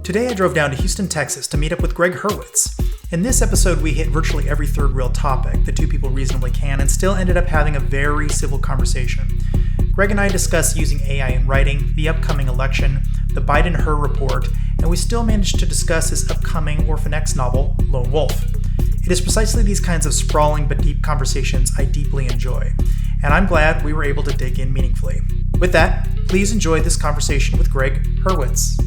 Today I drove down to Houston, Texas to meet up with Gregg Hurwitz. In this episode, we hit virtually every third rail topic that two people reasonably can and still ended up having a very civil conversation. Gregg and I discussed using AI in writing, the upcoming election, the Biden Hur report, and we still managed to discuss his upcoming Orphan X novel, Lone Wolf. It is precisely these kinds of sprawling but deep conversations I deeply enjoy, and I'm glad we were able to dig in meaningfully. With that, please enjoy this conversation with Gregg Hurwitz.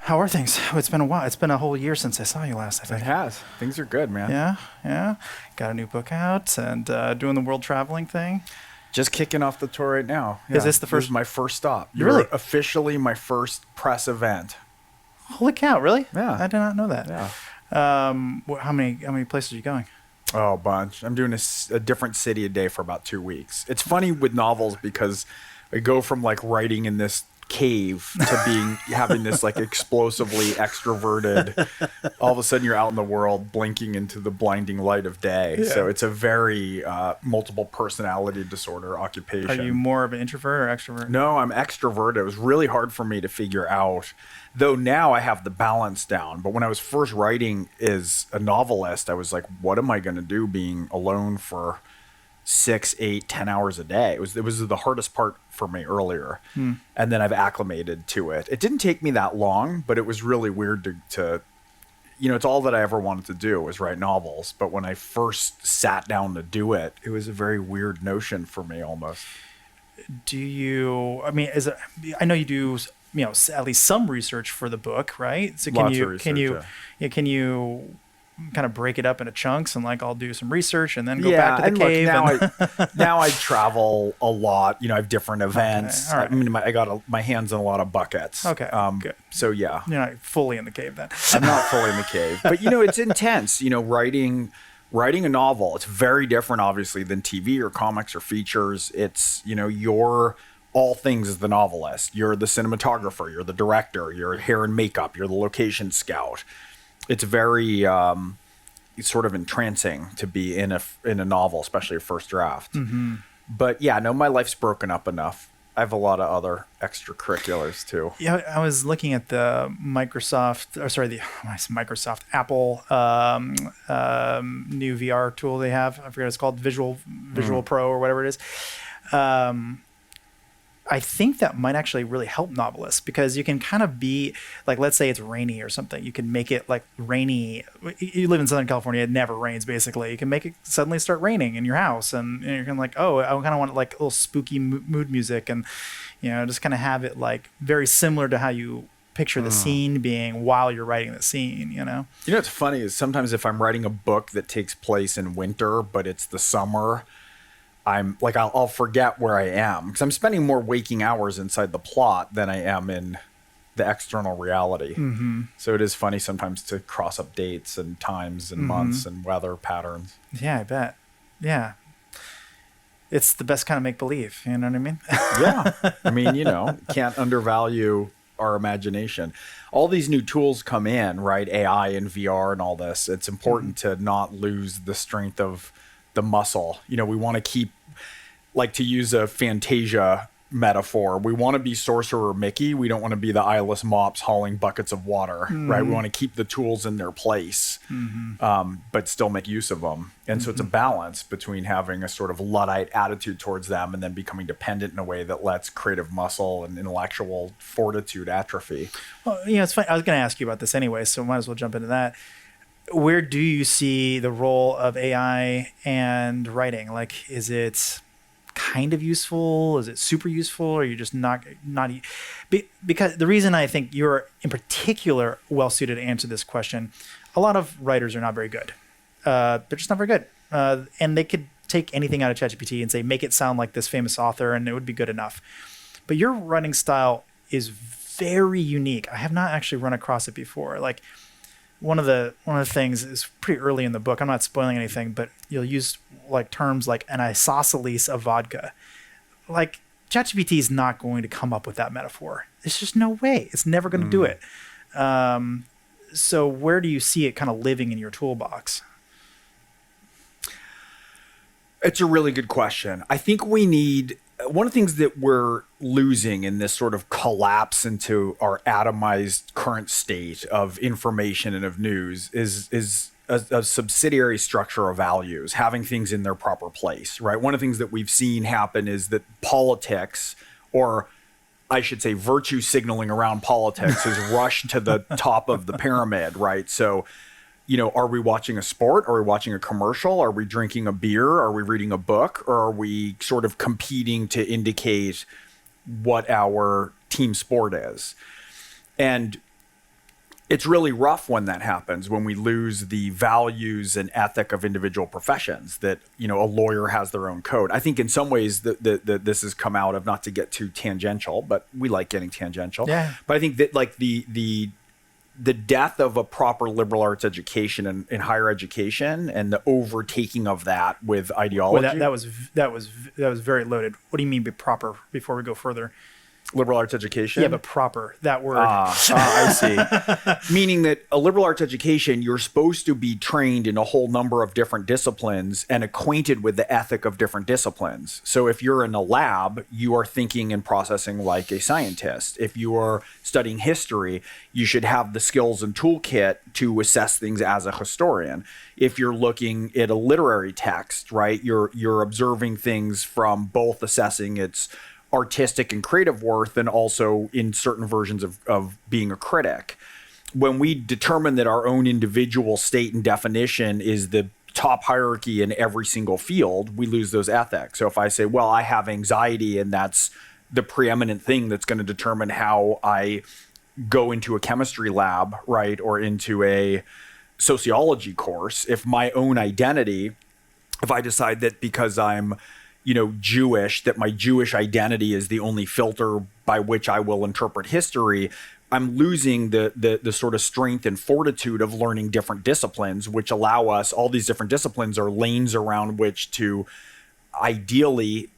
How are things? Oh, it's been a while. It's been a whole year since I saw you last, I think. It has. Things are good, man. Yeah. Got a new book out and doing the world traveling thing. Just kicking off the tour right now. Yeah. Is this the first? This is my first stop. Really? You're officially my first press event. Holy cow! Really? Yeah. I did not know that. Yeah. How many places are you going? Oh, a bunch. I'm doing a different city a day for about 2 weeks. It's funny with novels because I go from like writing in this cave to having this like explosively extroverted, all of a sudden you're out in the world blinking into the blinding light of day. Yeah. So it's a very multiple personality disorder occupation. Are you more of an introvert or extrovert? No, I'm extrovert. It was really hard for me to figure out, though now I have the balance down. But when I was first writing as a novelist, I was like, what am I going to do being alone for 6, 8, 10 hours a day? It was the hardest part for me earlier. And then I've acclimated to it. It didn't take me that long, but it was really weird to it's all that I ever wanted to do was write novels. But when I first sat down to do it, it was a very weird notion for me almost. I know you do, at least some research for the book, right? So can you kind of break it up into chunks and like I'll do some research and then go back to the cave? Now I travel a lot. I have different events. Okay, all right. I mean, I got my hands in a lot of buckets. Okay, good. So yeah, you're not fully in the cave then. I'm not fully in the cave, but it's intense. Writing a novel. It's very different, obviously, than TV or comics or features. It's you're all things as the novelist. You're the cinematographer. You're the director. You're hair and makeup. You're the location scout. It's very sort of entrancing to be in a novel, especially a first draft. Mm-hmm. But yeah, no, my life's broken up enough. I have a lot of other extracurriculars too. Yeah, I was looking at the Apple new VR tool they have. I forget what it's called, Visual Pro or whatever it is. I think that might actually really help novelists because you can kind of be like, let's say it's rainy or something. You can make it like rainy. You live in Southern California. It never rains basically. You can make it suddenly start raining in your house and you're kind of like, oh, I kind of want like a little spooky mood music and, just kind of have it like very similar to how you picture the scene being while you're writing the scene, what's funny is sometimes if I'm writing a book that takes place in winter, but it's the summer, I'm like, I'll forget where I am because I'm spending more waking hours inside the plot than I am in the external reality. Mm-hmm. So it is funny sometimes to cross up dates and times and months and weather patterns. Yeah, I bet. Yeah. It's the best kind of make-believe. You know what I mean? Yeah. I mean, can't undervalue our imagination. All these new tools come in, right? AI and VR and all this. It's important to not lose the strength of the muscle. We want to keep, like, to use a Fantasia metaphor, we want to be Sorcerer Mickey. We don't want to be the eyeless mops hauling buckets of water, right? We want to keep the tools in their place, but still make use of them. And so it's a balance between having a sort of Luddite attitude towards them and then becoming dependent in a way that lets creative muscle and intellectual fortitude atrophy. Well, it's funny. I was going to ask you about this anyway, so might as well jump into that. Where do you see the role of AI and writing? Like, is it kind of useful? Is it super useful? Or are you just not? Because the reason I think you're in particular well suited to answer this question, a lot of writers are not very good. They're just not very good, and they could take anything out of ChatGPT and say make it sound like this famous author, and it would be good enough. But your writing style is very unique. I have not actually run across it before. Like, one of the things is pretty early in the book. I'm not spoiling anything, but you'll use like terms like an isosceles of vodka. Like, ChatGPT is not going to come up with that metaphor. There's just no way. It's never going to do it. So where do you see it kind of living in your toolbox? It's a really good question. I think we need one of the things that we're losing in this sort of collapse into our atomized current state of information and of news is a subsidiary structure of values, having things in their proper place, right? One of the things that we've seen happen is that politics, or I should say virtue signaling around politics, has rushed to the top of the pyramid, right? So, are we watching a sport? Are we watching a commercial? Are we drinking a beer? Are we reading a book? Or are we sort of competing to indicate what our team sport is? And it's really rough when that happens, when we lose the values and ethic of individual professions, that, a lawyer has their own code. I think in some ways that this has come out of, not to get too tangential, but we like getting tangential. Yeah. But I think that like the death of a proper liberal arts education in higher education, and the overtaking of that with ideology. Well, that was very loaded. What do you mean by proper, before we go further? Liberal arts education? Yeah, but proper, that word. I see. Meaning that a liberal arts education, you're supposed to be trained in a whole number of different disciplines and acquainted with the ethic of different disciplines. So if you're in a lab, you are thinking and processing like a scientist. If you are studying history, you should have the skills and toolkit to assess things as a historian. If you're looking at a literary text, right, you're observing things from both assessing its artistic and creative worth, and also in certain versions of being a critic. When we determine that our own individual state and definition is the top hierarchy in every single field, we lose those ethics. So if I say, well, I have anxiety, and that's the preeminent thing that's going to determine how I go into a chemistry lab, right, or into a sociology course, if my own identity, if I decide that because I'm Jewish, that my Jewish identity is the only filter by which I will interpret history, I'm losing the sort of strength and fortitude of learning different disciplines, which allow us, all these different disciplines are lanes around which to ideally,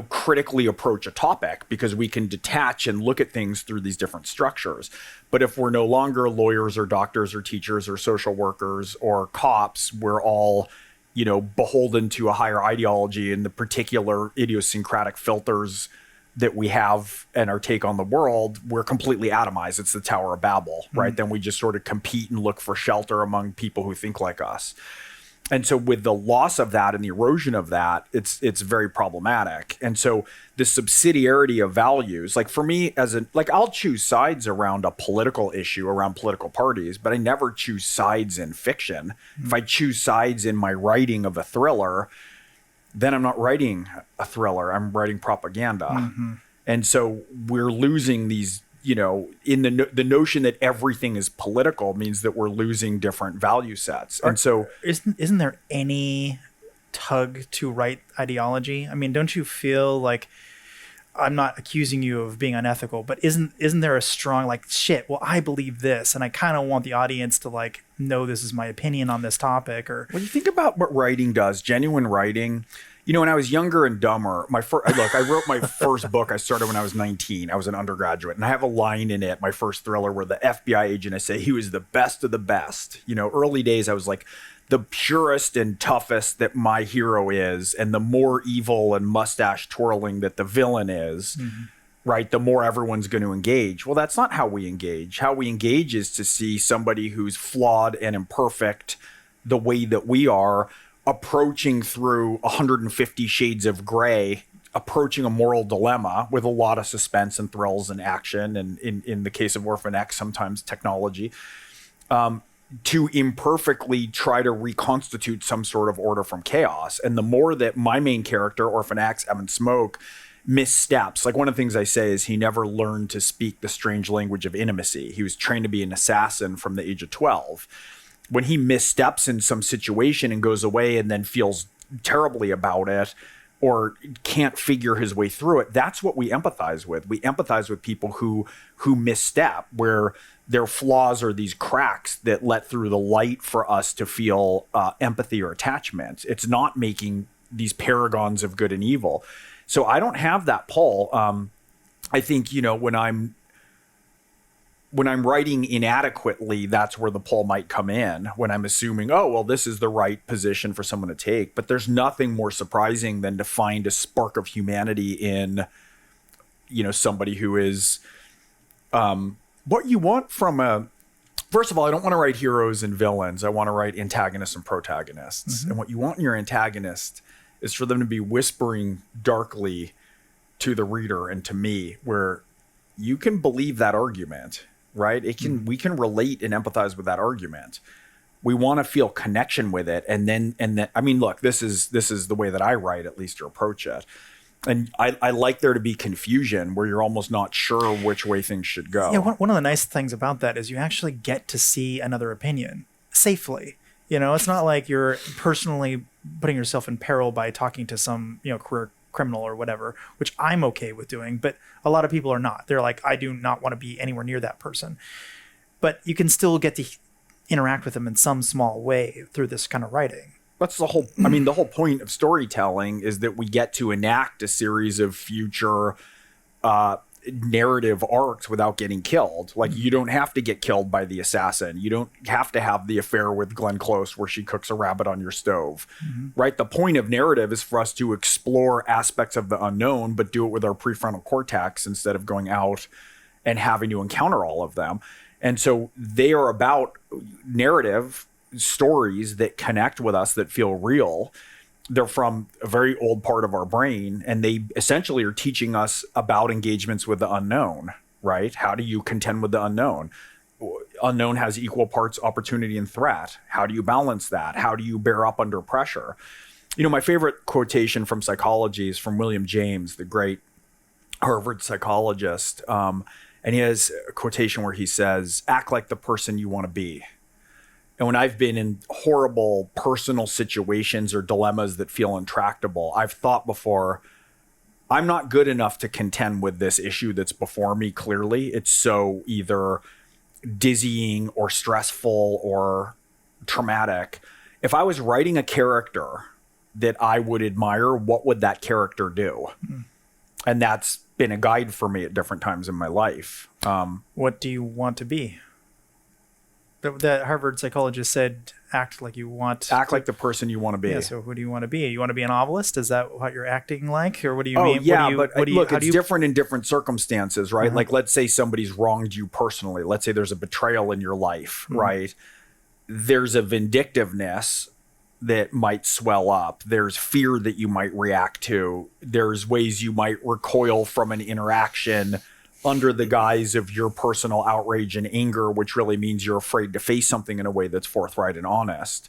critically approach a topic, because we can detach and look at things through these different structures. But if we're no longer lawyers or doctors or teachers or social workers or cops, we're all beholden to a higher ideology and the particular idiosyncratic filters that we have and our take on the world. We're completely atomized. It's the Tower of Babel, right? Then we just sort of compete and look for shelter among people who think like us. And so with the loss of that and the erosion of that, it's very problematic. And so the subsidiarity of values, like for me I'll choose sides around a political issue, around political parties, but I never choose sides in fiction. If I choose sides in my writing of a thriller, then I'm not writing a thriller, I'm writing propaganda. And so we're losing these, in the notion that everything is political means that we're losing different value sets. And so isn't there any tug to right ideology? I mean, don't you feel like, I'm not accusing you of being unethical, but isn't there a strong well, I believe this, and I kind of want the audience to know this is my opinion on this topic? Or when you think about what writing does, genuine writing, when I was younger and dumber, I wrote my first book. I started when I was 19. I was an undergraduate, and I have a line in it, my first thriller, where the FBI agent, I say he was the best of the best. Early days, I was like the purest and toughest that my hero is, and the more evil and mustache twirling that the villain is, right, the more everyone's going to engage. Well, that's not how we engage. How we engage is to see somebody who's flawed and imperfect the way that we are, approaching through 150 shades of gray, approaching a moral dilemma with a lot of suspense and thrills and action, and in the case of Orphan X, sometimes technology, to imperfectly try to reconstitute some sort of order from chaos. And the more that my main character, Orphan X, Evan Smoke, missteps, one of the things I say is he never learned to speak the strange language of intimacy. He was trained to be an assassin from the age of 12. When he missteps in some situation and goes away and then feels terribly about it, or can't figure his way through it, that's what we empathize with. We empathize with people who misstep, where their flaws are these cracks that let through the light for us to feel empathy or attachment. It's not making these paragons of good and evil. So I don't have that pull. I think, when I'm when I'm writing inadequately, that's where the pull might come in, when I'm assuming, oh, well, this is the right position for someone to take. But there's nothing more surprising than to find a spark of humanity in, somebody who is what you want from first of all, I don't want to write heroes and villains. I want to write antagonists and protagonists. And what you want in your antagonist is for them to be whispering darkly to the reader and to me, where you can believe that argument. Right? We can relate and empathize with that argument. We want to feel connection with it. And then, I mean, look, this is the way that I write, at least, or approach it. And I like there to be confusion where you're almost not sure which way things should go. Yeah. One of the nice things about that is you actually get to see another opinion safely. It's not like you're personally putting yourself in peril by talking to some, career criminal or whatever, which I'm okay with doing, but a lot of people are not. They're like, I do not want to be anywhere near that person. But you can still get to interact with them in some small way through this kind of writing. That's the whole point of storytelling is that we get to enact a series of future narrative arcs without getting killed. Like, you don't have to get killed by the assassin. You don't have to have the affair with Glenn Close where she cooks a rabbit on your stove, right? The point of narrative is for us to explore aspects of the unknown, but do it with our prefrontal cortex instead of going out and having to encounter all of them. And so they are about narrative stories that connect with us, that feel real. They're from a very old part of our brain, and they essentially are teaching us about engagements with the unknown, right? How do you contend with the unknown? Unknown has equal parts opportunity and threat. How do you balance that? How do you bear up under pressure? My favorite quotation from psychology is from William James, the great Harvard psychologist. And he has a quotation where he says, act like the person you want to be. And when I've been in horrible personal situations or dilemmas that feel intractable, I've thought before, I'm not good enough to contend with this issue that's before me clearly. It's so either dizzying or stressful or traumatic. If I was writing a character that I would admire, what would that character do? And that's been a guide for me at different times in my life. What do you want to be? That Harvard psychologist said, act like the person you want to be. Yeah, so who do you want to be? You want to be a novelist? Is that what you're acting like? Or what do you mean? Look, it's different in different circumstances, right? Like, let's say somebody's wronged you personally. Let's say there's a betrayal in your life, right? There's a vindictiveness that might swell up. There's fear that you might react to. There's ways you might recoil from an interaction under the guise of your personal outrage and anger, which really means you're afraid to face something in a way that's forthright and honest.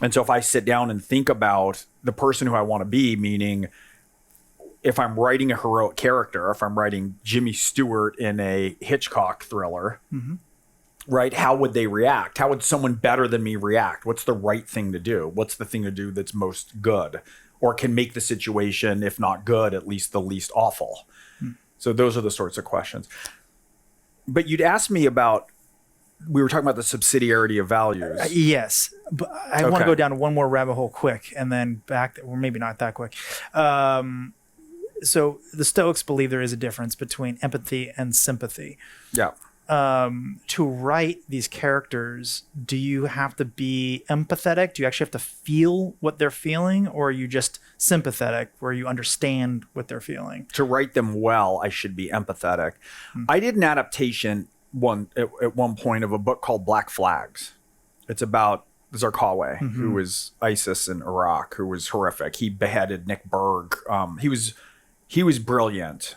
And so if I sit down and think about the person who I want to be, meaning if I'm writing a heroic character, if I'm writing Jimmy Stewart in a Hitchcock thriller, right, how would they react? How would someone better than me react? What's the right thing to do? What's the thing to do that's most good or can make the situation, if not good, at least the least awful? So those are the sorts of questions. But you'd ask me about, we were talking about the subsidiarity of values. Yes. But I want to go down one more rabbit hole quick and then back, or maybe not that quick. So the Stoics believe there is a difference between empathy and sympathy. Yeah. To write these characters, do you have to be empathetic? Do you actually have to feel what they're feeling, or are you just sympathetic where you understand what they're feeling? To write them well, I should be empathetic. I did an adaptation at one point of a book called Black Flags. It's about Zarqawi, who was ISIS in Iraq, who was horrific. He beheaded Nick Berg. He was brilliant.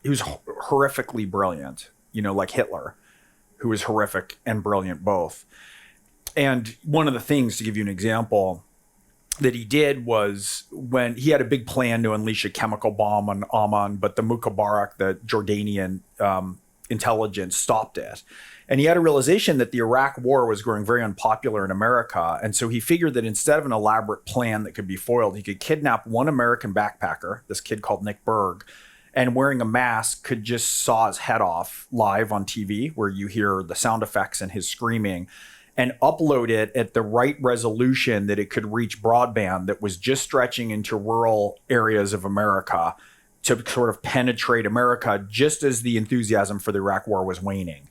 He was horrifically brilliant. Like Hitler, who was horrific and brilliant both. And one of the things, to give you an example, that he did was when he had a big plan to unleash a chemical bomb on Amman, but the Mukhabarak, the Jordanian intelligence, stopped it. And he had a realization that the Iraq war was growing very unpopular in America. And so he figured that instead of an elaborate plan that could be foiled, he could kidnap one American backpacker, this kid called Nick Berg, and wearing a mask could just saw his head off live on TV, where you hear the sound effects and his screaming, and upload it at the right resolution that it could reach broadband that was just stretching into rural areas of America to sort of penetrate America just as the enthusiasm for the Iraq war was waning.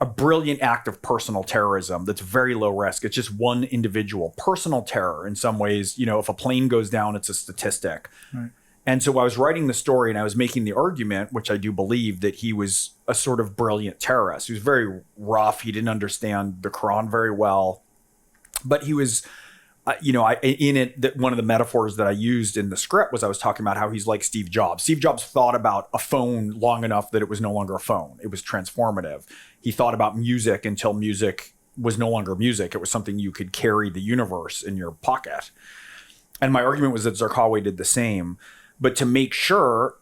a brilliant act of personal terrorism that's very low risk. It's just one individual. Personal terror, in some ways, you know, if a plane goes down, it's a statistic. Right. And so I was writing the story and I was making the argument, which I do believe, that he was a sort of brilliant terrorist. He was very rough. He didn't understand the Quran very well. But he was, one of the metaphors that I used in the script was I was talking about how he's like Steve Jobs. Steve Jobs thought about a phone long enough that it was no longer a phone. It was transformative. He thought about music until music was no longer music. It was something you could carry the universe in your pocket. And my argument was that Zarqawi did the same. But to make sure,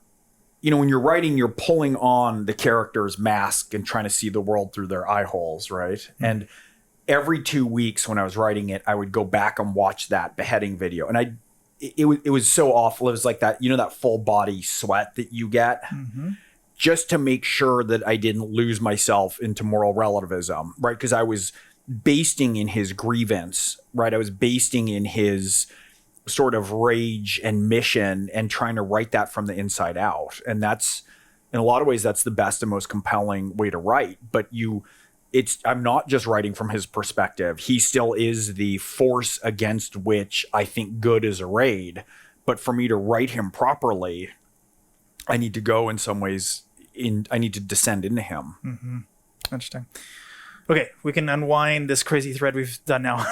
you know, when you're writing, you're pulling on the character's mask and trying to see the world through their eye holes, right? Mm-hmm. And every 2 weeks when I was writing it, I would go back and watch that beheading video. And it was so awful. It was like that, you know, that full body sweat that you get, just to make sure that I didn't lose myself into moral relativism, right? Because I was basting in his grievance, right? I was basting in his sort of rage and mission and trying to write that from the inside out. And that's, in a lot of ways, that's the best and most compelling way to write. But I'm not just writing from his perspective. He still is the force against which I think good is arrayed. But for me to write him properly, I need to go in some ways I need to descend into him. Mm-hmm. Interesting. Okay, we can unwind this crazy thread we've done now.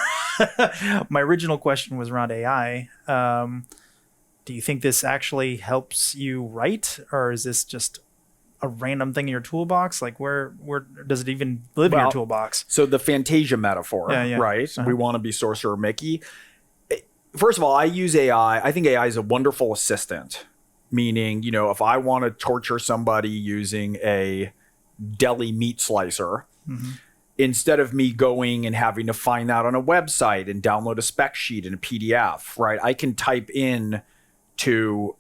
My original question was around AI. Do you think this actually helps you write, or is this just a random thing in your toolbox? Like where does it even live in your toolbox? So the Fantasia metaphor, right? We want to be Sorcerer Mickey. First of all, I use AI. I think AI is a wonderful assistant, meaning, you know, if I want to torture somebody using a deli meat slicer, instead of me going and having to find that on a website and download a spec sheet and a PDF, right? I can type in to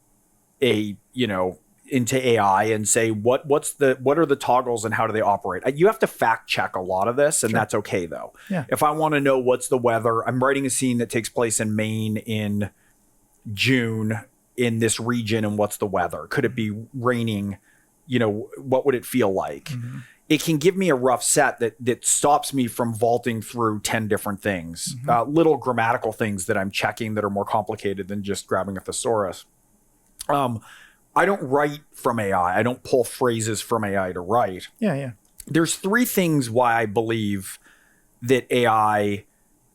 into AI and say, what are the toggles and how do they operate? You have to fact check a lot of this, and that's okay though. Yeah. If I want to know what's the weather, I'm writing a scene that takes place in Maine in June in this region, and what's the weather? Could it be raining? You know, what would it feel like? It can give me a rough set that stops me from vaulting through 10 different things, little grammatical things that I'm checking that are more complicated than just grabbing a thesaurus. I don't write from AI. I don't pull phrases from AI to write. Yeah. There's 3 things why I believe that AI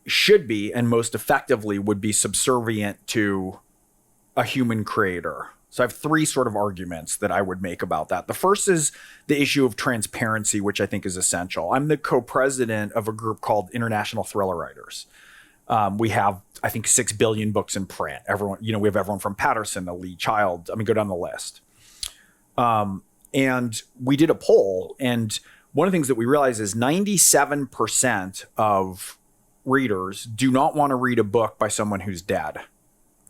should be, and most effectively would be, subservient to a human creator. So I have 3 sort of arguments that I would make about that. The first is the issue of transparency, which I think is essential. I'm the co-president of a group called International Thriller Writers. We have, I think, 6 billion books in print. Everyone, you know, we have everyone from Patterson to Lee Child. I mean, go down the list. And we did a poll, and one of the things that we realized is 97% of readers do not want to read a book by someone who's dead.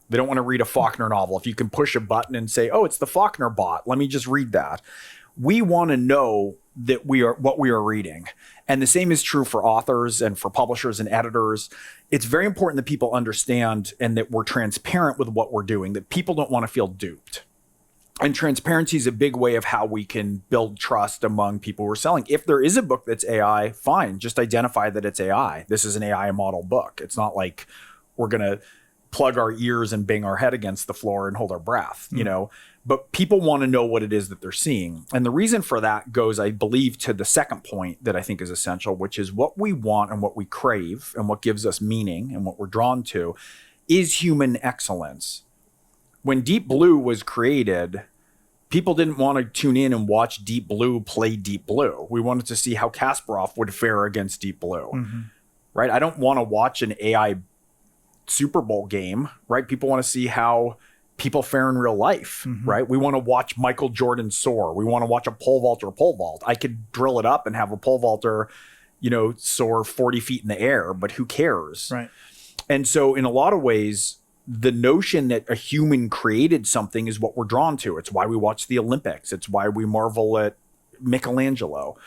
They don't want to read a Faulkner novel. If you can push a button and say, oh, it's the Faulkner bot, let me just read that. We want to know that what we are reading. And the same is true for authors and for publishers and editors. It's very important that people understand and that we're transparent with what we're doing, that people don't want to feel duped. And transparency is a big way of how we can build trust among people who are selling. If there is a book that's AI, fine, just identify that it's AI. This is an AI model book. It's not like we're going to plug our ears and bang our head against the floor and hold our breath, you know, but people want to know what it is that they're seeing. And the reason for that goes, I believe, to the second point that I think is essential, which is what we want and what we crave and what gives us meaning and what we're drawn to is human excellence. When Deep Blue was created, people didn't want to tune in and watch Deep Blue play Deep Blue. We wanted to see how Kasparov would fare against Deep Blue, right? I don't want to watch an AI Super Bowl game, right? People want to see how people fare in real life, right? We want to watch Michael Jordan soar. We want to watch a pole vaulter pole vault. I could drill it up and have a pole vaulter, you know, soar 40 feet in the air, but who cares? Right. And so in a lot of ways, the notion that a human created something is what we're drawn to. It's why we watch the Olympics. It's why we marvel at Michelangelo.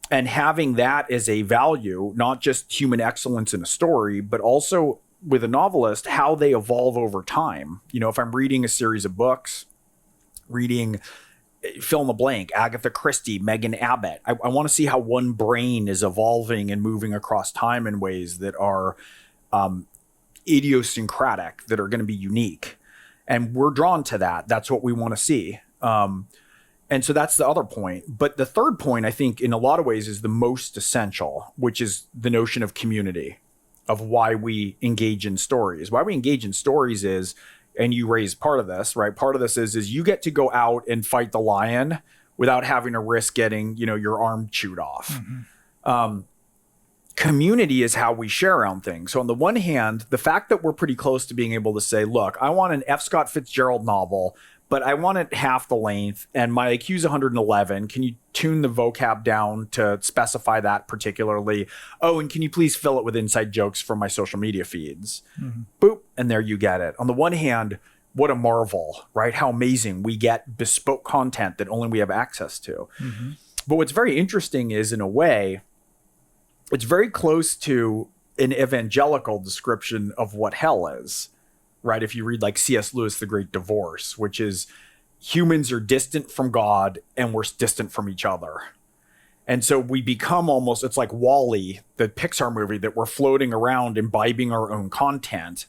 And having that as a value, not just human excellence in a story, but also with a novelist, how they evolve over time. You know, if I'm reading a series of books, reading fill in the blank, Agatha Christie, Megan Abbott. I want to see how one brain is evolving and moving across time in ways that are idiosyncratic, that are going to be unique. And we're drawn to that. That's what we want to see. And so that's the other point. But the third point, I think, in a lot of ways is the most essential, which is the notion of community, of why we engage in stories. Why we engage in stories is, and you raise part of this, right? Part of this is you get to go out and fight the lion without having to risk getting, your arm chewed off. Mm-hmm. Community is how we share around things. So on the one hand, the fact that we're pretty close to being able to say, look, I want an F. Scott Fitzgerald novel, but I want it half the length, and my IQ is 111. Can you tune the vocab down to specify that particularly? Oh, and can you please fill it with inside jokes from my social media feeds? Mm-hmm. Boop, and there you get it. On the one hand, what a marvel, right? How amazing. We get bespoke content that only we have access to. Mm-hmm. But what's very interesting is, in a way, it's very close to an evangelical description of what hell is, right? If you read like C.S. Lewis, The Great Divorce, which is humans are distant from God and we're distant from each other. And so we become almost, it's like WALL-E, the Pixar movie, that we're floating around imbibing our own content.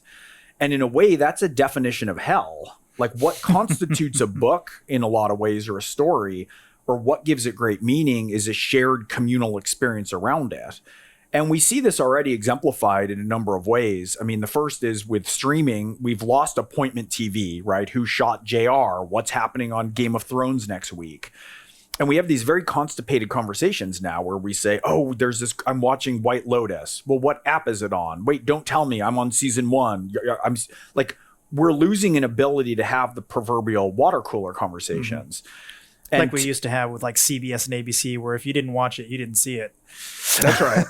And in a way, that's a definition of hell. Like what constitutes a book in a lot of ways, or a story, or what gives it great meaning, is a shared communal experience around it. And we see this already exemplified in a number of ways. I mean, the first is with streaming. We've lost appointment TV, right? Who shot JR? What's happening on Game of Thrones next week? And we have these very constipated conversations now where we say, oh, there's this, I'm watching White Lotus. Well, what app is it on? Wait, don't tell me, I'm on season 1. I'm like, we're losing an ability to have the proverbial water cooler conversations. Mm-hmm. And like we used to have with like CBS and ABC, where if you didn't watch it, you didn't see it. That's right.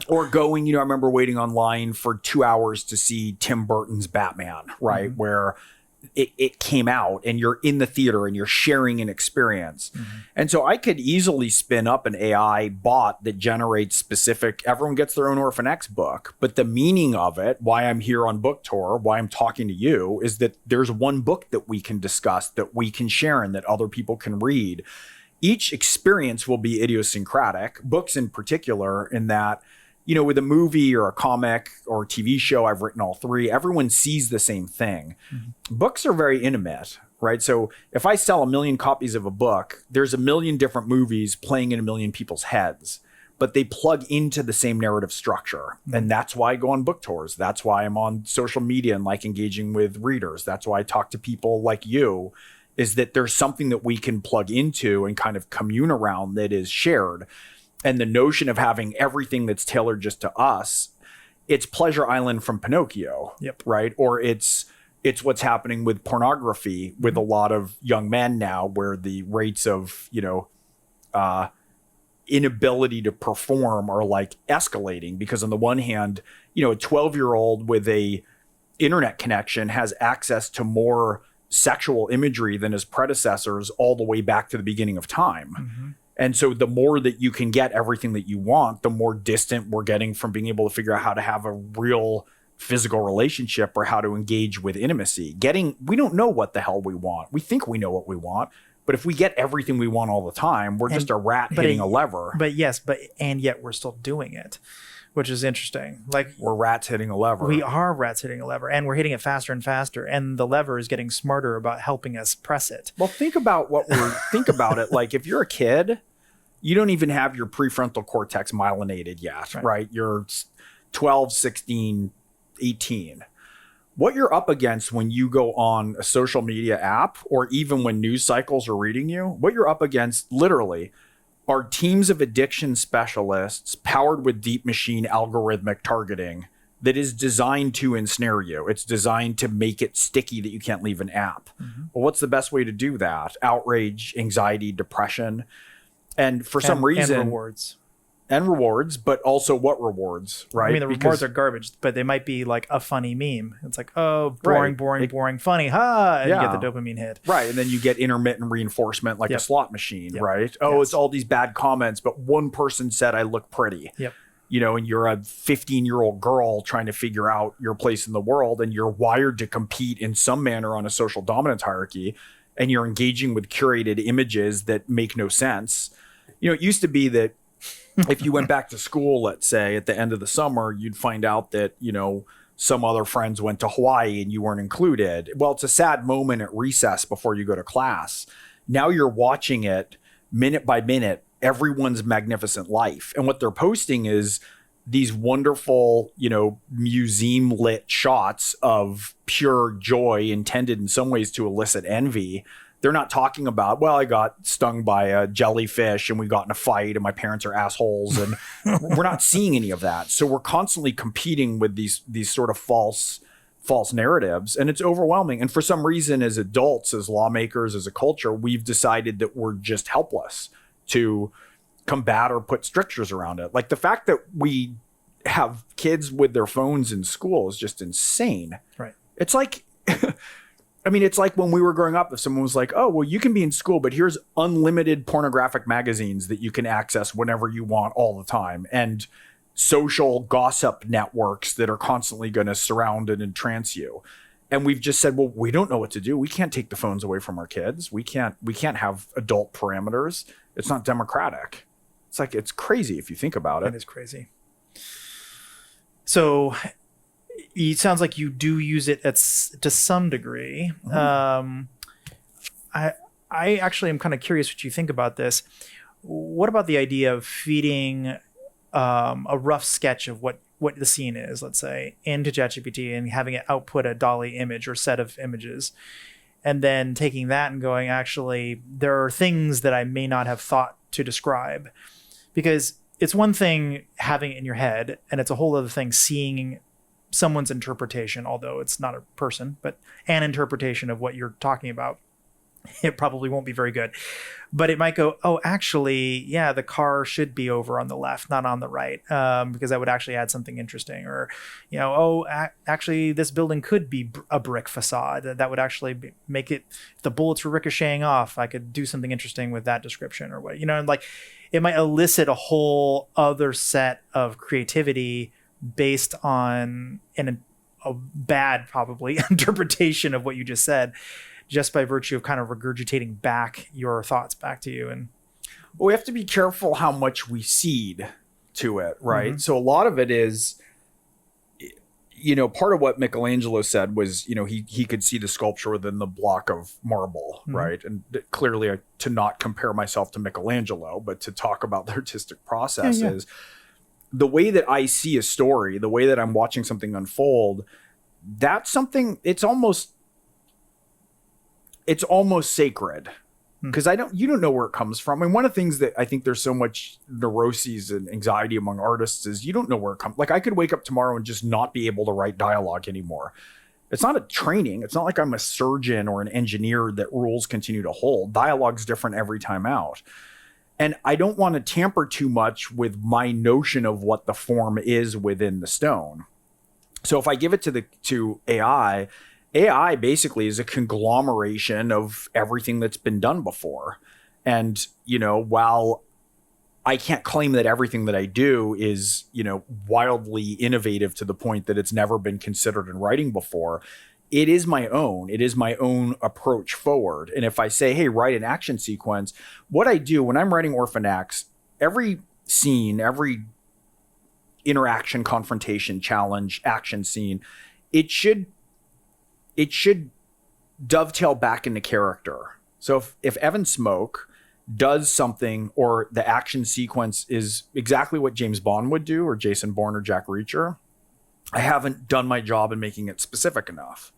Or going, I remember waiting online for 2 hours to see Tim Burton's Batman, right? Mm-hmm. Where it came out and you're in the theater and you're sharing an experience. Mm-hmm. And so I could easily spin up an AI bot that generates specific, everyone gets their own Orphan X book, but the meaning of it, why I'm here on book tour, why I'm talking to you, is that there's one book that we can discuss, that we can share, and that other people can read. Each experience will be idiosyncratic, books in particular, in that, with a movie or a comic or a TV show, I've written all three, everyone sees the same thing. Mm-hmm. Books are very intimate, right? So if I sell 1 million copies of a book, there's 1 million different movies playing in 1 million people's heads, but they plug into the same narrative structure. Mm-hmm. And that's why I go on book tours. That's why I'm on social media and like engaging with readers. That's why I talk to people like you, is that there's something that we can plug into and kind of commune around that is shared. And the notion of having everything that's tailored just to us, it's Pleasure Island from Pinocchio, yep. Right? Or it's what's happening with pornography with a lot of young men now, where the rates of, inability to perform are like escalating, because on the one hand, a 12-year-old with a internet connection has access to more sexual imagery than his predecessors all the way back to the beginning of time. Mm-hmm. And so the more that you can get everything that you want, the more distant we're getting from being able to figure out how to have a real physical relationship or how to engage with intimacy. We don't know what the hell we want. We think we know what we want, but if we get everything we want all the time, we're just a rat hitting a lever. And yet we're still doing it, which is interesting. Like, we're rats hitting a lever. We are rats hitting a lever, and we're hitting it faster and faster, and the lever is getting smarter about helping us press it. Well, think about it. Like, if you're a kid, you don't even have your prefrontal cortex myelinated yet, right? You're 12, 16, 18. What you're up against when you go on a social media app, or even when news cycles are reading you, what you're up against literally are teams of addiction specialists powered with deep machine algorithmic targeting that is designed to ensnare you. It's designed to make it sticky that you can't leave an app. Mm-hmm. Well, what's the best way to do that? Outrage, anxiety, depression. And for some reason... And rewards, but also what rewards, right? I mean, the rewards are garbage, but they might be like a funny meme. It's like, oh, boring, funny, ha, and you get the dopamine hit. Right, and then you get intermittent reinforcement like a slot machine, right? Oh, it's all these bad comments, but one person said I look pretty. Yep. And you're a 15-year-old girl trying to figure out your place in the world, and you're wired to compete in some manner on a social dominance hierarchy. and you're engaging with curated images that make no sense. It used to be that if you went back to school, let's say at the end of the summer, you'd find out that, some other friends went to Hawaii and you weren't included. Well, it's a sad moment at recess before you go to class. Now you're watching it minute by minute, everyone's magnificent life. And what they're posting is these wonderful, museum lit shots of pure joy intended in some ways to elicit envy. They're not talking about, well, I got stung by a jellyfish and we got in a fight and my parents are assholes. And we're not seeing any of that. So we're constantly competing with these sort of false narratives, and it's overwhelming. And for some reason, as adults, as lawmakers, as a culture, we've decided that we're just helpless to combat or put strictures around it. Like the fact that we have kids with their phones in school is just insane. Right. It's like, it's like when we were growing up, if someone was like, oh, well, you can be in school, but here's unlimited pornographic magazines that you can access whenever you want all the time. And social gossip networks that are constantly going to surround and entrance you. And we've just said, well, we don't know what to do. We can't take the phones away from our kids. We can't have adult parameters. It's not democratic. It's crazy if you think about it. It is crazy. So it sounds like you do use it to some degree. Mm-hmm. I actually am kind of curious what you think about this. What about the idea of feeding a rough sketch of what the scene is, let's say, into ChatGPT and having it output a DALL-E image or set of images, and then taking that and going, actually, there are things that I may not have thought to describe? Because it's one thing having it in your head, and it's a whole other thing seeing someone's interpretation, although it's not a person, but an interpretation of what you're talking about. It probably won't be very good, but it might go, oh, actually, yeah, the car should be over on the left, not on the right, because that would actually add something interesting. Or, actually, this building could be a brick facade. That would actually make it, if the bullets were ricocheting off, I could do something interesting with that description or what, and like it might elicit a whole other set of creativity based on a bad, probably, interpretation of what you just said, just by virtue of kind of regurgitating back your thoughts back to you. And well, we have to be careful how much we cede to it, right? Mm-hmm. So a lot of it is, part of what Michelangelo said was, he could see the sculpture within the block of marble, mm-hmm. right? And clearly, to not compare myself to Michelangelo, but to talk about the artistic process is the way that I see a story, the way that I'm watching something unfold. That's something. It's almost sacred, because you don't know where it comes from. And one of the things that I think there's so much neuroses and anxiety among artists is you don't know where it comes. Like I could wake up tomorrow and just not be able to write dialogue anymore. It's not a training. It's not like I'm a surgeon or an engineer that rules continue to hold. Dialogue's different every time out. And I don't want to tamper too much with my notion of what the form is within the stone. So if I give it to AI basically is a conglomeration of everything that's been done before. And, while I can't claim that everything that I do is, wildly innovative to the point that it's never been considered in writing before, it is my own. It is my own approach forward. And if I say, hey, write an action sequence, what I do when I'm writing Orphan X, every scene, every interaction, confrontation, challenge, action scene, it should dovetail back into character. So if Evan Smoke does something, or the action sequence is exactly what James Bond would do, or Jason Bourne or Jack Reacher, I haven't done my job in making it specific enough.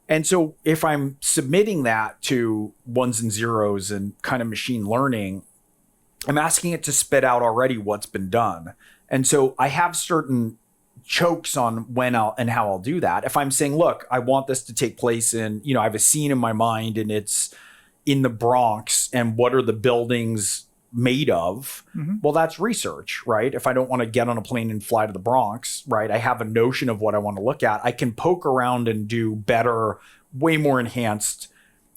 And so if I'm submitting that to ones and zeros and kind of machine learning, I'm asking it to spit out already what's been done. And so I have certain chokes on when and how I'll do that. If I'm saying, look, I want this to take place in, I have a scene in my mind and it's in the Bronx, and what are the buildings made of? Mm-hmm. Well, that's research, right? If I don't want to get on a plane and fly to the Bronx, right? I have a notion of what I want to look at. I can poke around and do better, way more enhanced.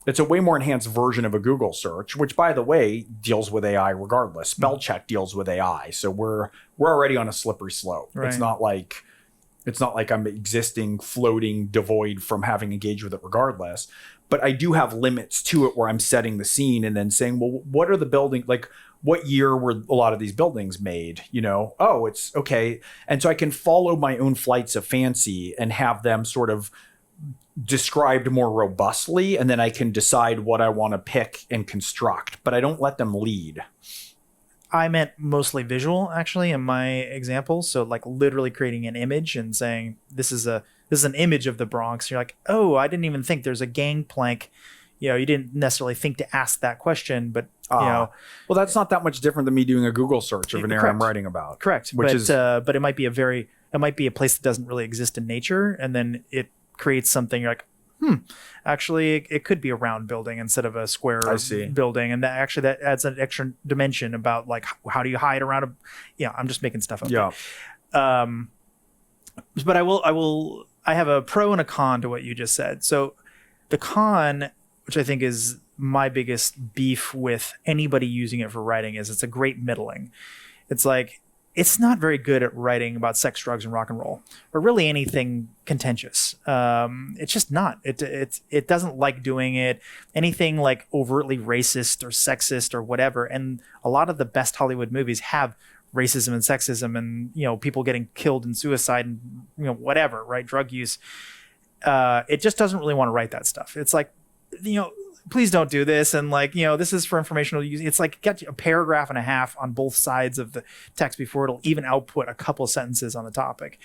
It's a way more enhanced version of a Google search, which, by the way, deals with AI regardless. Spell check deals with AI. So we're already on a slippery slope. Right. It's not like I'm existing, floating, devoid from having engaged with it regardless. but I do have limits to it where I'm setting the scene and then saying, well, what are the buildings, like what year were a lot of these buildings made? You know, oh, it's okay. And so I can follow my own flights of fancy and have them sort of described more robustly, and then I can decide what I want to pick and construct, but I don't let them lead. I meant mostly visual, actually, in my example. So like literally creating an image and saying, this is an image of the Bronx. You're like, oh, I didn't even think there's a gangplank. You know, you didn't necessarily think to ask that question, but you know. Well, that's not that much different than me doing a Google search of an area I'm writing about. Correct. But it might be a place that doesn't really exist in nature, and then it creates something. You're like, actually, it could be a round building instead of a square building, and that adds an extra dimension about like how do you hide around a. Yeah, I'm just making stuff up. Yeah. But I have a pro and a con to what you just said. So the con, which I think is my biggest beef with anybody using it for writing, is it's a great middling. It's like, it's not very good at writing about sex, drugs, and rock and roll, or really anything contentious. It's just not. It doesn't like doing it. Anything like overtly racist or sexist or whatever. And a lot of the best Hollywood movies have racism and sexism and, you know, people getting killed and suicide and, you know, whatever, right? Drug use. It just doesn't really want to write that stuff. It's like, you know, please don't do this. And like, you know, this is for informational use. It's like get a paragraph and a half on both sides of the text before it'll even output a couple sentences on the topic.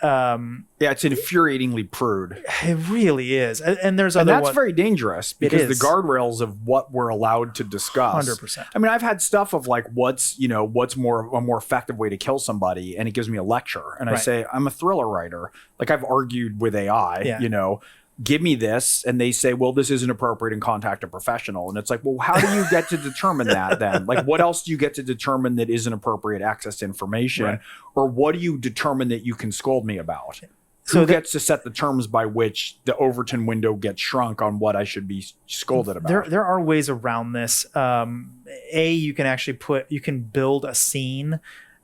Yeah, it's infuriatingly prude. It really is. And there's other that's very dangerous because the guardrails of what we're allowed to discuss. 100%. I mean, I've had stuff of like, what's a more effective way to kill somebody, and it gives me a lecture, and I say, I'm a thriller writer. Like I've argued with AI, you know, give me this, and they say, well, this isn't appropriate, and contact a professional. And it's like, well, how do you get to determine that then? Like, what else do you get to determine that isn't appropriate access to information? Right. Or what do you determine that you can scold me about? So who gets to set the terms by which the Overton window gets shrunk on what I should be scolded about? There are ways around this. You can actually build a scene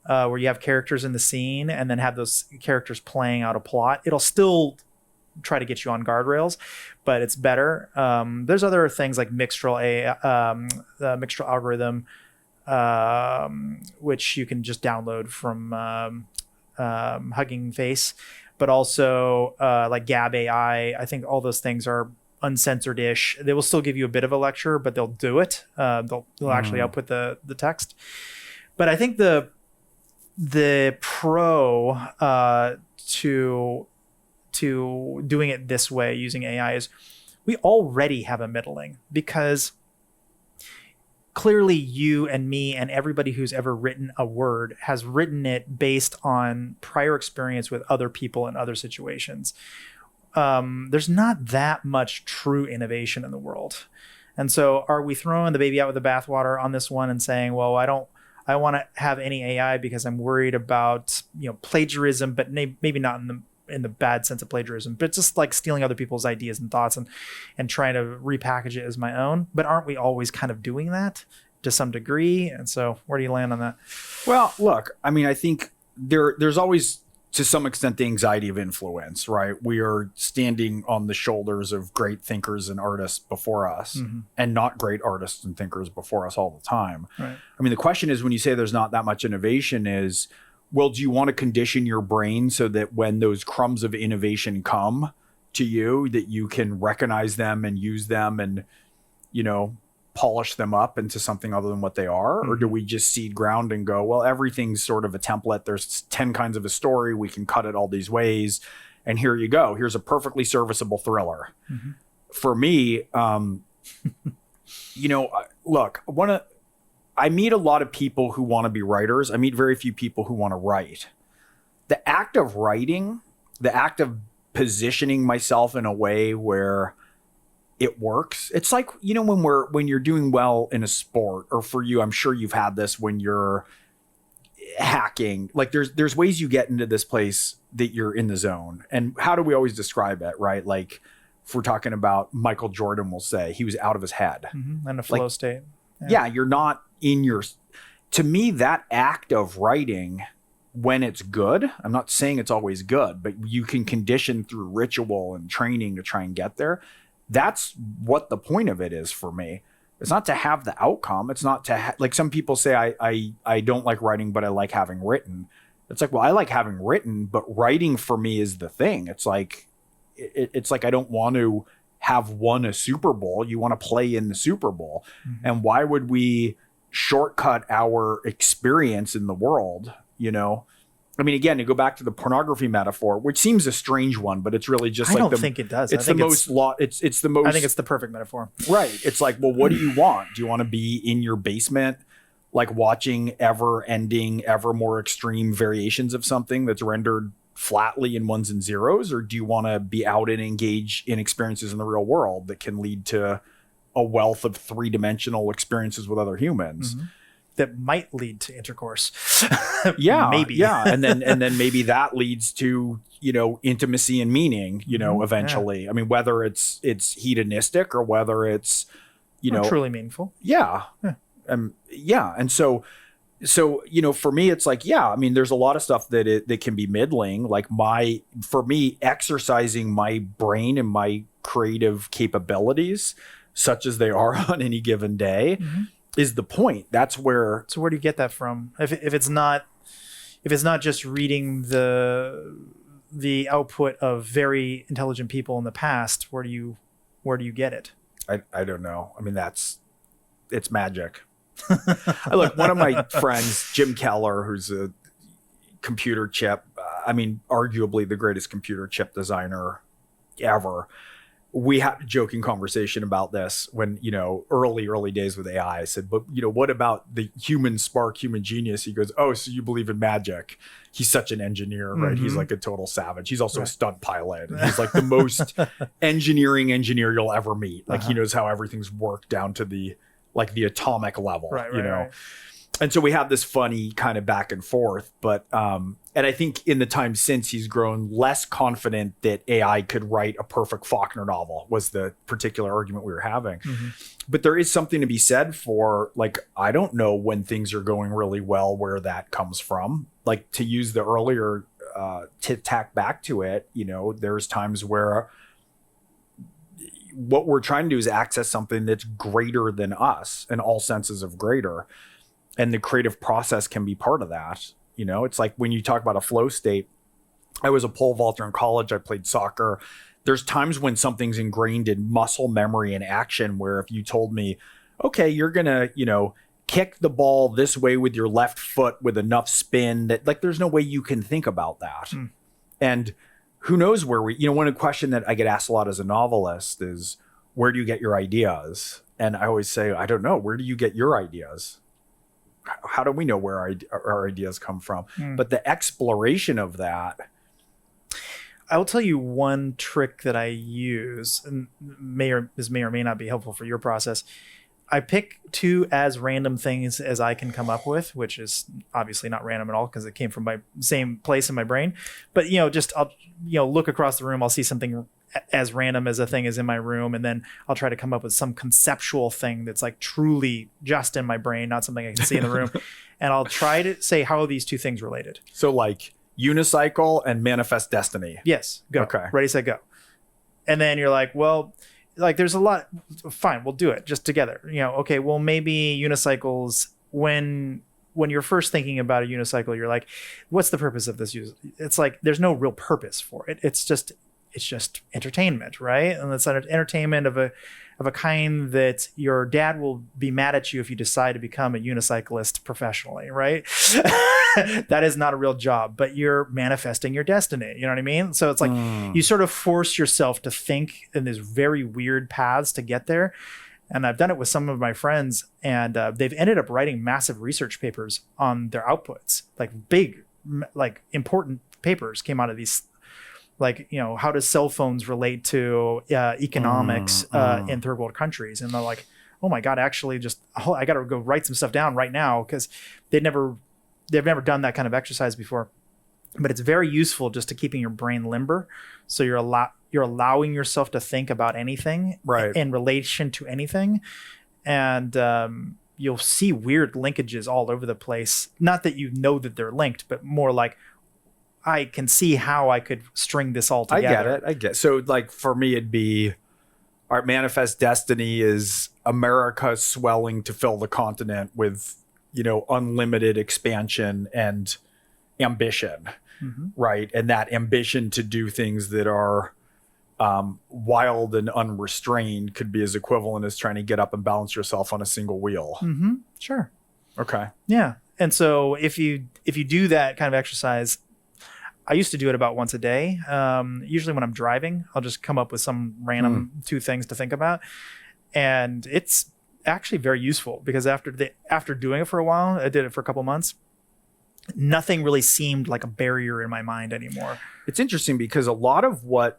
where you have characters in the scene and then have those characters playing out a plot. It'll still try to get you on guardrails, but it's better. There's other things like Mixtral the Mixtral algorithm, which you can just download from Hugging Face, but also like Gab AI. I think all those things are uncensored-ish. They will still give you a bit of a lecture, but they'll do it. They'll actually output the text. But I think the pro to doing it this way using AI is we already have a middling, because clearly you and me and everybody who's ever written a word has written it based on prior experience with other people in other situations. There's not that much true innovation in the world. And so are we throwing the baby out with the bathwater on this one and saying, well, I want to have any AI because I'm worried about, you know, plagiarism, but maybe not in the bad sense of plagiarism, but just like stealing other people's ideas and thoughts and trying to repackage it as my own. But aren't we always kind of doing that to some degree? And so where do you land on that? Well, look, I mean, I think there's always, to some extent, the anxiety of influence, right? We are standing on the shoulders of great thinkers and artists before us, and not great artists and thinkers before us all the time. Right. I mean, the question is, when you say there's not that much innovation, is, well, do you want to condition your brain so that when those crumbs of innovation come to you, that you can recognize them and use them and, you know, polish them up into something other than what they are? Or do we just seed ground and go, well, everything's sort of a template. There's 10 kinds of a story. We can cut it all these ways. And here you go. Here's a perfectly serviceable thriller. For me, you know, look, I meet a lot of people who want to be writers. I meet very few people who want to write. The act of writing, the act of positioning myself in a way where it works. It's like, you know, when you're doing well in a sport, or for you, I'm sure you've had this when you're hacking. Like there's ways you get into this place that you're in the zone. And how do we always describe it, right? Like if we're talking about Michael Jordan, will say he was out of his head. And a flow state. Yeah, you're not in your. To me, that act of writing, when it's good, I'm not saying it's always good, but you can condition through ritual and training to try and get there. that's what the point of it is for me. It's not to have the outcome. It's not to like some people say, I don't like writing, but I like having written. It's like, well, I like having written, but writing for me is the thing. It's like, it's like, I don't want to have won a Super Bowl. You want to play in the Super Bowl. Mm-hmm. And why would we shortcut our experience in the world? You know, I mean, again, to go back to the pornography metaphor, which seems a strange one, but it's really just I don't think it does. It's the most it's the most. I think it's the perfect metaphor. Right. It's like, well, what do you want? Do you want to be in your basement, like watching ever ending, ever more extreme variations of something that's rendered flatly in ones and zeros? Or do you want to be out and engage in experiences in the real world that can lead to a wealth of three-dimensional experiences with other humans? Mm-hmm. That might lead to intercourse. Yeah, maybe. Yeah. And then maybe that leads to, you know, intimacy and meaning, you know, eventually. Yeah. I mean, whether it's hedonistic or whether it's, you know, truly meaningful. Yeah. Yeah. And so, you know, for me, it's like, yeah, I mean, there's a lot of stuff that can be middling. Like for me, exercising my brain and my creative capabilities, such as they are on any given day, is the point. That's where. So where do you get that from? If it's not just reading the output of very intelligent people in the past, where do you get it? I don't know. I mean, it's magic. Look, one of my friends, Jim Keller, who's a computer chip, I mean, arguably the greatest computer chip designer ever. We had a joking conversation about this when, you know, early days with AI. I said, but, you know, what about the human spark, human genius? He goes, oh, so you believe in magic? He's such an engineer, right? He's like a total savage. He's also a stunt pilot. And he's like the most engineer you'll ever meet. Like he knows how everything's worked down to the atomic level, you know? Right. And so we have this funny kind of back and forth, but, and I think in the time since he's grown less confident that AI could write a perfect Faulkner novel was the particular argument we were having. But there is something to be said for, like, I don't know when things are going really well, where that comes from. Like, to use the earlier, to tack back to it, you know, there's times where what we're trying to do is access something that's greater than us in all senses of greater. And the creative process can be part of that. You know, it's like when you talk about a flow state, I was a pole vaulter in college. I played soccer. There's times when something's ingrained in muscle memory and action, where if you told me, okay, you're going to, you know, kick the ball this way with your left foot with enough spin that, like, there's no way you can think about that. And who knows where you know, one question that I get asked a lot as a novelist is, where do you get your ideas? And I always say, I don't know. Where do you get your ideas? How do we know where our ideas come from? But the exploration of that. I will tell you one trick that I use, and this may or may not be helpful for your process. I pick two as random things as I can come up with, which is obviously not random at all because it came from my same place in my brain. But, you know, just I'll, you know, look across the room. I'll see something as random as a thing is in my room, and then I'll try to come up with some conceptual thing that's like truly just in my brain, not something I can see in the room. And I'll try to say, how are these two things related? So like unicycle and manifest destiny. Yes. Go. Okay. Ready, set, go. And then you're like, well, like there's a lot. Fine, we'll do it just together. You know, okay, well, maybe unicycles, when you're first thinking about a unicycle, you're like, what's the purpose of this? It's like, there's no real purpose for it. It's just entertainment, right? And it's an entertainment of a kind that your dad will be mad at you if you decide to become a unicyclist professionally, right? That is not a real job, but you're manifesting your destiny. You know what I mean? So it's like you sort of force yourself to think in these very weird paths to get there. And I've done it with some of my friends, and they've ended up writing massive research papers on their outputs, like big, like important papers came out of these. Like, you know, how does cell phones relate to economics in third world countries? And they're like, oh my God, actually I got to go write some stuff down right now, because they've never done that kind of exercise before. But it's very useful just to keeping your brain limber. So you're allowing yourself to think about anything in relation to anything. And you'll see weird linkages all over the place. Not that you know that they're linked, but more like, I can see how I could string this all together. I get it. So like for me, it'd be, our manifest destiny is America swelling to fill the continent with, unlimited expansion and ambition, right? And that ambition to do things that are wild and unrestrained could be as equivalent as trying to get up and balance yourself on a single wheel. Sure. Okay. Yeah. And so if you do that kind of exercise, I used to do it about once a day. Usually when I'm driving, I'll just come up with some random 2 things to think about. And it's actually very useful because after doing it for a while, I did it for a couple months, nothing really seemed like a barrier in my mind anymore. It's interesting because a lot of what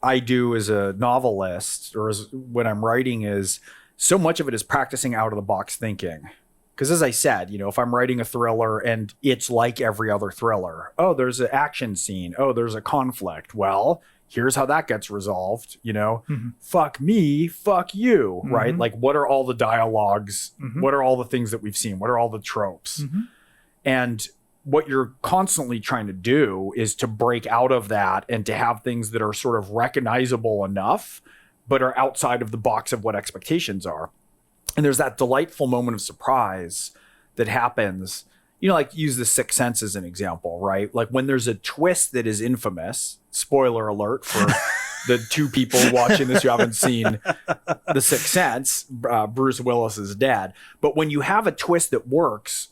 I do as a novelist or when I'm writing is so much of it is practicing out of the box thinking. Because as I said, if I'm writing a thriller and it's like every other thriller, oh, there's an action scene. Oh, there's a conflict. Well, here's how that gets resolved. Fuck me, fuck you, right? Like, what are all the dialogues? What are all the things that we've seen? What are all the tropes? And what you're constantly trying to do is to break out of that and to have things that are sort of recognizable enough, but are outside of the box of what expectations are. And there's that delightful moment of surprise that happens, like use the Sixth Sense as an example, right? Like when there's a twist that is infamous, spoiler alert for the 2 people watching this who haven't seen the Sixth Sense, Bruce Willis is dead. But when you have a twist that works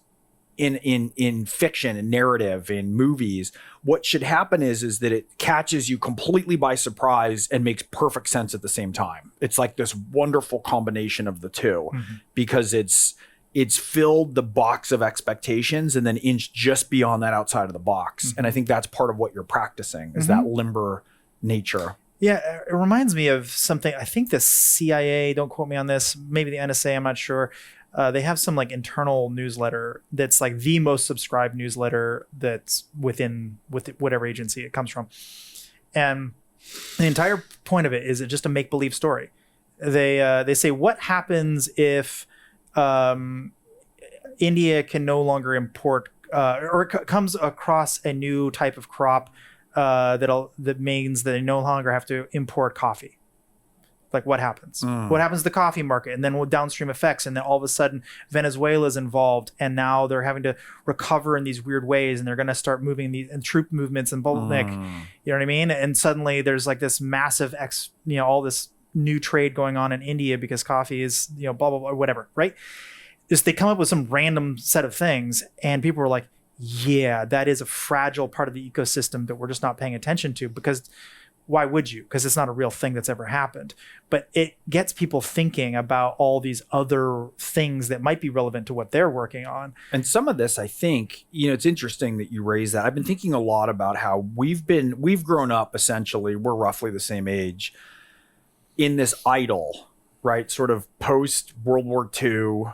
in fiction and narrative in movies, what should happen is that it catches you completely by surprise and makes perfect sense at the same time. It's like this wonderful combination of the two because it's filled the box of expectations and then inched just beyond that outside of the box. And I think that's part of what you're practicing is that limber nature. Yeah, it reminds me of something. I think the CIA, don't quote me on this, maybe the NSA, I'm not sure. They have some like internal newsletter that's like the most subscribed newsletter that's with whatever agency it comes from. And the entire point of it is just a make-believe story. They say, what happens if India can no longer import or comes across a new type of crop that means that they no longer have to import coffee? Like what happens? What happens to the coffee market? And then with downstream effects. And then all of a sudden Venezuela's involved and now they're having to recover in these weird ways and they're going to start moving these and troop movements and you know what I mean? And suddenly there's like this massive all this new trade going on in India because coffee is, blah, blah, blah, whatever, right? Just they come up with some random set of things and people are like, yeah, that is a fragile part of the ecosystem that we're just not paying attention to because why would you? Because it's not a real thing that's ever happened. But it gets people thinking about all these other things that might be relevant to what they're working on. And some of this, I think, it's interesting that you raise that. I've been thinking a lot about how we've grown up, essentially, we're roughly the same age, in this idle, right? Sort of post World War II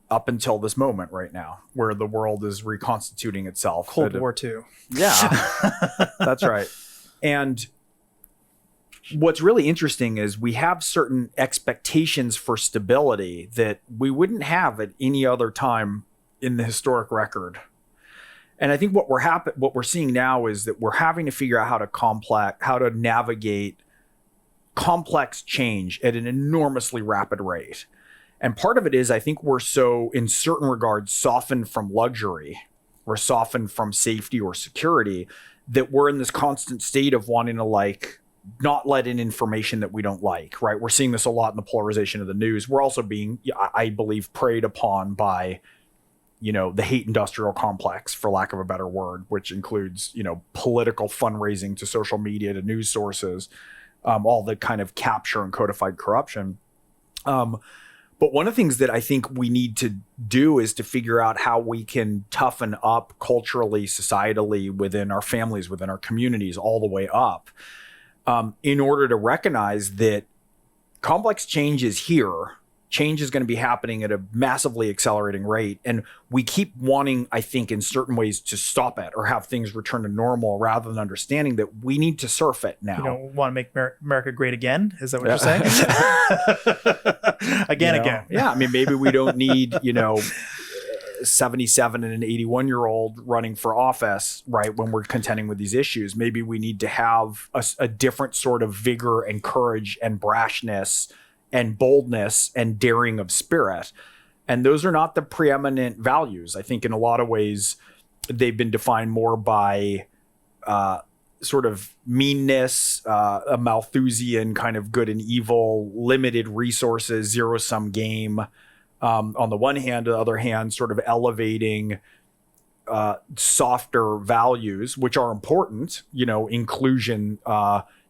up until this moment right now, where the world is reconstituting itself. Cold War II. Yeah, that's right. And what's really interesting is we have certain expectations for stability that we wouldn't have at any other time in the historic record. And I think what we're seeing now is that we're having to figure out how to navigate complex change at an enormously rapid rate. And part of it is I think we're so, in certain regards, softened from luxury. We're softened from safety or security that we're in this constant state of wanting to not let in information that we don't like, right? We're seeing this a lot in the polarization of the news. We're also being, I believe, preyed upon by, the hate industrial complex, for lack of a better word, which includes, political fundraising to social media, to news sources, all the kind of capture and codified corruption. But one of the things that I think we need to do is to figure out how we can toughen up culturally, societally, within our families, within our communities, all the way up, in order to recognize that complex change is here. Change is going to be happening at a massively accelerating rate. And we keep wanting, I think, in certain ways to stop it or have things return to normal rather than understanding that we need to surf it now. You don't want to make America great again? Is that what you're saying? Again. Yeah. I mean, maybe we don't need, 77 and an 81-year-old running for office, right? When we're contending with these issues, maybe we need to have a different sort of vigor and courage and brashness and boldness and daring of spirit. And those are not the preeminent values. I think in a lot of ways, they've been defined more by sort of meanness, a Malthusian kind of good and evil, limited resources, zero-sum game. On the one hand, on the other hand, sort of elevating softer values, which are important, inclusion,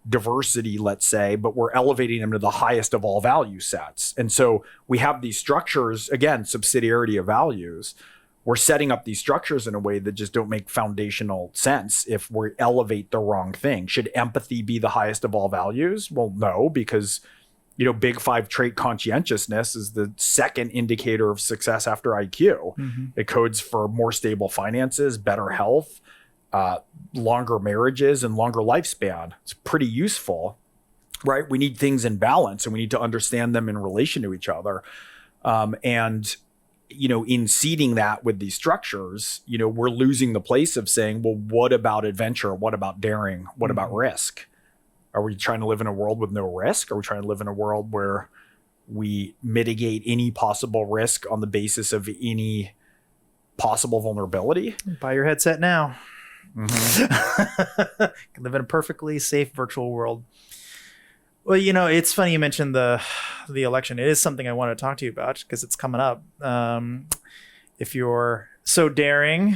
diversity, let's say, but we're elevating them to the highest of all value sets. And so we have these structures, again, subsidiarity of values. We're setting up these structures in a way that just don't make foundational sense if we elevate the wrong thing. Should empathy be the highest of all values? Well, no, because big five trait conscientiousness is the second indicator of success after IQ. Mm-hmm. It codes for more stable finances, better health, longer marriages, and longer lifespan. It's pretty useful, right? We need things in balance, and we need to understand them in relation to each other. In seeding that with these structures, we're losing the place of saying, well, what about adventure? What about daring? What about risk? Are we trying to live in a world with no risk? Are we trying to live in a world where we mitigate any possible risk on the basis of any possible vulnerability? Buy your headset now. Mm-hmm. Can live in a perfectly safe virtual world. Well, it's funny you mentioned the election. It is something I want to talk to you about because it's coming up. If you're so daring.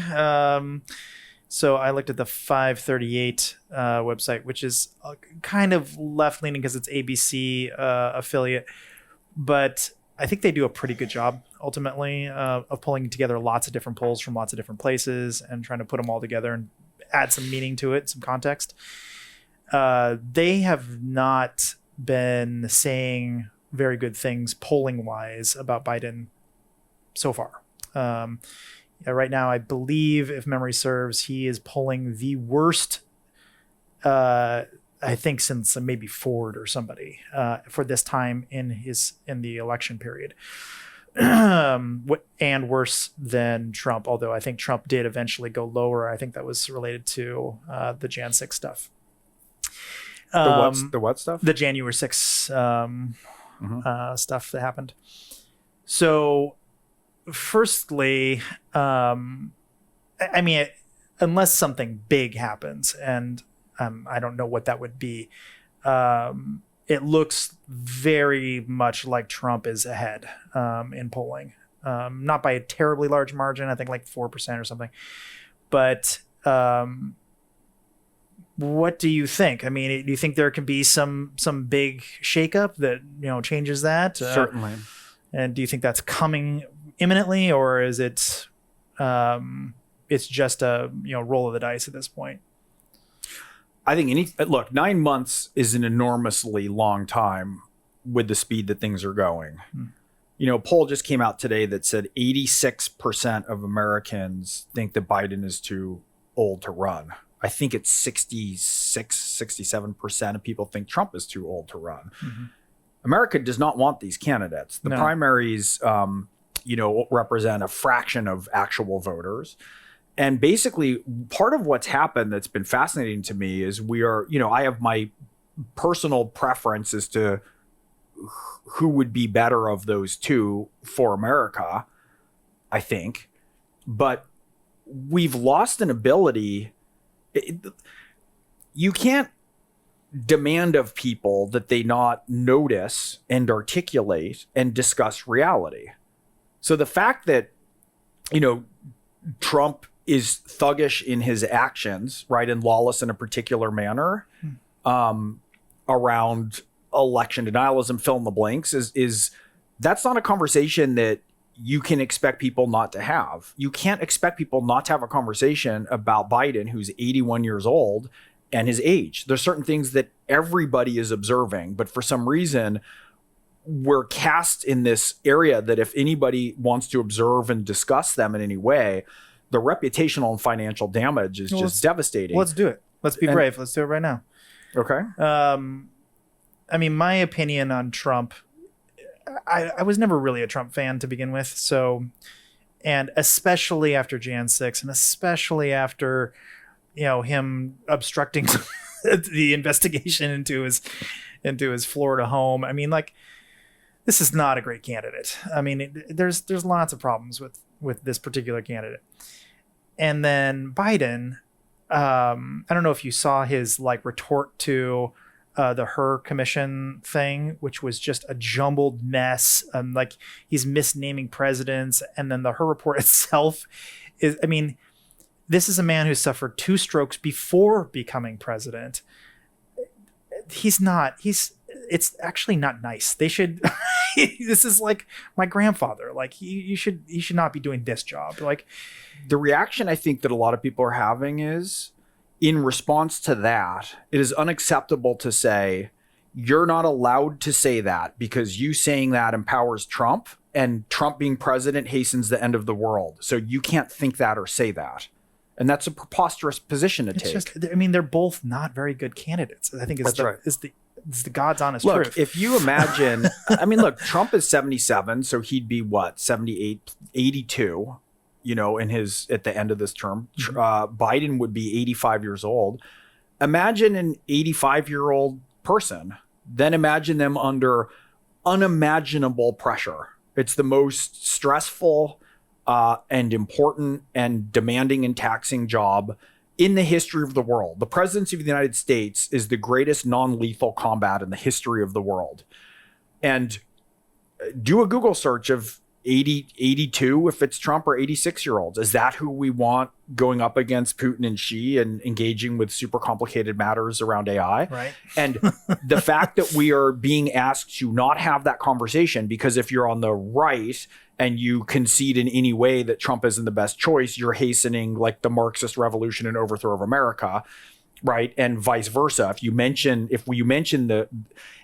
So I looked at the 538 website, which is kind of left-leaning because it's ABC affiliate. But I think they do a pretty good job, ultimately, of pulling together lots of different polls from lots of different places and trying to put them all together and add some meaning to it, some context. They have not been saying very good things polling-wise about Biden so far. Right now, I believe, if memory serves, he is polling the worst, I think, since maybe Ford or somebody for this time in the election period. And worse than Trump, although I think Trump did eventually go lower. I think that was related to the Jan 6 stuff. The what stuff? The January 6 stuff that happened. So, firstly, unless something big happens, and I don't know what that would be, it looks very much like Trump is ahead in polling. Not by a terribly large margin, I think like 4% or something. But what do you think? Do you think there could be some big shakeup that changes that? Certainly. And do you think that's coming imminently, or is it it's just a roll of the dice at this point? I think 9 months is an enormously long time with the speed that things are going. A poll just came out today that said 86% of Americans think that Biden is too old to run. I think it's 67% of people think Trump is too old to run. Mm-hmm. America does not want these candidates. The primaries, represent a fraction of actual voters. And basically, part of what's happened that's been fascinating to me is I have my personal preference as to who would be better of those two for America, I think. But we've lost an ability. You can't demand of people that they not notice and articulate and discuss reality. So the fact that, Trump is thuggish in his actions, right, and lawless in a particular manner around election denialism, fill in the blanks, is that's not a conversation that you can expect people not to have. You can't expect people not to have a conversation about Biden, who's 81 years old, and his age. There's certain things that everybody is observing, but for some reason, we're cast in this area that if anybody wants to observe and discuss them in any way, the reputational and financial damage is just devastating. Let's do it. Let's be brave. Let's do it right now. Okay. My opinion on Trump, I was never really a Trump fan to begin with. So And especially after Jan 6, and especially after, him obstructing the investigation into his Florida home. I mean, like, this is not a great candidate. I mean, there's lots of problems with this particular candidate. And then Biden, I don't know if you saw his like retort to the Hur commission thing, which was just a jumbled mess. Like, he's misnaming presidents. And then the Hur report itself is, I mean, this is a man who suffered 2 strokes before becoming president. It's actually not nice. They should, this is like my grandfather. Like, he should not be doing this job. Like, the reaction I think that a lot of people are having is, in response to that, it is unacceptable to say, you're not allowed to say that because you saying that empowers Trump, and Trump being president hastens the end of the world. So you can't think that or say that. And that's a preposterous position to take. Just, I mean, they're both not very good candidates. I think it's the God's honest truth. Look, if you imagine, I mean, look, Trump is 77, so he'd be what, 78, 82, at the end of this term. Biden would be 85 years old. Imagine an 85-year-old person. Then imagine them under unimaginable pressure. It's the most stressful and important and demanding and taxing job in the history of the world. The presidency of the United States is the greatest non-lethal combat in the history of the world. And do a Google search of 82, if it's Trump, or 86-year-olds. Is that who we want going up against Putin and Xi and engaging with super complicated matters around AI? Right. And the fact that we are being asked to not have that conversation, because if you're on the right and you concede in any way that Trump isn't the best choice, you're hastening like the Marxist revolution and overthrow of America. Right. And vice versa. If you mention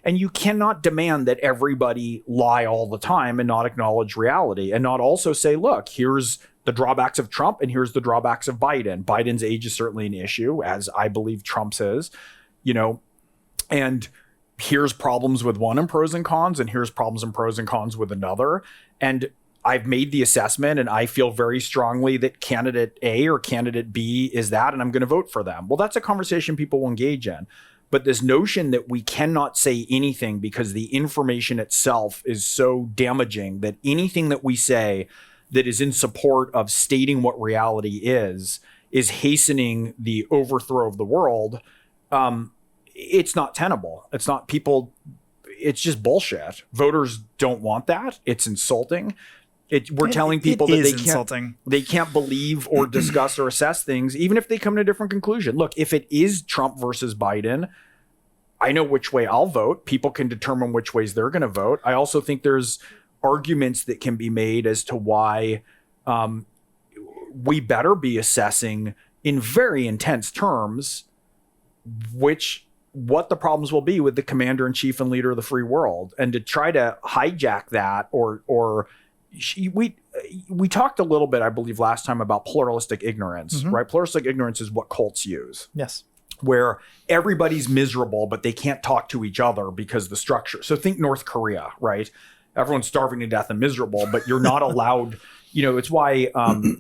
and you cannot demand that everybody lie all the time and not acknowledge reality, and not also say, look, here's the drawbacks of Trump and here's the drawbacks of Biden. Biden's age is certainly an issue, as I believe Trump's is, and here's problems with one and pros and cons, and here's problems and pros and cons with another. And I've made the assessment, and I feel very strongly that candidate A or candidate B is that, and I'm going to vote for them. Well, that's a conversation people will engage in. But this notion that we cannot say anything because the information itself is so damaging, that anything that we say that is in support of stating what reality is hastening the overthrow of the world, it's not tenable. It's not people. It's just bullshit. Voters don't want that. It's insulting. We're telling people that they can't believe or discuss or assess things, even if they come to a different conclusion. Look, if it is Trump versus Biden, I know which way I'll vote. People can determine which ways they're going to vote. I also think there's arguments that can be made as to why we better be assessing in very intense terms what the problems will be with the commander in chief and leader of the free world. And to try to hijack that we talked a little bit, I believe, last time about pluralistic ignorance, right? Pluralistic ignorance is what cults use. Yes. Where everybody's miserable, but they can't talk to each other because the structure. So think North Korea, right? Everyone's starving to death and miserable, but you're not allowed, it's why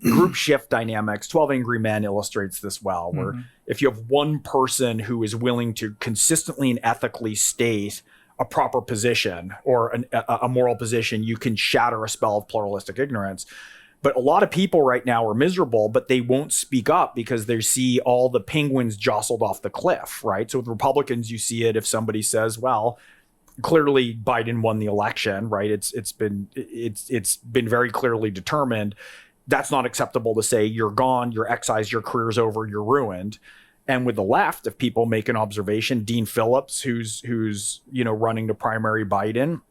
group shift dynamics, 12 Angry Men illustrates this well, where if you have one person who is willing to consistently and ethically state a proper position or a moral position, you can shatter a spell of pluralistic ignorance. But a lot of people right now are miserable, but they won't speak up because they see all the penguins jostled off the cliff, right? So with Republicans, you see it if somebody says, well, clearly Biden won the election, right? It's been very clearly determined. That's not acceptable to say you're gone, you're excised, your career's over, you're ruined. And with the left, if people make an observation, Dean Phillips, who's running to primary Biden,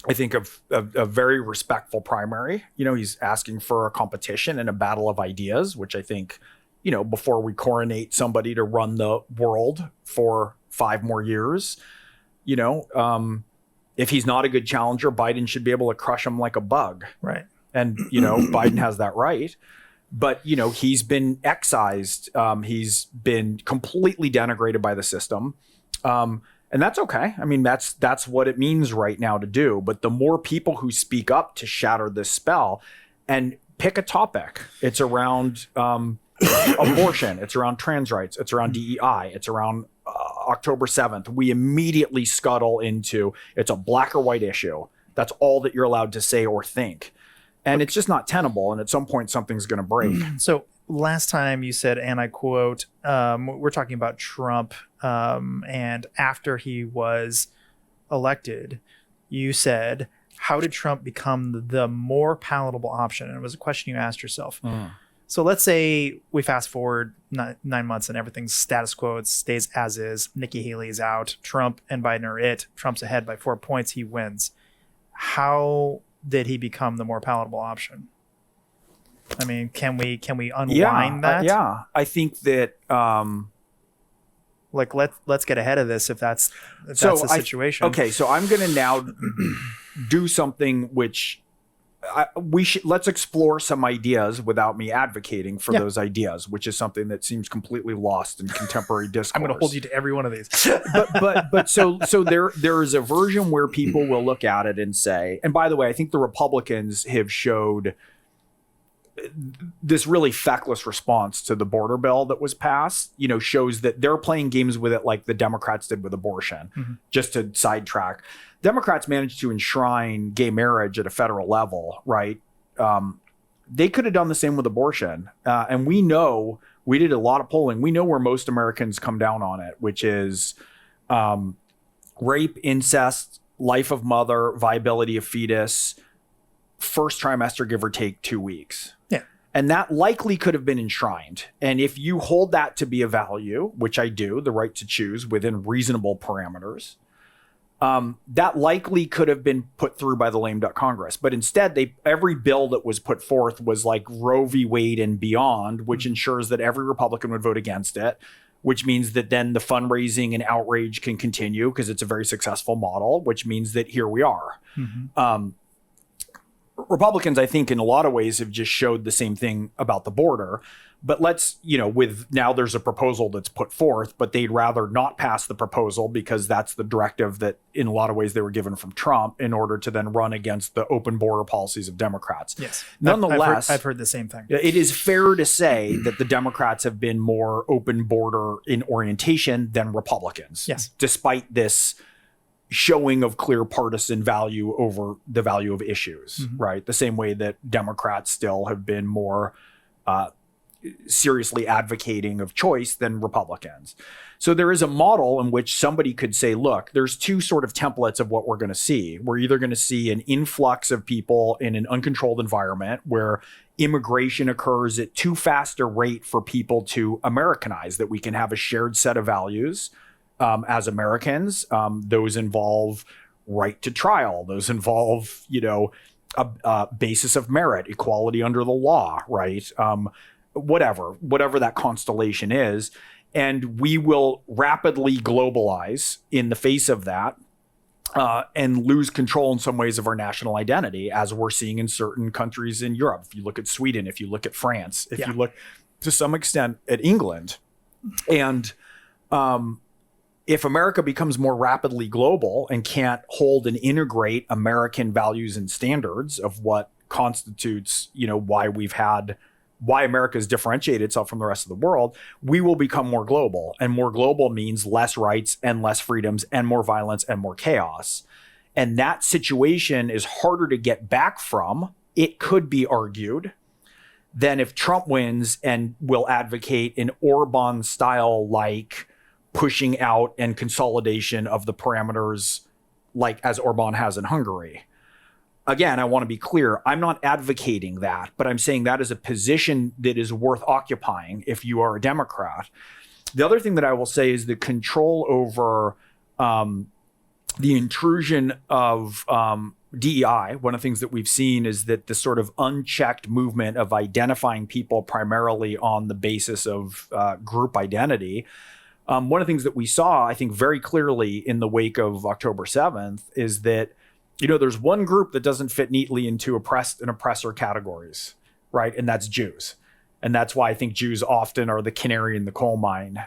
I think of a very respectful primary. He's asking for a competition and a battle of ideas, which I think, before we coronate somebody to run the world for 5 more years, if he's not a good challenger, Biden should be able to crush him like a bug. Right. And, Biden has that right. But, he's been excised. He's been completely denigrated by the system. And that's okay. I mean, that's what it means right now to do. But the more people who speak up to shatter this spell, and pick a topic. It's around abortion. It's around trans rights. It's around DEI. It's around October 7th. We immediately scuttle into it's a black or white issue. That's all that you're allowed to say or think. And it's just not tenable. And at some point, something's going to break. So last time you said, and I quote, we're talking about Trump, and after he was elected, you said, how did Trump become the more palatable option? And it was a question you asked yourself. So let's say we fast forward 9 months and everything's status quo. It stays as is. Nikki Haley is out. Trump and Biden are it. Trump's ahead by 4 points. He wins. How did he become the more palatable option? I mean, can we unwind that? I think that let's get ahead of this if that's the situation. So I'm going to now do something which let's explore some ideas without me advocating for those ideas, which is something that seems completely lost in contemporary discourse. I'm going to hold you to every one of these. but so there is a version where people will look at it and say, and by the way, I think the Republicans have showed this really feckless response to the border bill that was passed, shows that they're playing games with it like the Democrats did with abortion. Just to sidetrack, Democrats managed to enshrine gay marriage at a federal level, right? They could have done the same with abortion. And we did a lot of polling. We know where most Americans come down on it, which is rape, incest, life of mother, viability of fetus, first trimester, give or take 2 weeks. And that likely could have been enshrined. And if you hold that to be a value, which I do, the right to choose within reasonable parameters, that likely could have been put through by the lame duck Congress. But instead, every bill that was put forth was like Roe v. Wade and beyond, which ensures that every Republican would vote against it, which means that then the fundraising and outrage can continue because it's a very successful model, which means that here we are. Republicans, I think, in a lot of ways have just showed the same thing about the border. But with now there's a proposal that's put forth, but they'd rather not pass the proposal because that's the directive that in a lot of ways they were given from Trump in order to then run against the open border policies of Democrats. Yes. Nonetheless, I've heard the same thing. It is fair to say that the Democrats have been more open border in orientation than Republicans. Yes. Despite this showing of clear partisan value over the value of issues, right? The same way that Democrats still have been more seriously advocating of choice than Republicans. So there is a model in which somebody could say, look, there's two sort of templates of what we're going to see. We're either going to see an influx of people in an uncontrolled environment where immigration occurs at too fast a rate for people to Americanize, that we can have a shared set of values as Americans. Those involve right to trial. Those involve, a basis of merit, equality under the law, right? Whatever that constellation is. And we will rapidly globalize in the face of that and lose control in some ways of our national identity, as we're seeing in certain countries in Europe. If you look at Sweden, if you look at France, if you look to some extent at England. And if America becomes more rapidly global and can't hold and integrate American values and standards of what constitutes, why America's differentiated itself from the rest of the world, we will become more global. And more global means less rights and less freedoms and more violence and more chaos. And that situation is harder to get back from, it could be argued, than if Trump wins and will advocate an Orban style like pushing out and consolidation of the parameters like as Orban has in Hungary. Again, I want to be clear. I'm not advocating that, but I'm saying that is a position that is worth occupying if you are a Democrat. The other thing that I will say is the control over the intrusion of DEI. One of the things that we've seen is that the sort of unchecked movement of identifying people primarily on the basis of group identity. One of the things that we saw, I think, very clearly in the wake of October 7th is that, there's one group that doesn't fit neatly into oppressed and oppressor categories, right? And that's Jews. And that's why I think Jews often are the canary in the coal mine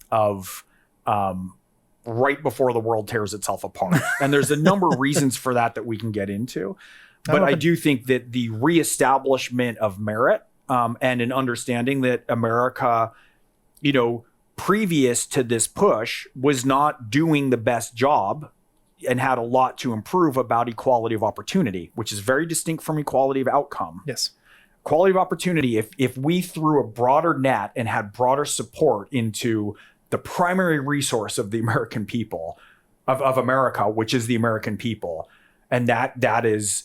of right before the world tears itself apart. And there's a number of reasons for that we can get into. But I do think that the reestablishment of merit and an understanding that America, previous to this push, was not doing the best job and had a lot to improve about equality of opportunity, which is very distinct from equality of outcome. Yes. Quality of opportunity, if we threw a broader net and had broader support into the primary resource of the American people, of America, which is the American people, and that is,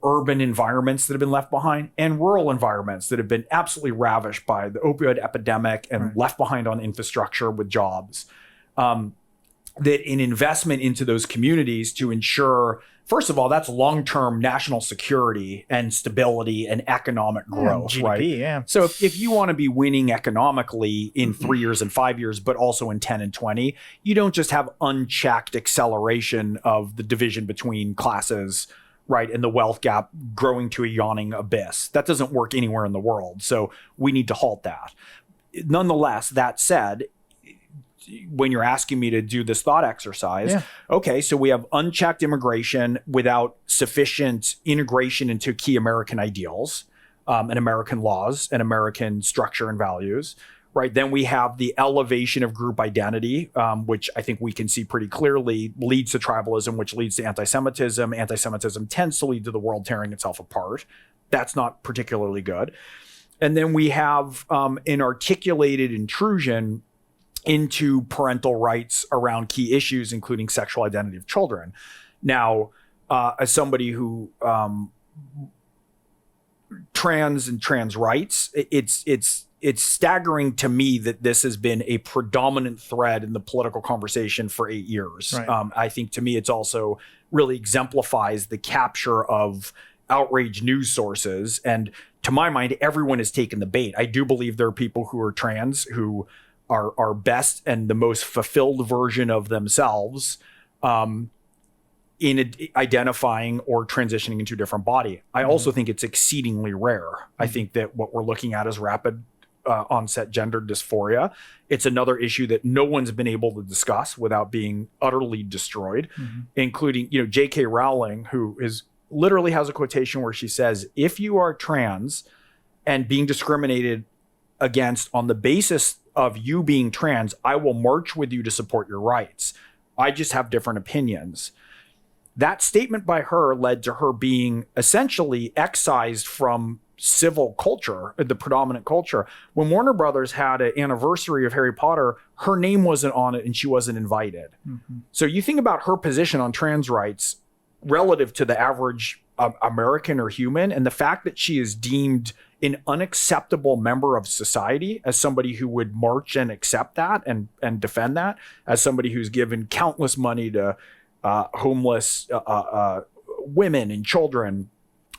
urban environments that have been left behind and rural environments that have been absolutely ravished by the opioid epidemic and left behind on infrastructure with jobs, that an investment into those communities to ensure, first of all, that's long-term national security and stability and economic growth, GDP, right? Yeah. So if you want to be winning economically in 3 years and 5 years, but also in 10 and 20, you don't just have unchecked acceleration of the division between classes, right, and the wealth gap growing to a yawning abyss. That doesn't work anywhere in the world. So we need to halt that. Nonetheless, that said, when you're asking me to do this thought exercise, okay, so we have unchecked immigration without sufficient integration into key American ideals and American laws and American structure and values, right? Then we have the elevation of group identity, which I think we can see pretty clearly leads to tribalism, which leads to anti-Semitism. Anti-Semitism tends to lead to the world tearing itself apart. That's not particularly good. And then we have an articulated intrusion into parental rights around key issues, including sexual identity of children. Now, as somebody who trans rights, it's staggering to me that this has been a predominant thread in the political conversation for 8 years. Right. I think to me, it's also really exemplifies the capture of outrage news sources. And to my mind, everyone has taken the bait. I do believe there are people who are trans who are best and the most fulfilled version of themselves in identifying or transitioning into a different body. I also think it's exceedingly rare. I think that what we're looking at is rapid onset gender dysphoria. It's another issue that no one's been able to discuss without being utterly destroyed, including, J.K. Rowling, who literally has a quotation where she says, if you are trans and being discriminated against on the basis of you being trans, I will march with you to support your rights. I just have different opinions. That statement by her led to her being essentially excised from civil culture, the predominant culture. When Warner Brothers had an anniversary of Harry Potter, her name wasn't on it and she wasn't invited. So you think about her position on trans rights relative to the average American or human, and the fact that she is deemed an unacceptable member of society as somebody who would march and accept that and defend that, as somebody who's given countless money to homeless women and children,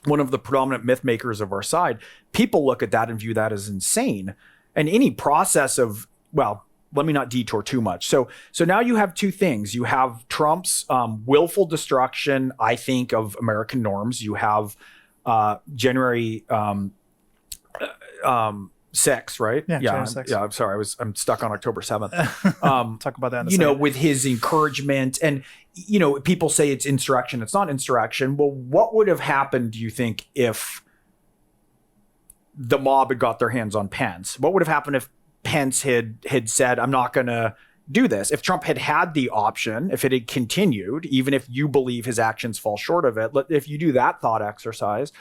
one of the predominant myth makers of our side, people look at that and view that as insane. And any process of, well, let me not detour too much. So now you have two things. You have Trump's willful destruction, I think, of American norms. You have January 6th, right? Yeah, January 6th. Yeah, I'm sorry. I'm stuck on October 7th. Talk about that in a second. With his encouragement and, people say it's insurrection. It's not insurrection. Well, what would have happened, do you think, if the mob had got their hands on Pence? What would have happened if Pence had said, I'm not going to do this? If Trump had the option, if it had continued, even if you believe his actions fall short of it, if you do that thought exercise,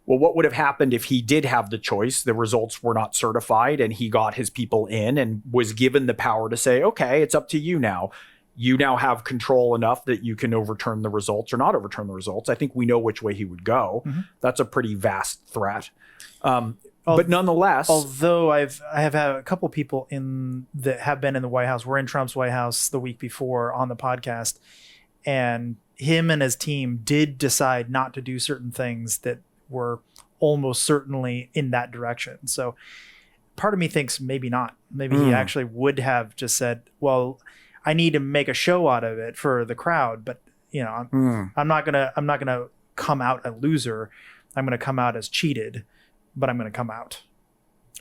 well, what would have happened if he did have the choice? The results were not certified and he got his people in and was given the power to say, okay, it's up to you now. You now have control enough that you can overturn the results or not overturn the results. I think we know which way he would go. That's a pretty vast threat. But nonetheless, although I have had a couple people that have been in the White House, were in Trump's White House the week before on the podcast, and him and his team did decide not to do certain things that were almost certainly in that direction. So part of me thinks maybe not. Maybe he actually would have just said, well, I need to make a show out of it for the crowd, but I'm not gonna come out a loser. I'm gonna come out as cheated, but I'm gonna come out.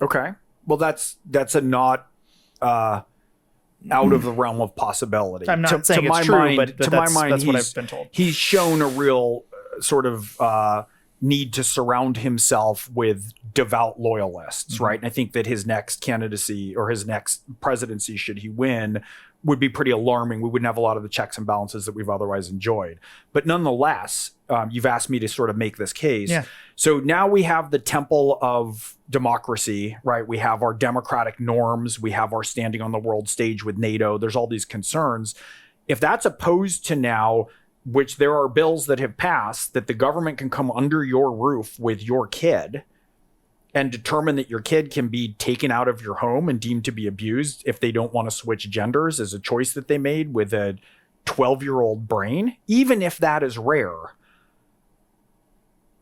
Okay. Well, that's a not out of the realm of possibility. I'm not saying it's true, but to my mind, that's what I've been told. He's shown a real sort of need to surround himself with devout loyalists, right? And I think that his next candidacy or his next presidency, should he win, would be pretty alarming. We wouldn't have a lot of the checks and balances that we've otherwise enjoyed. But nonetheless, you've asked me to sort of make this case. Yeah. So now we have the temple of democracy, right? We have our democratic norms. We have our standing on the world stage with NATO. There's all these concerns. If that's opposed to now, which there are bills that have passed, that the government can come under your roof with your kid and determine that your kid can be taken out of your home and deemed to be abused if they don't want to switch genders as a choice that they made with a 12-year-old brain, even if that is rare,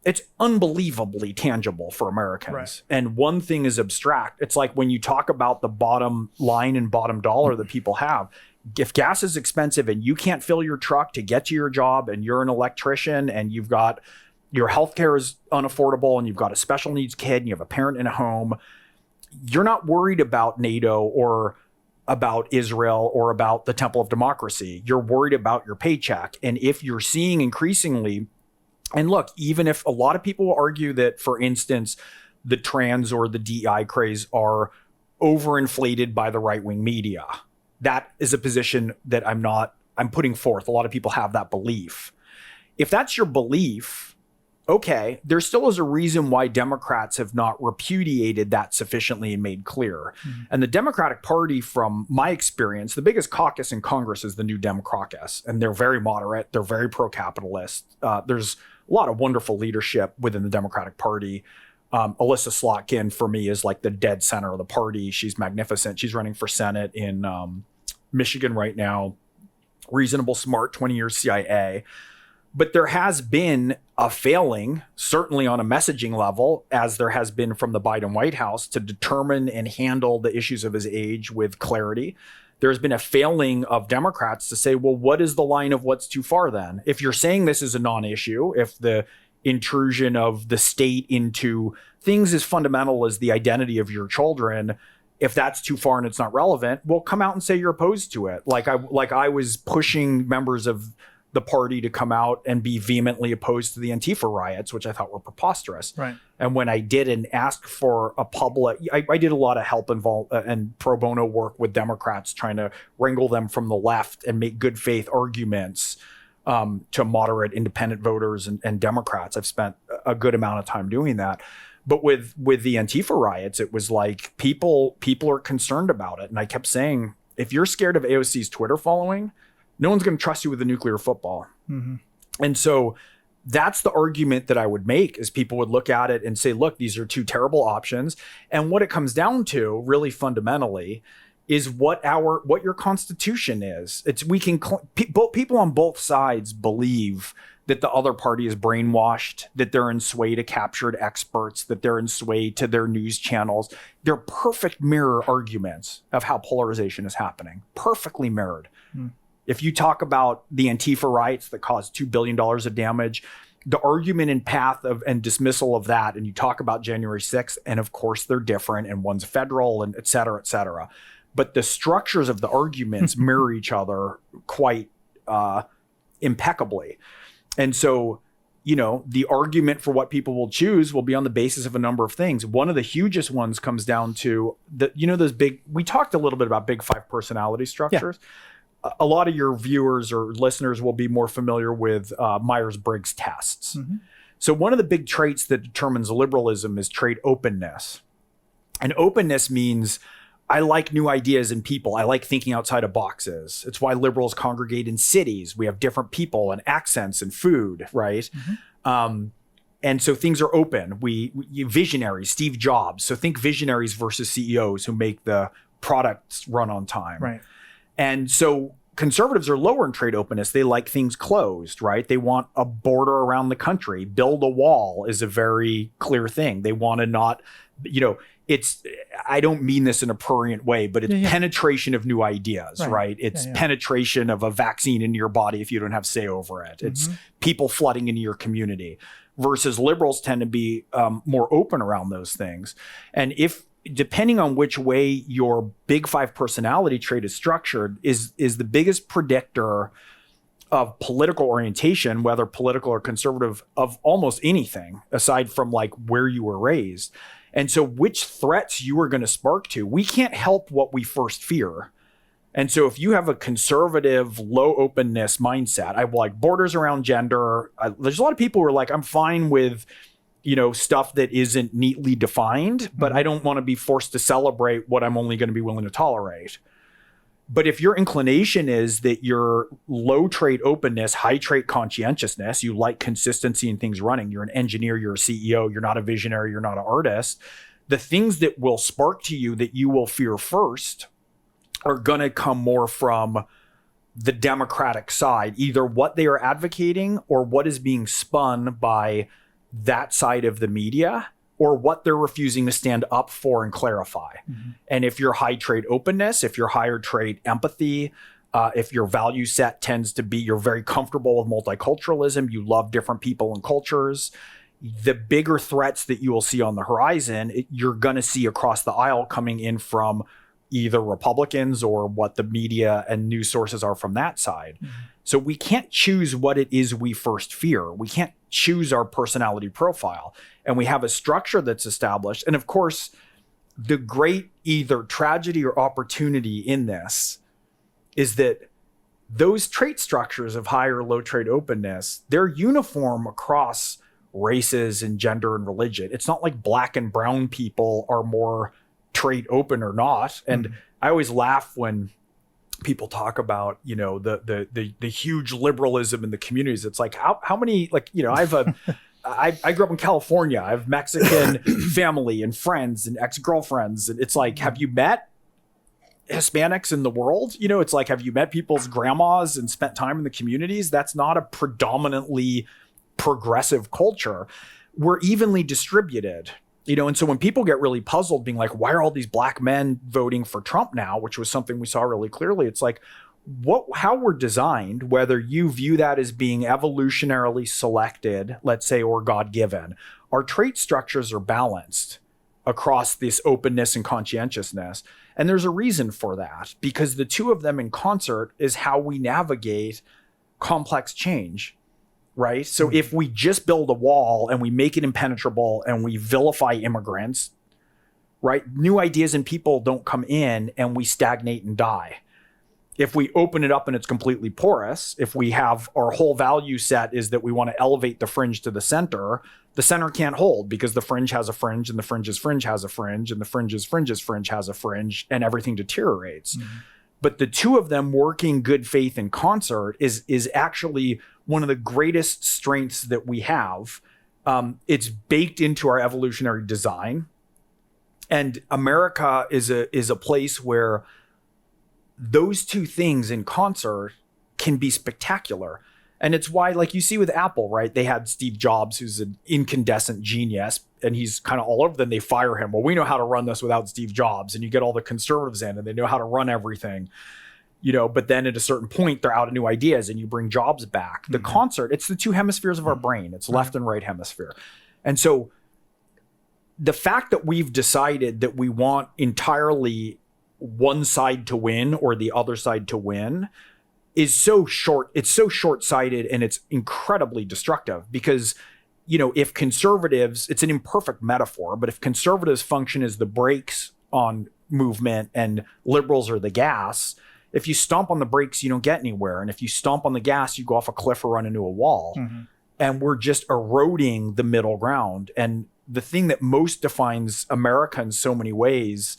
it's unbelievably tangible for Americans. Right. And one thing is abstract. It's like when you talk about the bottom line and bottom dollar that people have. If gas is expensive and you can't fill your truck to get to your job and you're an electrician and you've got your healthcare is unaffordable and you've got a special needs kid and you have a parent in a home, you're not worried about NATO or about Israel or about the temple of democracy. You're worried about your paycheck. And if you're seeing increasingly, and look, even if a lot of people will argue that, for instance, the trans or the DEI craze are overinflated by the right-wing media, that is a position that I'm putting forth. A lot of people have that belief. If that's your belief, okay, there still is a reason why Democrats have not repudiated that sufficiently and made clear. Mm-hmm. And the Democratic Party, from my experience, the biggest caucus in Congress is the New Dem Caucus, and they're very moderate. They're very pro-capitalist. There's a lot of wonderful leadership within the Democratic Party. Alyssa Slotkin, for me, is like the dead center of the party. She's magnificent. She's running for Senate in Michigan right now. Reasonable, smart, 20 years CIA. But there has been a failing, certainly on a messaging level, as there has been from the Biden White House, to determine and handle the issues of his age with clarity. There's been a failing of Democrats to say, well, what is the line of what's too far then? If you're saying this is a non-issue, if the intrusion of the state into things as fundamental as the identity of your children, if that's too far and it's not relevant, well, come out and say you're opposed to it. Like I was pushing members of the party to come out and be vehemently opposed to the Antifa riots, which I thought were preposterous. Right. And when I did and asked for a public, I did a lot of help and pro bono work with Democrats, trying to wrangle them from the left and make good faith arguments to moderate independent voters and Democrats. I've spent a good amount of time doing that. But with the Antifa riots, it was like people are concerned about it. And I kept saying, if you're scared of AOC's Twitter following, no one's going to trust you with a nuclear football. Mm-hmm. And so that's the argument that I would make, is people would look at it and say, look, these are two terrible options. And what it comes down to really fundamentally is what your Constitution is. People on both sides believe that the other party is brainwashed, that they're in sway to captured experts, that they're in sway to their news channels. They're perfect mirror arguments of how polarization is happening. Perfectly mirrored. Mm. If you talk about the Antifa riots that caused $2 billion of damage, the argument and path of and dismissal of that, and you talk about January 6th, and of course they're different, and one's federal, and et cetera, et cetera. But the structures of the arguments mirror each other quite impeccably. And so, the argument for what people will choose will be on the basis of a number of things. One of the hugest ones comes down to those big, we talked a little bit about big five personality structures. Yeah. A lot of your viewers or listeners will be more familiar with Myers-Briggs tests. Mm-hmm. So one of the big traits that determines liberalism is trait openness. And openness means I like new ideas in people. I like thinking outside of boxes. It's why liberals congregate in cities. We have different people and accents and food, right? Mm-hmm. And so things are open. We visionaries, Steve Jobs. So think visionaries versus CEOs who make the products run on time. Right. And so conservatives are lower in trade openness. They like things closed, right? They want a border around the country. Build a wall is a very clear thing. They want to not, I don't mean this in a prurient way, but it's penetration of new ideas, right? It's penetration of a vaccine into your body if you don't have say over it. Mm-hmm. It's people flooding into your community, versus liberals tend to be more open around those things. And depending on which way your big five personality trait is structured is the biggest predictor of political orientation, whether political or conservative, of almost anything aside from like where you were raised. And so which threats you are going to spark to, we can't help what we first fear. And so if you have a conservative, low openness mindset, I like borders around gender. There's a lot of people who are like, I'm fine with, stuff that isn't neatly defined, but I don't want to be forced to celebrate what I'm only going to be willing to tolerate. But if your inclination is that you're low trait openness, high trait conscientiousness, you like consistency in things running, you're an engineer, you're a CEO, you're not a visionary, you're not an artist, the things that will spark to you that you will fear first are going to come more from the Democratic side, either what they are advocating or what is being spun by that side of the media, or what they're refusing to stand up for and clarify. Mm-hmm. And if you're high trait openness, if you're higher trait empathy, if your value set tends to be, you're very comfortable with multiculturalism, you love different people and cultures, the bigger threats that you will see on the horizon, you're going to see across the aisle coming in from either Republicans or what the media and news sources are from that side. Mm-hmm. So we can't choose what it is we first fear. We can't choose our personality profile. And we have a structure that's established. And of course, the great either tragedy or opportunity in this is that those trait structures of high or low trait openness, they're uniform across races and gender and religion. It's not like black and brown people are more trait open or not. And I always laugh when people talk about, the huge liberalism in the communities. It's like, how many, like, I grew up in California. I have Mexican family and friends and ex-girlfriends. And it's like, have you met Hispanics in the world? It's like, have you met people's grandmas and spent time in the communities? That's not a predominantly progressive culture. We're evenly distributed. And so when people get really puzzled being like, why are all these black men voting for Trump now, which was something we saw really clearly, it's like, how we're designed, whether you view that as being evolutionarily selected, let's say, or God-given, our trait structures are balanced across this openness and conscientiousness. And there's a reason for that, because the two of them in concert is how we navigate complex change. Right. So if we just build a wall and we make it impenetrable and we vilify immigrants, right, new ideas and people don't come in and we stagnate and die. If we open it up and it's completely porous, if we have our whole value set is that we want to elevate the fringe to the center can't hold because the fringe has a fringe and the fringe's fringe has a fringe and the fringe's fringe has a fringe and everything deteriorates. Mm-hmm. But the two of them working good faith in concert is actually one of the greatest strengths that we have. It's baked into our evolutionary design. And America is a place where those two things in concert can be spectacular. And it's why, like you see with Apple, right? They had Steve Jobs, who's an incandescent genius, and he's kind of all over. Then they fire him. Well, we know how to run this without Steve Jobs. And you get all the conservatives in and they know how to run everything, but then at a certain point, they're out of new ideas and you bring Jobs back. The concert, it's the two hemispheres of our brain. It's left and right hemisphere. And so the fact that we've decided that we want entirely one side to win or the other side to win is so short. It's so short-sighted and it's incredibly destructive because, if conservatives, it's an imperfect metaphor, but if conservatives function as the brakes on movement and liberals are the gas, if you stomp on the brakes, you don't get anywhere. And if you stomp on the gas, you go off a cliff or run into a wall. Mm-hmm. And we're just eroding the middle ground. And the thing that most defines America in so many ways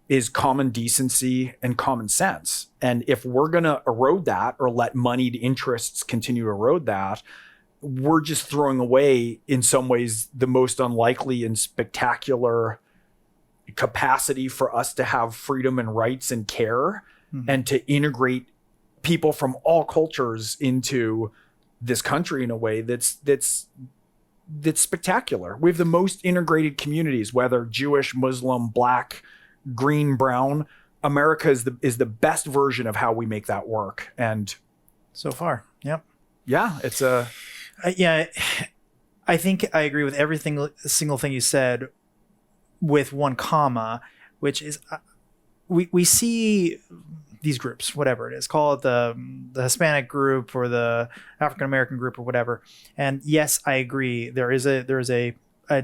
is common decency and common sense. And if we're going to erode that or let moneyed interests continue to erode that, we're just throwing away, in some ways, the most unlikely and spectacular capacity for us to have freedom and rights and care and to integrate people from all cultures into this country in a way that's spectacular. We have the most integrated communities, whether Jewish, Muslim, Black, green, brown. America is the best version of how we make that work. And so far, yep. Yeah, it's I think I agree with every single thing you said, with one comma, which is we see these groups, whatever it is, call it the Hispanic group or the African American group or whatever. And yes, I agree. There is a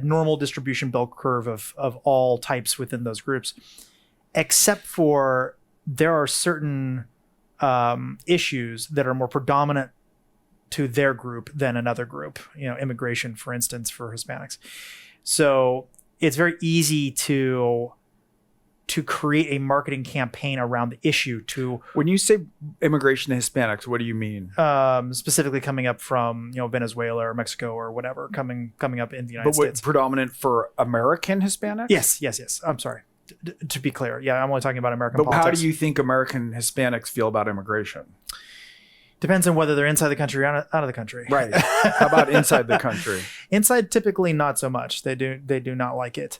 normal distribution bell curve of all types within those groups, except for there are certain issues that are more predominant to their group than another group. Immigration, for instance, for Hispanics. So it's very easy to create a marketing campaign around the issue. When you say immigration to Hispanics, what do you mean? Specifically coming up from Venezuela or Mexico or whatever, coming up in the United States. But predominant for American Hispanics? Yes. I'm sorry. To be clear, I'm only talking about American But politics. how do you think American Hispanics feel about immigration? Depends on whether they're inside the country or out of the country. Right. How about inside the country? Inside, typically not so much. They do not like it.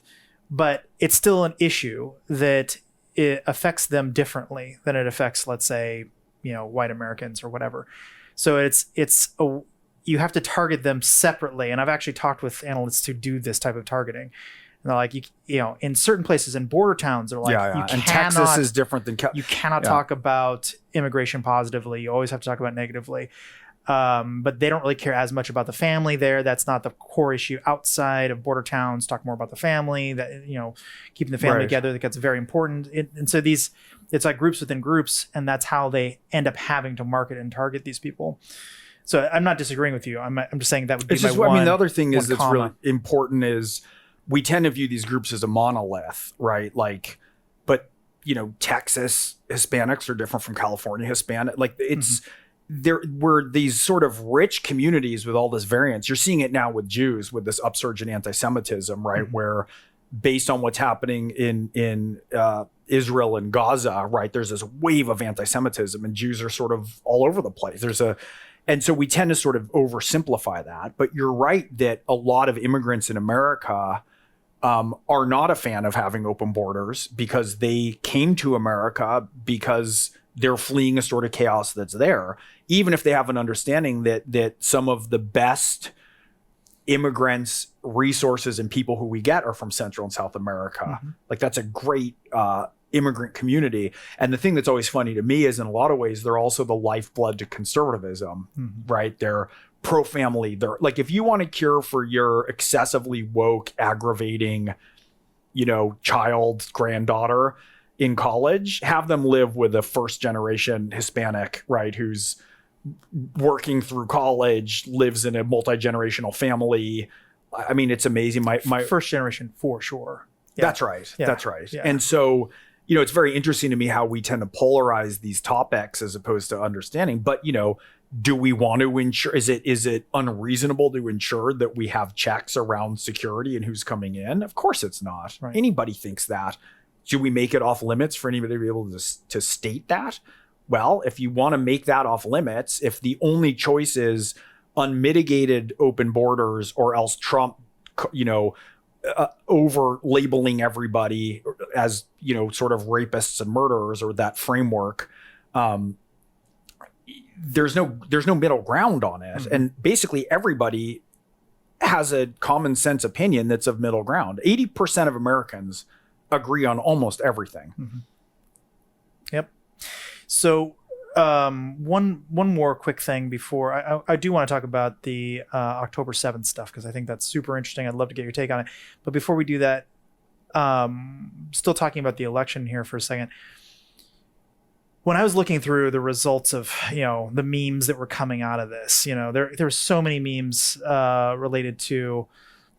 But it's still an issue that it affects them differently than it affects, let's say, white Americans or whatever. So you have to target them separately. And I've actually talked with analysts who do this type of targeting. And they're like, in certain places in border towns, they're like, yeah. And Texas is different than you cannot talk about immigration positively. You always have to talk about negatively. But they don't really care as much about the family there. That's not the core issue. Outside of border towns, talk more about the family, that keeping the family together. That gets very important. And so it's like groups within groups, and that's how they end up having to market and target these people. So I'm not disagreeing with you. I'm just saying that would be the other thing is that's really important is we tend to view these groups as a monolith, right? But Texas Hispanics are different from California Hispanic. Like it's. Mm-hmm. There were these sort of rich communities with all this variance. You're seeing it now with Jews, with this upsurge in anti-Semitism, right? Mm-hmm. Where based on what's happening in Israel and Gaza, right, there's this wave of anti-Semitism and Jews are sort of all over the place. And so we tend to sort of oversimplify that. But you're right that a lot of immigrants in America are not a fan of having open borders because they came to America because they're fleeing a sort of chaos that's there, even if they have an understanding that some of the best immigrants, resources, and people who we get are from Central and South America. Mm-hmm. Like that's a great immigrant community. And the thing that's always funny to me is in a lot of ways, they're also the lifeblood to conservatism, mm-hmm. right? They're pro-family. They're like, if you want a cure for your excessively woke, aggravating, child, granddaughter, in college, have them live with a first generation Hispanic, right? Who's working through college, lives in a multi-generational family. I mean, it's amazing. My first generation for sure. Yeah. That's right. Yeah. That's right. Yeah. And so, it's very interesting to me how we tend to polarize these topics as opposed to understanding, but do we want to ensure, is it unreasonable to ensure that we have checks around security and who's coming in? Of course it's not. Right. Anybody thinks that. Should we make it off limits for anybody to be able to state that? Well, if you want to make that off limits, if the only choice is unmitigated open borders or else Trump, over labeling everybody as, sort of rapists and murderers or that framework, there's no middle ground on it. Mm-hmm. And basically everybody has a common sense opinion that's of middle ground. 80% of Americans agree on almost everything. Mm-hmm. Yep. So one more quick thing before I do want to talk about the October 7th stuff, because I think that's super interesting. I'd love to get your take on it. But before we do that, still talking about the election here for a second. When I was looking through the results of, the memes that were coming out of this, there were so many memes related to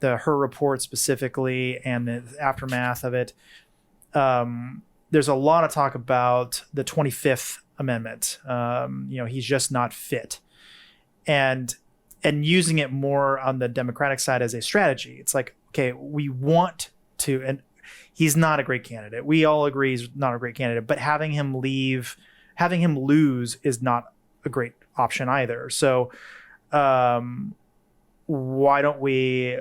the Hur report specifically and the aftermath of it. There's a lot of talk about the 25th Amendment. He's just not fit. And using it more on the Democratic side as a strategy. It's like, okay, we want to, and he's not a great candidate. We all agree he's not a great candidate, but having him lose is not a great option either. So why don't we,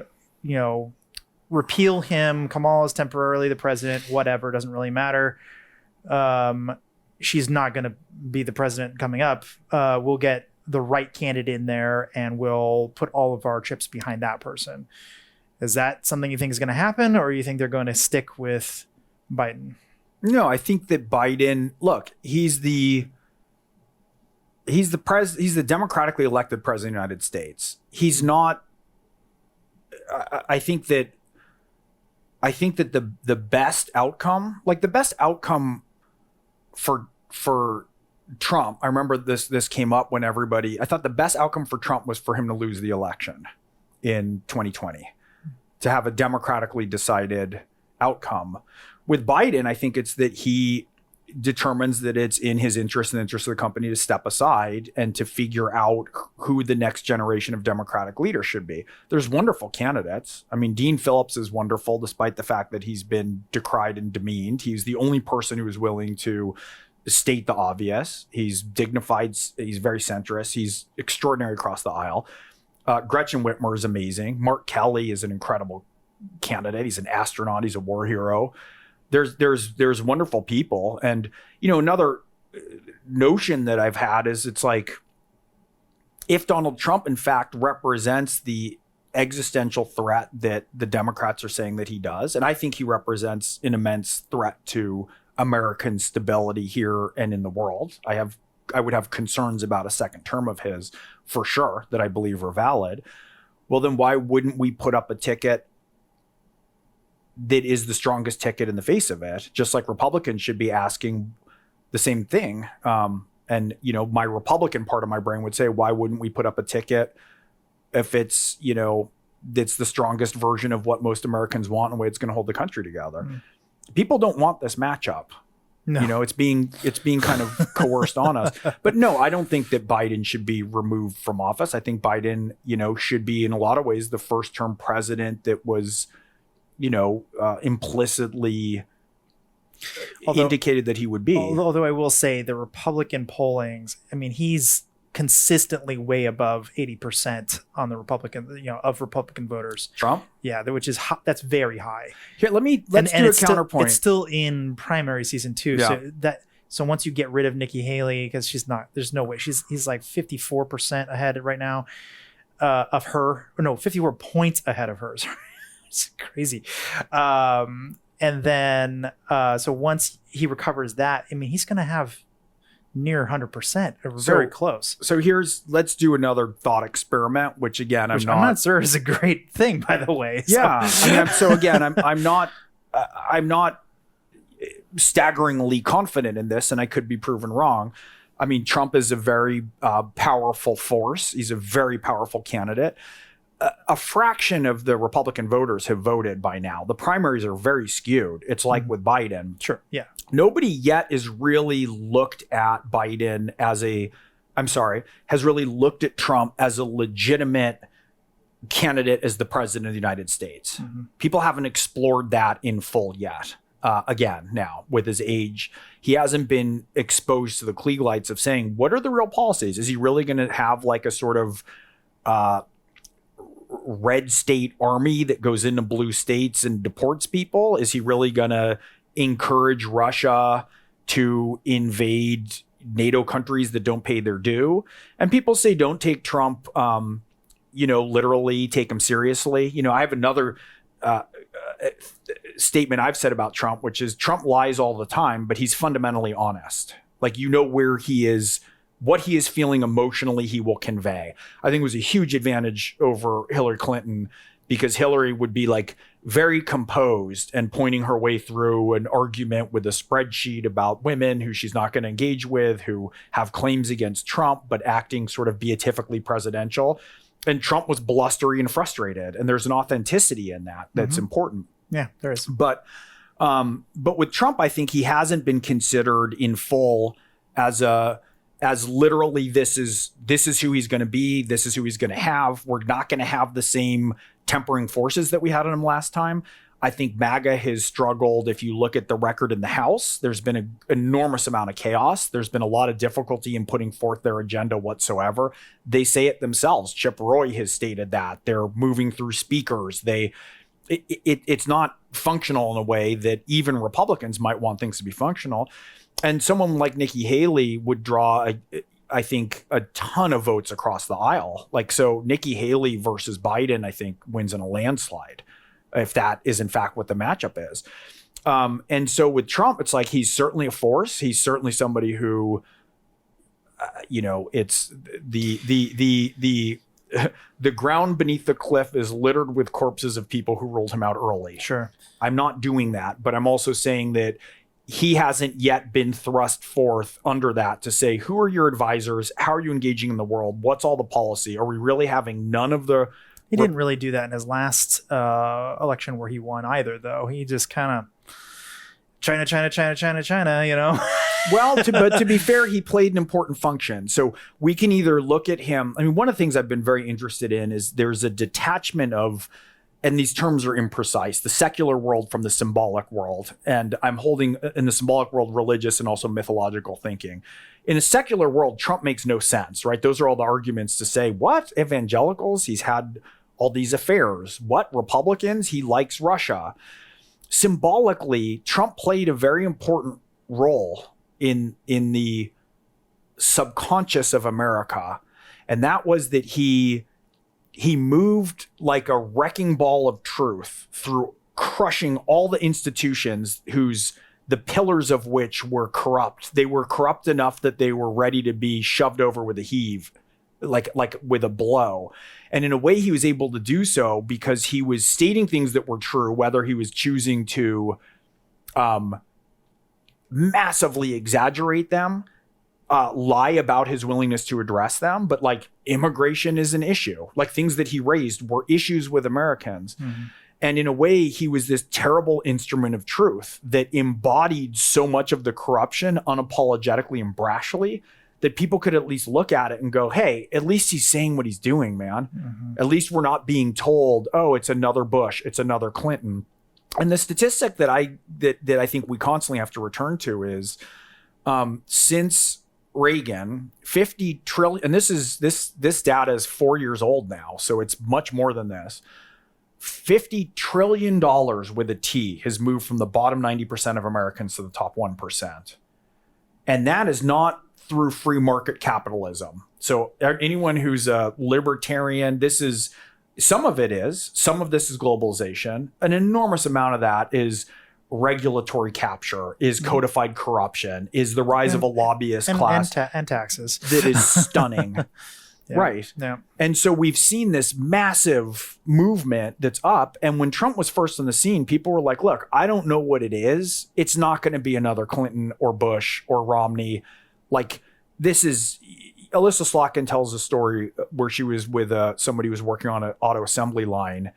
repeal him? Kamala's temporarily the president, whatever, doesn't really matter. She's not going to be the president coming up. We'll get the right candidate in there and we'll put all of our chips behind that person. Is that something you think is going to happen, or you think they're going to stick with Biden? No, I think that Biden, look, he's the democratically elected president of the United States. He's not, I think that the best outcome, like the best outcome for Trump, I remember this came up when I thought the best outcome for Trump was for him to lose the election in 2020, to have a democratically decided outcome. With Biden, I think it's that he determines that it's in his interest and the interest of the company to step aside and to figure out who the next generation of Democratic leaders should be. There's wonderful candidates. I mean, Dean Phillips is wonderful, despite the fact that he's been decried and demeaned. He's the only person who is willing to state the obvious. He's dignified. He's very centrist. He's extraordinary across the aisle. Gretchen Whitmer is amazing. Mark Kelly is an incredible candidate. He's an astronaut. He's a war hero. There's wonderful people. And, another notion that I've had is it's like, if Donald Trump, in fact, represents the existential threat that the Democrats are saying that he does, and I think he represents an immense threat to American stability here and in the world. I would have concerns about a second term of his, for sure, that I believe are valid. Well, then why wouldn't we put up a ticket that is the strongest ticket in the face of it? Just like Republicans should be asking the same thing. And my Republican part of my brain would say, why wouldn't we put up a ticket if it's, it's the strongest version of what most Americans want and the way it's going to hold the country together? Mm. People don't want this matchup. No. It's being kind of coerced on us. But no, I don't think that Biden should be removed from office. I think Biden, should be in a lot of ways the first term president that was, implicitly indicated that he would be. Although I will say the Republican pollings, I mean, he's consistently way above 80% on the Republican, of Republican voters. Trump? Yeah, which is that's very high. Here, let's do a counterpoint. It's still in primary season too. Yeah. So once you get rid of Nikki Haley, because there's no way he's like 54% ahead right now of her. Or no, 54 points ahead of hers. It's crazy. And then, so once he recovers that, I mean, he's going to have near 100%, or very close. So let's do another thought experiment, which again, I'm not sure is a great thing, by the way. So. Yeah. I'm not staggeringly confident in this, and I could be proven wrong. I mean, Trump is a very powerful force. He's a very powerful candidate. A fraction of the Republican voters have voted by now. The primaries are very skewed. It's like with Biden. Sure. Yeah. Nobody yet has really looked at Biden has really looked at Trump as a legitimate candidate as the president of the United States. Mm-hmm. People haven't explored that in full yet. Again, now with his age, he hasn't been exposed to the Klieg lights of saying, what are the real policies? Is he really going to have like a sort of red state army that goes into blue states and deports people? Is he really going to encourage Russia to invade NATO countries that don't pay their due? And people say, don't take Trump, literally take him seriously. I have another statement I've said about Trump, which is Trump lies all the time, but he's fundamentally honest. Like, where he is, what he is feeling emotionally, he will convey. I think it was a huge advantage over Hillary Clinton, because Hillary would be like very composed and pointing her way through an argument with a spreadsheet about women who she's not going to engage with, who have claims against Trump, but acting sort of beatifically presidential. And Trump was blustery and frustrated. And there's an authenticity in that that's important. Yeah, there is. But with Trump, I think he hasn't been considered in full as literally this is who he's going to be. This is who he's going to have. We're not going to have the same tempering forces that we had on him last time. I think MAGA has struggled. If you look at the record in the House, there's been an enormous amount of chaos. There's been a lot of difficulty in putting forth their agenda whatsoever. They say it themselves. Chip Roy has stated that they're moving through speakers. It's not functional in a way that even Republicans might want things to be functional. And someone like Nikki Haley would draw, I think, a ton of votes across the aisle. Like, so Nikki Haley versus Biden, I think, wins in a landslide, if that is in fact what the matchup is. And so with Trump, it's like he's certainly a force. He's certainly somebody who, it's the ground beneath the cliff is littered with corpses of people who rolled him out early. Sure. I'm not doing that, but I'm also saying that he hasn't yet been thrust forth under that to say, who are your advisors? How are you engaging in the world? What's all the policy? Are we really having none of the... He didn't really do that in his last election where he won either, though. He just kind of China, Well, but to be fair, he played an important function. So we can either look at him. I mean, one of the things I've been very interested in is there's a detachment of, and these terms are imprecise, the secular world from the symbolic world. And I'm holding in the symbolic world, religious and also mythological thinking. In a secular world, Trump makes no sense, right? Those are all the arguments to say, what? Evangelicals? He's had all these affairs. What? Republicans? He likes Russia. Symbolically, Trump played a very important role in the subconscious of America. And that was that he moved like a wrecking ball of truth through crushing all the institutions the pillars of which were corrupt. They were corrupt enough that they were ready to be shoved over with a heave, like with a blow. And in a way, he was able to do so because he was stating things that were true, whether he was choosing to massively exaggerate them, lie about his willingness to address them. But like immigration is an issue. Like things that he raised were issues with Americans. Mm-hmm. And in a way, he was this terrible instrument of truth that embodied so much of the corruption unapologetically and brashly that people could at least look at it and go, hey, at least he's saying what he's doing, man. Mm-hmm. At least we're not being told, oh, it's another Bush, it's another Clinton. And the statistic that I think we constantly have to return to is since Reagan, 50 trillion, and this data is 4 years old now, so it's much more than this. $50 trillion with a T has moved from the bottom 90% of Americans to the top 1%. And that is not through free market capitalism. So anyone who's a libertarian, some of this is globalization. An enormous amount of that is regulatory capture, is codified corruption, is the rise of a lobbyist class. And taxes. That is stunning. Yeah. Right. Yeah. And so we've seen this massive movement that's up. And when Trump was first on the scene, people were like, look, I don't know what it is. It's not going to be another Clinton or Bush or Romney. Like this is, Alyssa Slotkin tells a story where she was with somebody who was working on an auto assembly line.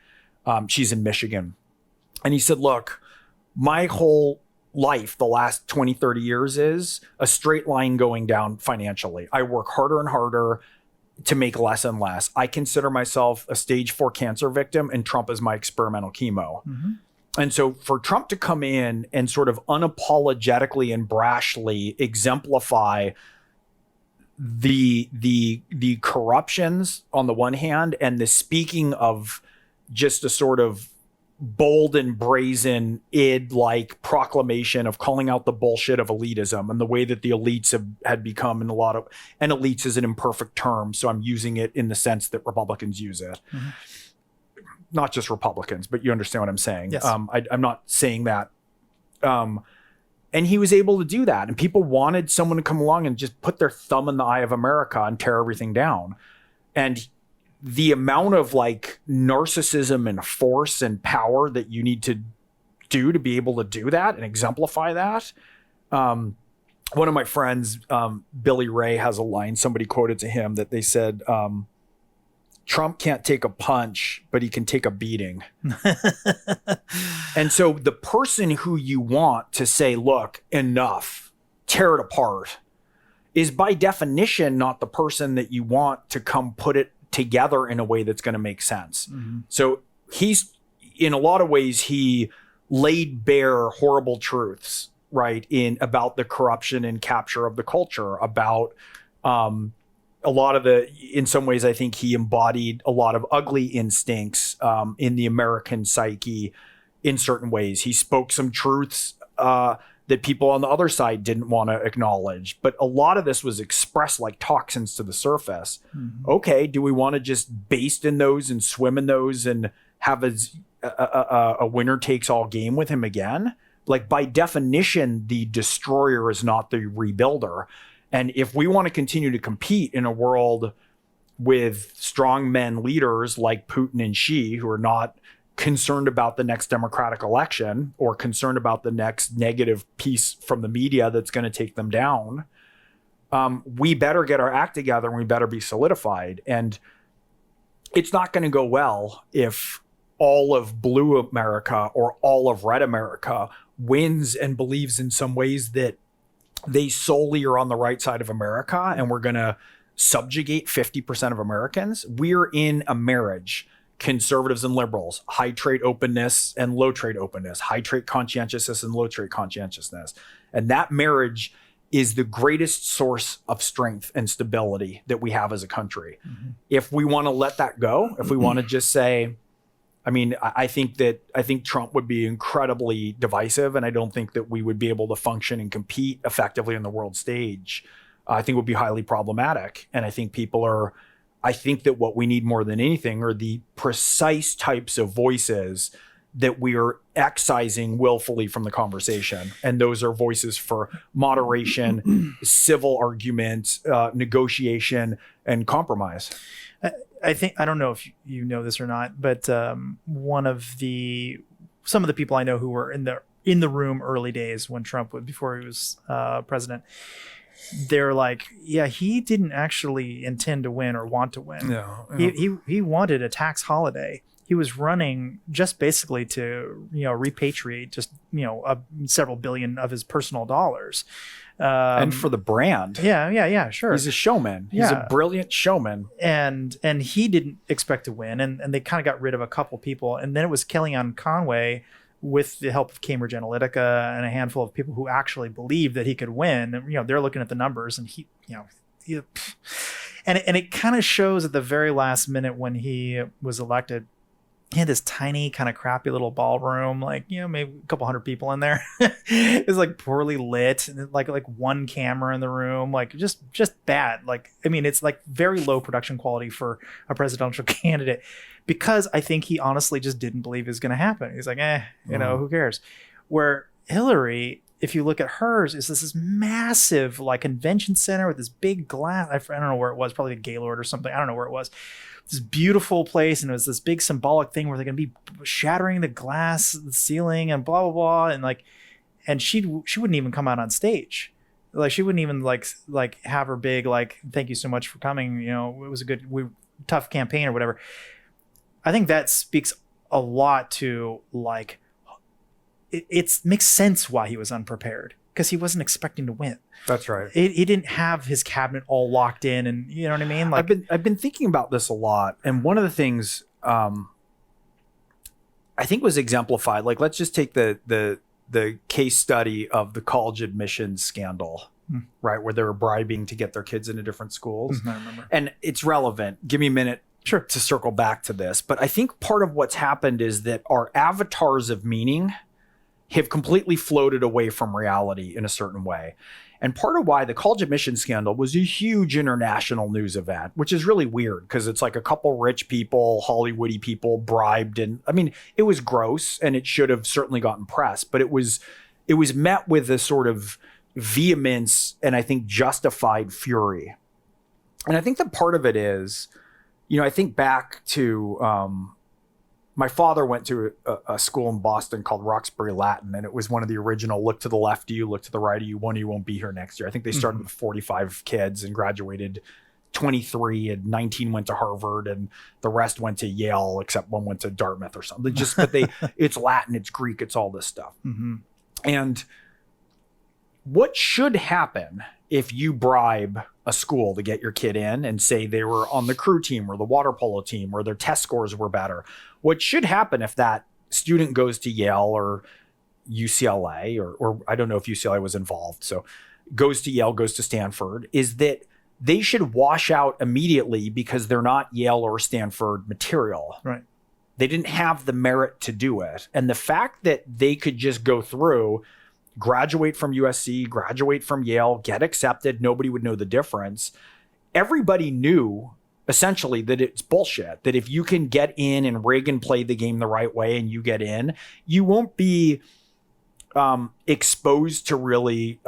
She's in Michigan. And he said, look, my whole life, the last 20, 30 years is a straight line going down financially. I work harder and harder to make less and less. I consider myself a stage 4 cancer victim and Trump is my experimental chemo. Mm-hmm. And so for Trump to come in and sort of unapologetically and brashly exemplify the corruptions on the one hand and the speaking of just a sort of bold and brazen id-like proclamation of calling out the bullshit of elitism and the way that the elites had become in a lot of, and elites is an imperfect term, so I'm using it in the sense that Republicans use it. Mm-hmm. Not just Republicans, but you understand what I'm saying. Yes. I'm not saying that. And he was able to do that. And people wanted someone to come along and just put their thumb in the eye of America and tear everything down. And the amount of like narcissism and force and power that you need to do to be able to do that and exemplify that. One of my friends, Billy Ray, has a line, somebody quoted to him that they said, Trump can't take a punch, but he can take a beating. And so the person who you want to say, look, enough, tear it apart, is by definition not the person that you want to come put it together in a way that's going to make sense. Mm-hmm. So he's, in a lot of ways, he laid bare horrible truths, right, about the corruption and capture of the culture, about a lot of in some ways, I think he embodied a lot of ugly instincts in the American psyche in certain ways. He spoke some truths that people on the other side didn't want to acknowledge. But a lot of this was expressed like toxins to the surface. Mm-hmm. Okay, do we want to just baste in those and swim in those and have a winner takes all game with him again? Like by definition, the destroyer is not the rebuilder. And if we want to continue to compete in a world with strong men leaders like Putin and Xi, who are not concerned about the next democratic election or concerned about the next negative piece from the media that's going to take them down, we better get our act together and we better be solidified. And it's not going to go well if all of blue America or all of red America wins and believes in some ways that they solely are on the right side of America and we're going to subjugate 50% of Americans. We're in a marriage, conservatives and liberals, high trait openness and low trait openness, high trait conscientiousness and low trait conscientiousness. And that marriage is the greatest source of strength and stability that we have as a country. Mm-hmm. If we want to let that go, if we want to just say, I mean, I think Trump would be incredibly divisive, and I don't think that we would be able to function and compete effectively on the world stage. I think it would be highly problematic. And I think I think that what we need more than anything are the precise types of voices that we are excising willfully from the conversation. And those are voices for moderation, civil argument, negotiation, and compromise. I think, I don't know if you know this or not, but some of the people I know who were in the room early days when before he was president, they're like, yeah, he didn't actually intend to win or want to win. Yeah. He wanted a tax holiday. He was running just basically to, repatriate just, several billion of his personal dollars. And for the brand. Yeah, sure. He's a showman. He's a brilliant showman. And he didn't expect to win. And they kind of got rid of a couple people. And then it was Kellyanne Conway with the help of Cambridge Analytica and a handful of people who actually believed that he could win. And, they're looking at the numbers and and it kind of shows at the very last minute when he was elected. He had this tiny kind of crappy little ballroom, like, maybe a couple hundred people in there. It was like poorly lit and like one camera in the room, like just bad. Like, I mean, it's like very low production quality for a presidential candidate, because I think he honestly just didn't believe it was going to happen. He's like, who cares? Where Hillary, if you look at hers, is this massive like convention center with this big glass. I don't know where it was, probably the Gaylord or something. I don't know where it was. This beautiful place, and it was this big symbolic thing where they're going to be shattering the glass, the ceiling, and blah blah blah, and she wouldn't even come out on stage, like she wouldn't even like have her big like thank you so much for coming, it was a tough campaign or whatever. I think that speaks a lot to like it makes sense why he was unprepared, because he wasn't expecting to win. That's right. He didn't have his cabinet all locked in, and you know what I mean? Like, I've been thinking about this a lot, and one of the things I think was exemplified. Like, let's just take the case study of the college admissions scandal, right, where they were bribing to get their kids into different schools. I remember. And it's relevant. Give me a minute. Sure. To circle back to this, but I think part of what's happened is that our avatars of meaning have completely floated away from reality in a certain way. And part of why the college admissions scandal was a huge international news event, which is really weird because it's like a couple rich people, Hollywoody people bribed. And I mean, it was gross and it should have certainly gotten press, but it was met with a sort of vehemence and I think justified fury. And I think that part of it is, I think back to, my father went to a school in Boston called Roxbury Latin, and it was one of the original look to the left of you, look to the right of you, one of you won't be here next year. I think they started with 45 kids and graduated 23, and 19 went to Harvard, and the rest went to Yale, except one went to Dartmouth or something. It's Latin, it's Greek, it's all this stuff. Mm-hmm. And what should happen if you bribe a school to get your kid in and say they were on the crew team or the water polo team or their test scores were better? What should happen if that student goes to Yale or UCLA, or I don't know if UCLA was involved, so goes to Yale, goes to Stanford, is that they should wash out immediately because they're not Yale or Stanford material. Right. They didn't have the merit to do it. And the fact that they could just go through, graduate from USC, graduate from Yale, get accepted, nobody would know the difference. Everybody knew essentially that it's bullshit, that if you can get in and rig and play the game the right way and you get in, you won't be exposed to really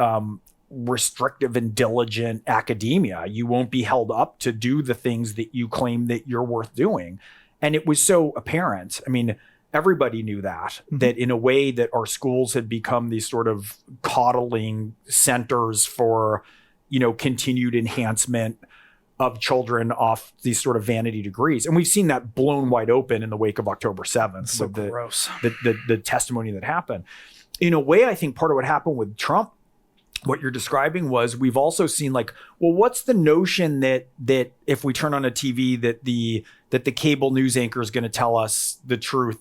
restrictive and diligent academia. You won't be held up to do the things that you claim that you're worth doing. And it was so apparent. I mean, everybody knew that, that in a way that our schools had become these sort of coddling centers for, continued enhancement of children off these sort of vanity degrees. And we've seen that blown wide open in the wake of October 7th. So with gross. The testimony that happened. In a way, I think part of what happened with Trump, what you're describing was we've also seen like, well, what's the notion that if we turn on a TV that the cable news anchor is going to tell us the truth,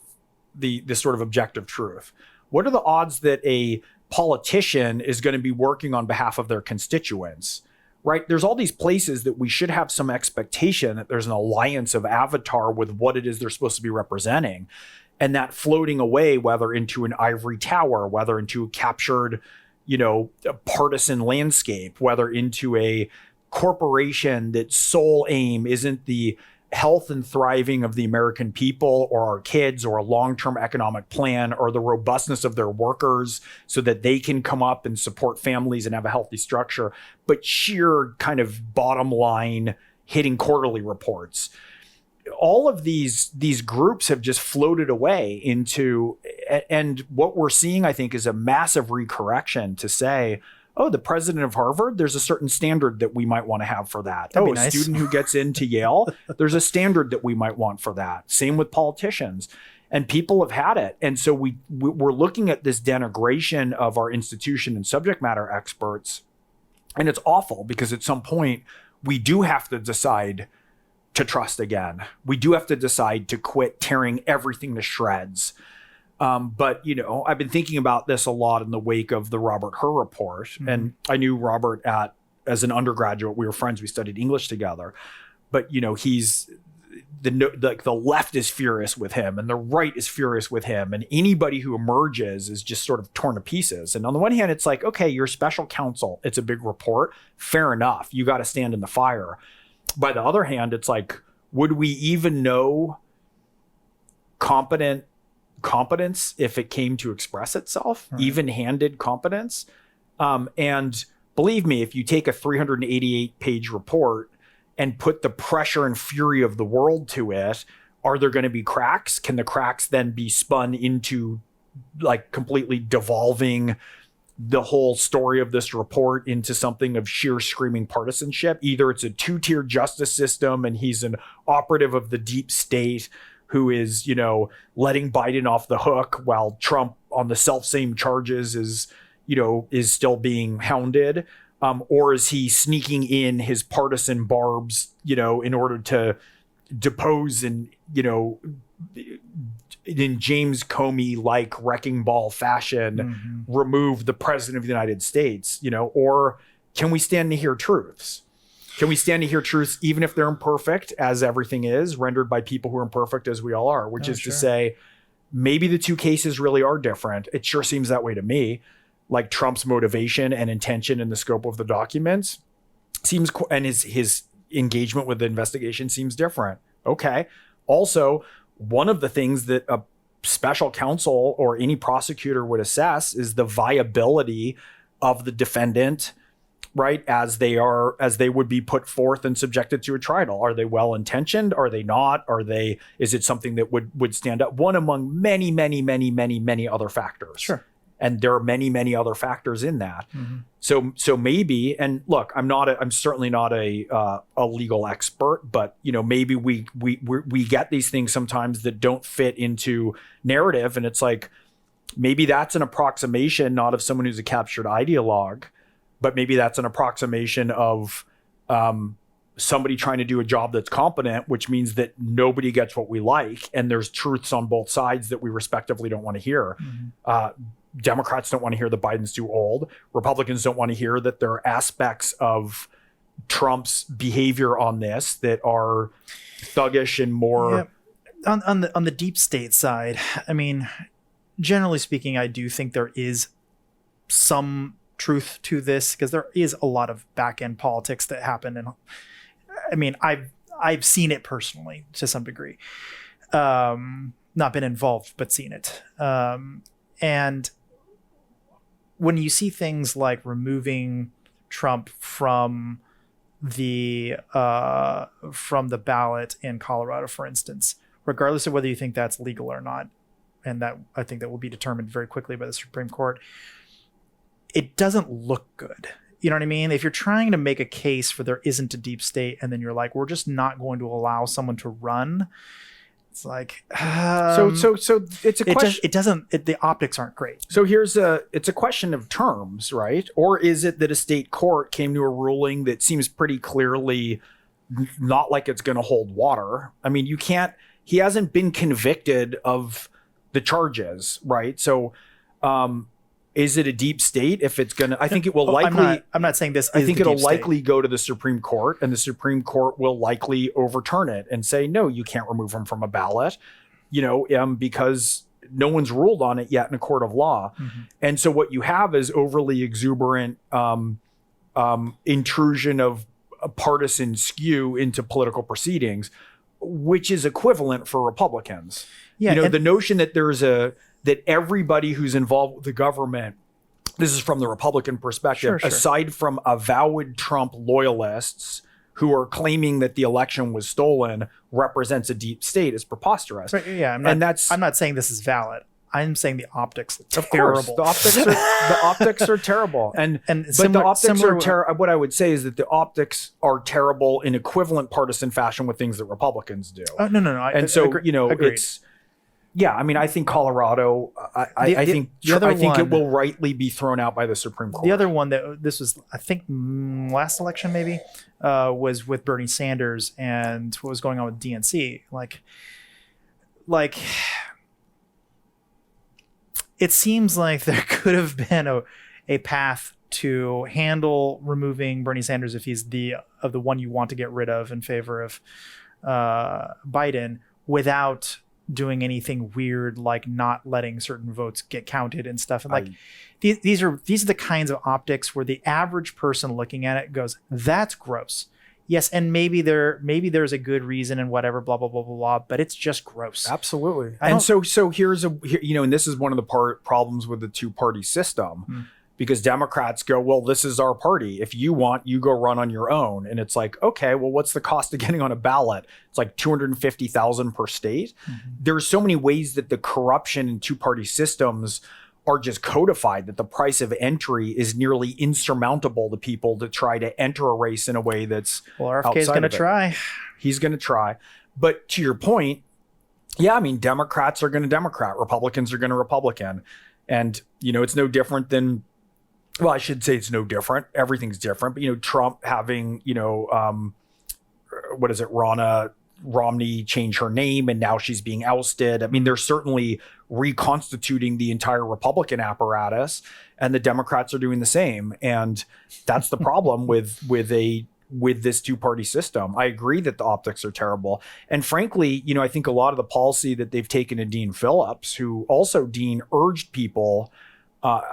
the sort of objective truth? What are the odds that a politician is going to be working on behalf of their constituents? Right? There's all these places that we should have some expectation that there's an alliance of avatar with what it is they're supposed to be representing. And that floating away, whether into an ivory tower, whether into a captured, a partisan landscape, whether into a corporation that sole aim isn't the health and thriving of the American people or our kids or a long-term economic plan or the robustness of their workers so that they can come up and support families and have a healthy structure, but sheer kind of bottom line hitting quarterly reports. All of these groups have just floated away into, and what we're seeing, I think, is a massive recorrection to say, oh, the president of Harvard, there's a certain standard that we might want to have for that. That'd oh, be nice. A student who gets into Yale, there's a standard that we might want for that. Same with politicians. And people have had it. And so we're looking at this denigration of our institution and subject matter experts. And it's awful because at some point we do have to decide to trust again. We do have to decide to quit tearing everything to shreds. But, I've been thinking about this a lot in the wake of the Robert Hur report. Mm-hmm. And I knew Robert as an undergraduate. We were friends. We studied English together. But, he's the left is furious with him and the right is furious with him. And anybody who emerges is just sort of torn to pieces. And on the one hand, it's like, okay, you're special counsel. It's a big report. Fair enough. You got to stand in the fire. By the other hand, it's like, would we even know competence if it came to express itself, right? Even-handed competence. And believe me, if you take a 388-page report and put the pressure and fury of the world to it, are there going to be cracks? Can the cracks then be spun into like completely devolving the whole story of this report into something of sheer screaming partisanship? Either it's a two-tier justice system and he's an operative of the deep state who is, letting Biden off the hook while Trump on the self-same charges is still being hounded. Or is he sneaking in his partisan barbs, in order to depose and, in James Comey-like wrecking ball fashion, remove the president of the United States, or can we stand to hear truths? Can we stand to hear truths, even if they're imperfect, as everything is, rendered by people who are imperfect as we all are, which is to say, maybe the two cases really are different. It sure seems that way to me. Like Trump's motivation and intention in the scope of the documents seems, and his engagement with the investigation seems different. Okay. Also, one of the things that a special counsel or any prosecutor would assess is the viability of the defendant, right? As they would be put forth and subjected to a trial. Are they well-intentioned? Are they not? Is it something that would stand up? One among many, many, many, many, many other factors. Sure. And there are many, many other factors in that. Mm-hmm. So maybe, and look, I'm certainly not a legal expert, but maybe we get these things sometimes that don't fit into narrative, and it's like maybe that's an approximation not of someone who's a captured ideologue, but maybe that's an approximation of somebody trying to do a job that's competent, which means that nobody gets what we like, and there's truths on both sides that we respectively don't want to hear. Mm-hmm. Democrats don't want to hear that Biden's too old. Republicans don't want to hear that there are aspects of Trump's behavior on this that are thuggish and more. Yeah. On the deep state side, I mean, generally speaking, I do think there is some truth to this because there is a lot of back end politics that happen, and I mean, I've seen it personally to some degree, not been involved, but seen it, and when you see things like removing Trump from the ballot in Colorado, for instance, regardless of whether you think that's legal or not, and that I think that will be determined very quickly by the Supreme Court, it doesn't look good. You know what I mean? If you're trying to make a case for there isn't a deep state, and then you're like, we're just not going to allow someone to run, it's like so it's a question. The optics aren't great. So it's a question of terms, right? Or is it that a state court came to a ruling that seems pretty clearly not like it's going to hold water? I mean, he hasn't been convicted of the charges, right? So, is it a deep state? If it's going to, I think it will likely. I'm not saying this. I think it'll likely go to the Supreme Court, and the Supreme Court will likely overturn it and say, no, you can't remove him from a ballot, because no one's ruled on it yet in a court of law. Mm-hmm. And so what you have is overly exuberant intrusion of a partisan skew into political proceedings, which is equivalent for Republicans. Yeah, the notion that that everybody who's involved with the government, this is from the Republican perspective, sure. Aside from avowed Trump loyalists who are claiming that the election was stolen, represents a deep state, is preposterous. Right, yeah, I'm not saying this is valid. I'm saying the optics are terrible. Of course, the optics are terrible. What I would say is that the optics are terrible in equivalent partisan fashion with things that Republicans do. No. Agreed. Yeah, I mean, I think Colorado. I think it will rightly be thrown out by the Supreme Court. The other one this was, I think, last election maybe, was with Bernie Sanders and what was going on with DNC. Like, it seems like there could have been a path to handle removing Bernie Sanders if he's the one you want to get rid of in favor of Biden without doing anything weird like not letting certain votes get counted and stuff. And these are the kinds of optics where the average person looking at it goes, that's gross. Yes, and maybe there's a good reason and whatever, blah, blah, blah, blah, blah, but it's just gross. Absolutely. And so here's and this is one of the problems with the two-party system, because Democrats go, well, this is our party. If you want, you go run on your own. And it's like, okay, well, what's the cost of getting on a ballot? It's like $250,000 per state. Mm-hmm. There's so many ways that the corruption in two-party systems are just codified that the price of entry is nearly insurmountable to people to try to enter a race in a way that's RFK is going to try. He's going to try. But to your point, yeah, I mean, Democrats are going to Democrat, Republicans are going to Republican. And, it's no different than, well, I should say it's no different. Everything's different. But, Trump having, Ronna Romney change her name and now she's being ousted. I mean, they're certainly reconstituting the entire Republican apparatus, and the Democrats are doing the same. And that's the problem with this two-party system. I agree that the optics are terrible. And frankly, I think a lot of the policy that they've taken to Dean Phillips, who also Dean urged people,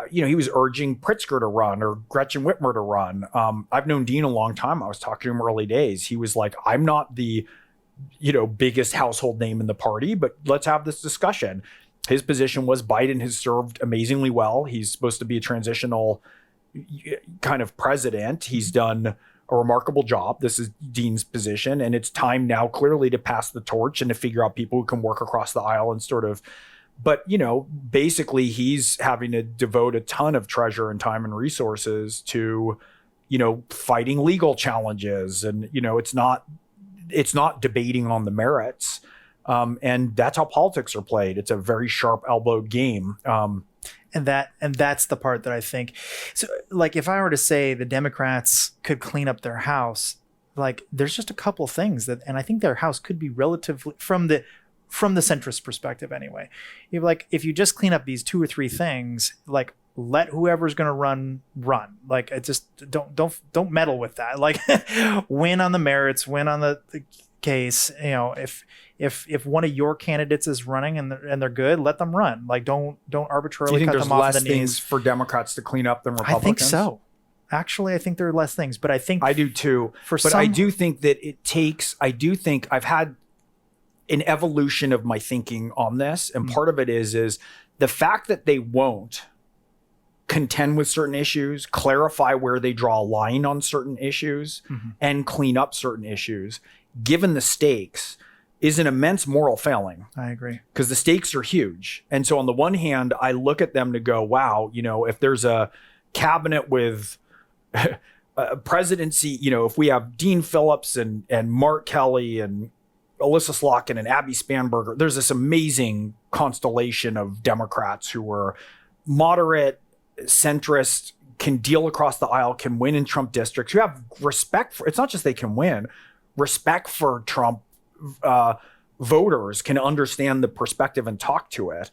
he was urging Pritzker to run or Gretchen Whitmer to run. I've known Dean a long time. I was talking to him early days. He was like, I'm not the, biggest household name in the party, but let's have this discussion. His position was Biden has served amazingly well. He's supposed to be a transitional kind of president. He's done a remarkable job. This is Dean's position. And it's time now clearly to pass the torch and to figure out people who can work across the aisle and sort of, but, basically he's having to devote a ton of treasure and time and resources to, fighting legal challenges. And, it's not debating on the merits. And that's how politics are played. It's a very sharp elbowed game. And that's the part that I think. So, like, if I were to say the Democrats could clean up their house, like, there's just a couple things and I think their house could be relatively from the centrist perspective anyway. If you just clean up these two or three things, like, let whoever's going to run. Like, it just don't meddle with that. Like, win on the merits, win on the case. If one of your candidates is running and they're good, let them run. Like, don't arbitrarily cut them off the knees. Do you think there's less things for Democrats to clean up than Republicans? I think so. Actually, I think there are less things, but I think I do too. I do think that I've had an evolution of my thinking on this, and part of it is the fact that they won't contend with certain issues, clarify where they draw a line on certain issues, and clean up certain issues, given the stakes, is an immense moral failing. I agree. Because the stakes are huge. And so on the one hand, I look at them to go, wow, you know, if there's a cabinet with a presidency, you know, if we have Dean Phillips and Mark Kelly and Alyssa Slotkin and Abby Spanberger, there's this amazing constellation of Democrats who are moderate, centrist, can deal across the aisle, can win in Trump districts, who have respect for, it's not just they can win, respect for Trump voters, can understand the perspective and talk to it.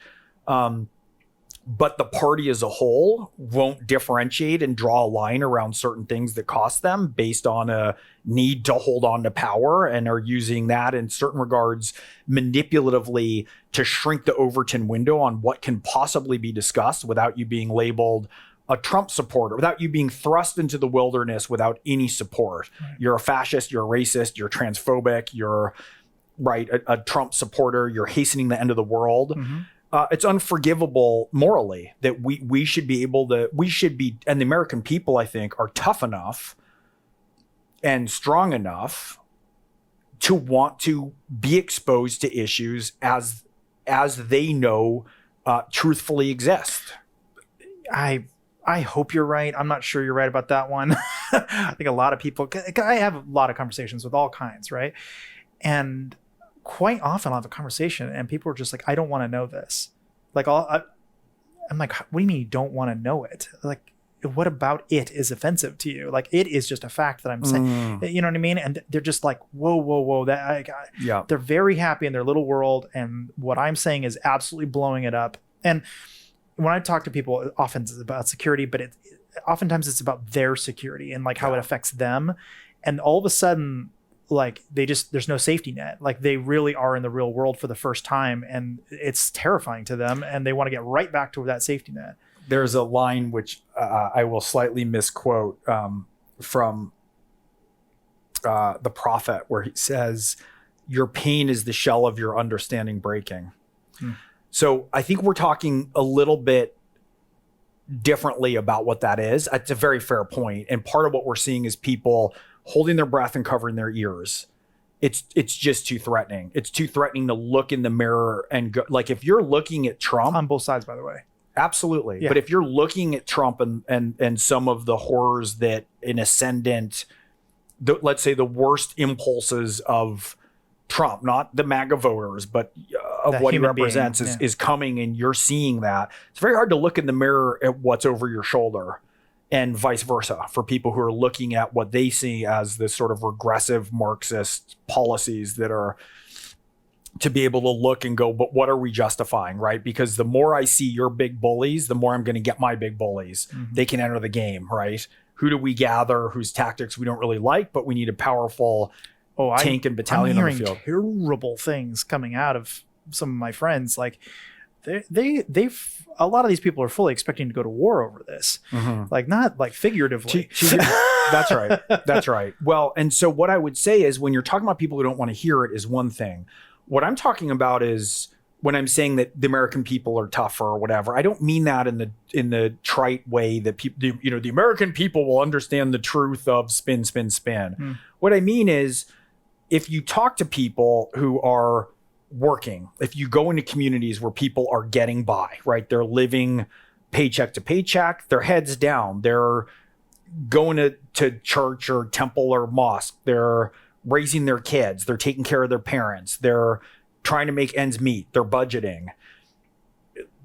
But the party as a whole won't differentiate and draw a line around certain things that cost them based on a need to hold on to power, and are using that in certain regards manipulatively to shrink the Overton window on what can possibly be discussed without you being labeled a Trump supporter, without you being thrust into the wilderness without any support. Right. You're a fascist, you're a racist, you're transphobic, you're a Trump supporter, you're hastening the end of the world. It's unforgivable morally that we should be, and the American people, I think, are tough enough and strong enough to want to be exposed to issues as they know truthfully exist. I hope you're right. I'm not sure you're right about that one. I think a lot of people, I have a lot of conversations with all kinds, right? And quite often I'll have a conversation and people are just like, I don't want to know this. Like, I'm like, what do you mean you don't want to know it? Like, what about it is offensive to you? Like, it is just a fact that I'm saying, you know what I mean? And they're just like, whoa. They're very happy in their little world. And what I'm saying is absolutely blowing it up. And when I talk to people, often it's about security, but oftentimes it's about their security and like how it affects them. And all of a sudden, like there's no safety net. Like they really are in the real world for the first time, and it's terrifying to them, and they want to get right back to that safety net. There's a line which I will slightly misquote from the prophet, where he says, your pain is the shell of your understanding breaking. So I think we're talking a little bit differently about what that is. It's a very fair point. And part of what we're seeing is people holding their breath and covering their ears. It's just too threatening. It's too threatening to look in the mirror and go, like, if you're looking at Trump on both sides, by the way. Absolutely. Yeah. But if you're looking at Trump and some of the horrors that an ascendant, let's say the worst impulses of Trump, not the MAGA voters, but of what he represents is coming, and you're seeing that. It's very hard to look in the mirror at what's over your shoulder, and vice versa for people who are looking at what they see as this sort of regressive Marxist policies that are to be able to look and go, but what are we justifying, right? Because the more I see your big bullies, the more I'm going to get my big bullies. They can enter the game, right? Who do we gather whose tactics we don't really like, but we need a powerful tank and battalion on the field? Terrible things coming out of some of my friends. Like they've a lot of these people are fully expecting to go to war over this, like not like figuratively. That's right. That's right. Well, and so what I would say is, when you're talking about people who don't want to hear it is one thing. What I'm talking about is, when I'm saying that the American people are tougher or whatever, I don't mean that in the trite way that people, the American people will understand the truth of spin. What I mean is, if you talk to people who are working, if you go into communities where people are getting by, right? They're living paycheck to paycheck, their heads down, they're going to church or temple or mosque, they're raising their kids, they're taking care of their parents, they're trying to make ends meet, they're budgeting.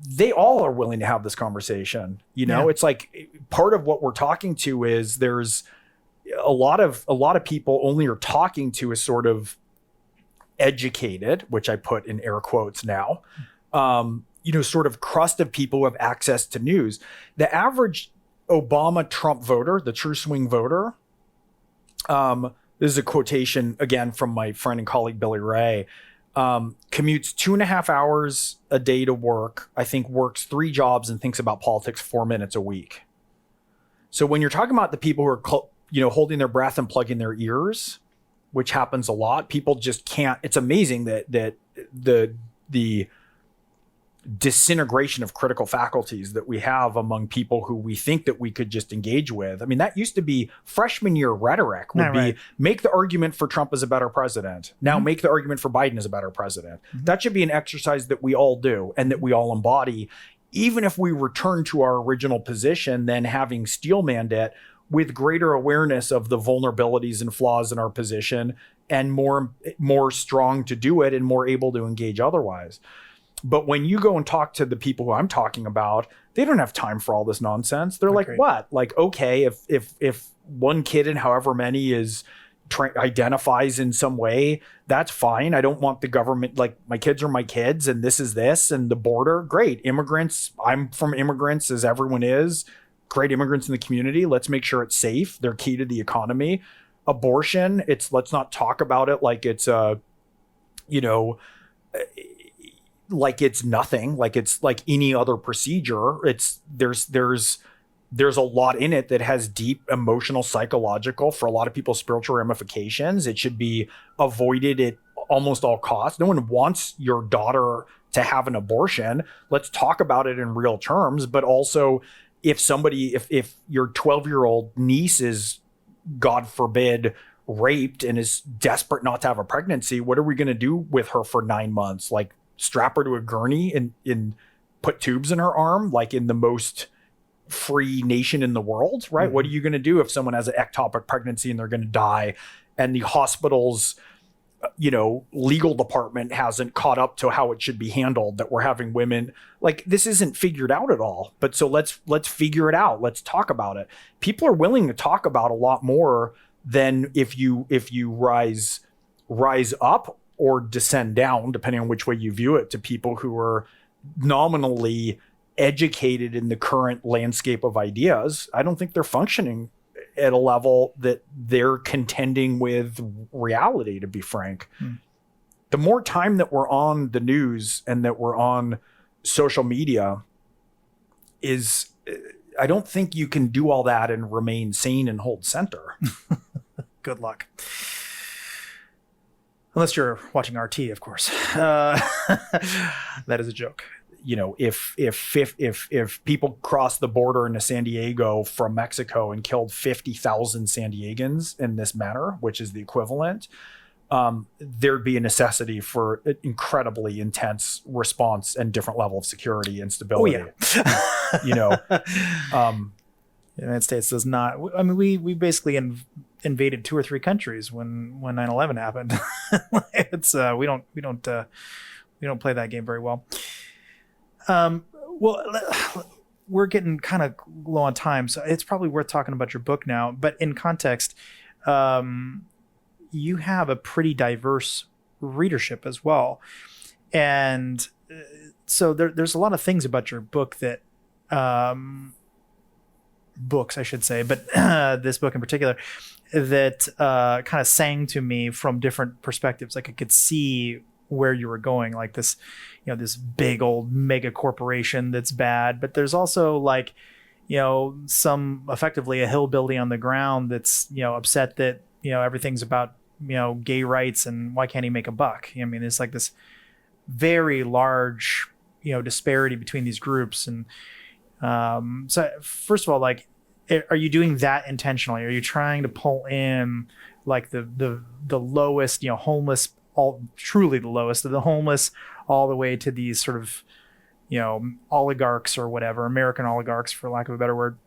They all are willing to have this conversation. It's like, part of what we're talking to is, there's a lot of people only are talking to a sort of educated, which I put in air quotes now, sort of crust of people who have access to news. The average Obama-Trump voter, the true swing voter, this is a quotation again from my friend and colleague Billy Ray, commutes 2.5 hours a day to work, I think works 3 jobs, and thinks about politics 4 minutes a week. So when you're talking about the people who are holding their breath and plugging their ears, which happens a lot, people just can't. It's amazing that the disintegration of critical faculties that we have among people who we think that we could just engage with. I mean, that used to be freshman year rhetoric would be make the argument for Trump as a better president. Now make the argument for Biden as a better president. That should be an exercise that we all do and that we all embody, even if we return to our original position, then having steelmanned it with greater awareness of the vulnerabilities and flaws in our position and more strong to do it and more able to engage otherwise. But when you go and talk to the people who I'm talking about, they don't have time for all this nonsense. They're like, what? Like, okay, if one kid in however many identifies in some way, that's fine. I don't want the government, like my kids are my kids and this is this and the border. Great. Immigrants. I'm from immigrants as everyone is. Great immigrants in the community. Let's make sure it's safe. They're key to the economy. Abortion. Let's not talk about it like it's like it's nothing, like it's like any other procedure. There's a lot in it that has deep emotional, psychological, for a lot of people, spiritual ramifications. It should be avoided at almost all costs. No one wants your daughter to have an abortion. Let's talk about it in real terms. But also if your 12-year-old niece is, God forbid, raped and is desperate not to have a pregnancy, what are we going to do with her for 9 months? Like, strap her to a gurney and put tubes in her arm, like in the most free nation in the world, right? What are you going to do if someone has an ectopic pregnancy and they're going to die and the hospital's, legal department hasn't caught up to how it should be handled, that we're having women, like, this isn't figured out at all. But so let's figure it out. Let's talk about it. People are willing to talk about a lot more than if you rise up or descend down, depending on which way you view it, to people who are nominally educated in the current landscape of ideas. I don't think they're functioning at a level that they're contending with reality, to be frank. The more time that we're on the news and that we're on social media I don't think you can do all that and remain sane and hold center. Good luck. Unless you're watching RT, of course. That is a joke. If people crossed the border into San Diego from Mexico and killed 50,000 San Diegans in this manner, which is the equivalent, there'd be a necessity for an incredibly intense response and different level of security and stability. Oh, yeah. The United States does not. I mean, we basically invaded 2 or 3 countries when 9/11 happened. It's we don't play that game very well. We're getting kind of low on time, so it's probably worth talking about your book now. But in context, you have a pretty diverse readership as well, and so there's a lot of things about your book that. Books, I should say, but this book in particular that kind of sang to me from different perspectives. Like I could see where you were going, like this, this big old mega corporation that's bad, but there's also like, some effectively a hillbilly on the ground that's, upset that, everything's about, gay rights and why can't he make a buck? I mean, it's like this very large, disparity between these groups. And so first of all, like, are you doing that intentionally? Are you trying to pull in like the lowest, homeless, truly the lowest of the homeless, all the way to these sort of, oligarchs or whatever, American oligarchs, for lack of a better word?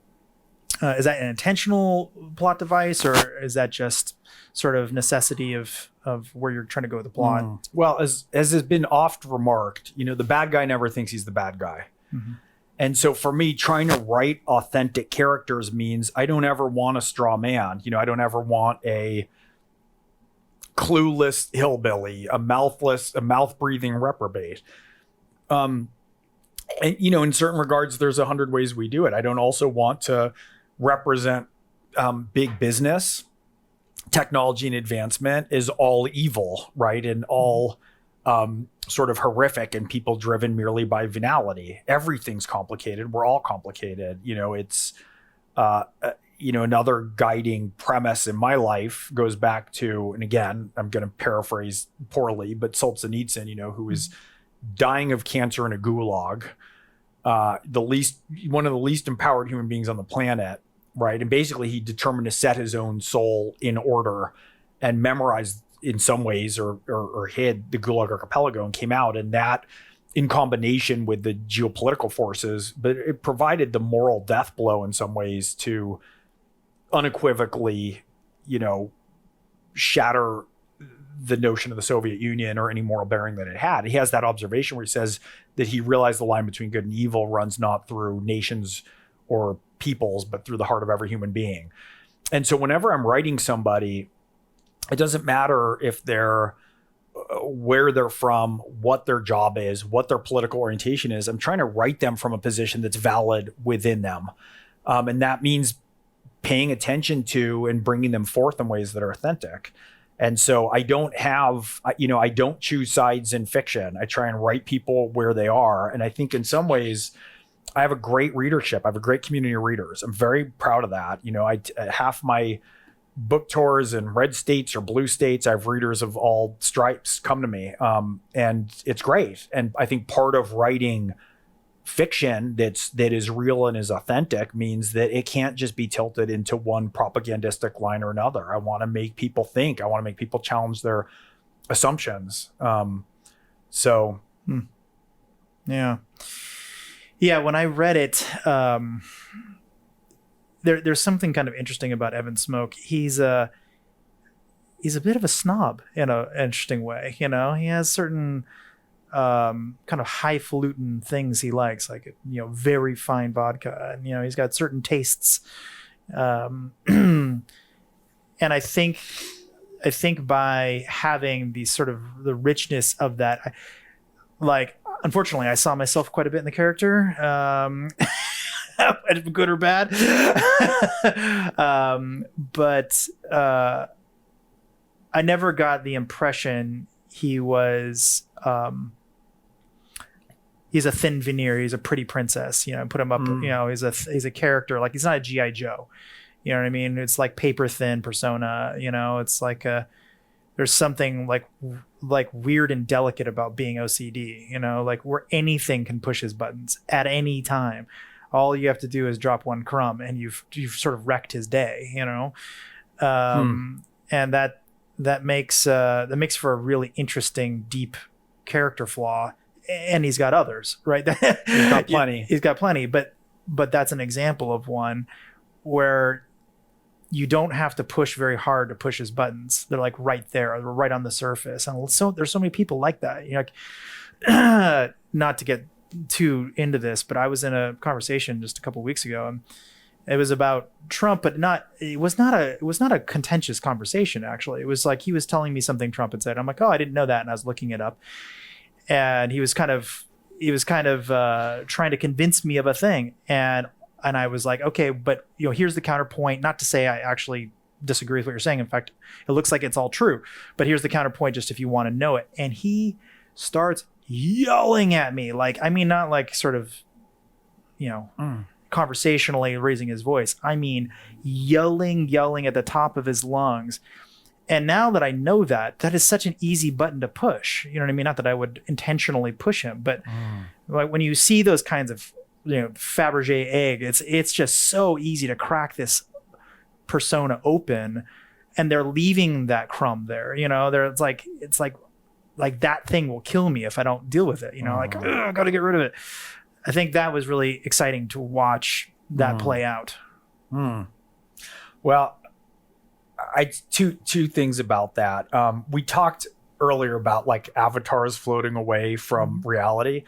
Is that an intentional plot device, or is that just sort of necessity of where you're trying to go with the plot? Well, as has been oft remarked, the bad guy never thinks he's the bad guy. Mm-hmm. And so for me, trying to write authentic characters means I don't ever want a straw man. I don't ever want a clueless hillbilly, a mouth-breathing reprobate. And, in certain regards, there's 100 ways we do it. I don't also want to represent big business. Technology and advancement is all evil, right? And all sort of horrific and people driven merely by venality. Everything's complicated. We're all complicated. It's, another guiding premise in my life goes back to, and again, I'm going to paraphrase poorly, but Solzhenitsyn, who is dying of cancer in a gulag, one of the least empowered human beings on the planet, right? And basically he determined to set his own soul in order and memorized in some ways or hid the Gulag Archipelago and came out. And that, in combination with the geopolitical forces, but it provided the moral death blow in some ways to unequivocally, shatter the notion of the Soviet Union or any moral bearing that it had. He has that observation where he says that he realized the line between good and evil runs not through nations or peoples, but through the heart of every human being. And so whenever I'm writing somebody, it doesn't matter if they're where they're from, what their job is, what their political orientation is. I'm trying to write them from a position that's valid within them. And that means paying attention to and bringing them forth in ways that are authentic. And so I don't choose sides in fiction. I try and write people where they are. And I think in some ways I have a great readership. I have a great community of readers. I'm very proud of that. Half my book tours in red states or blue states, I have readers of all stripes come to me. And it's great. And I think part of writing fiction that is real and is authentic means that it can't just be tilted into one propagandistic line or another. I want to make people think. I want to make people challenge their assumptions. Yeah. When I read it, there's something kind of interesting about Evan Smoke. He's a bit of a snob in an interesting way. He has certain kind of highfalutin things he likes, like very fine vodka, and he's got certain tastes. And I think by having the sort of the richness of that, unfortunately, I saw myself quite a bit in the character. Good or bad. But I never got the impression he was he's a thin veneer, he's a pretty princess, put him up, he's a character, like he's not a G.I. Joe. You know what I mean? It's like paper thin persona, it's like there's something like weird and delicate about being OCD, like where anything can push his buttons at any time. All you have to do is drop one crumb and you've sort of wrecked his day, and that makes for a really interesting, deep character flaw. And he's got others, right? He's got plenty. He's got plenty, but that's an example of one where you don't have to push very hard to push his buttons. They're like right there, they're right on the surface. And so there's so many people like that. Not to get too into this, but I was in a conversation just a couple of weeks ago, and it was about Trump, but it was not a contentious conversation. Actually, it was like he was telling me something Trump had said. I'm like, oh, I didn't know that, and I was looking it up, and he was kind of trying to convince me of a thing, and I was like, okay, but here's the counterpoint. Not to say I actually disagree with what you're saying. In fact, it looks like it's all true, but here's the counterpoint, just if you want to know it. And he starts yelling at me, not like sort of, conversationally raising his voice. I mean, yelling at the top of his lungs. And now that I know that is such an easy button to push. You know what I mean? Not that I would intentionally push him, but like when you see those kinds of, Fabergé egg, it's just so easy to crack this persona open, and they're leaving that crumb there. It's like that thing will kill me if I don't deal with it. I got to get rid of it. I think that was really exciting to watch that play out. Well, two things about that. We talked earlier about like avatars floating away from reality.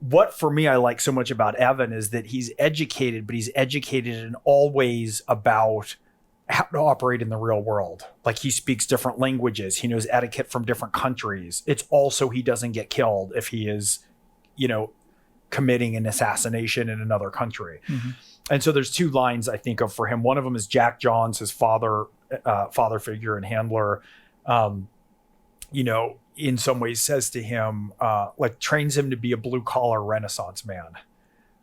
What for me I like so much about Evan is that he's educated, but he's educated in all ways about how to operate in the real world. Like he speaks different languages. He knows etiquette from different countries. It's also he doesn't get killed if he is, committing an assassination in another country. Mm-hmm. And so there's two lines I think of for him. One of them is Jack Johns, his father figure and handler, in some ways says to him, trains him to be a blue collar Renaissance man.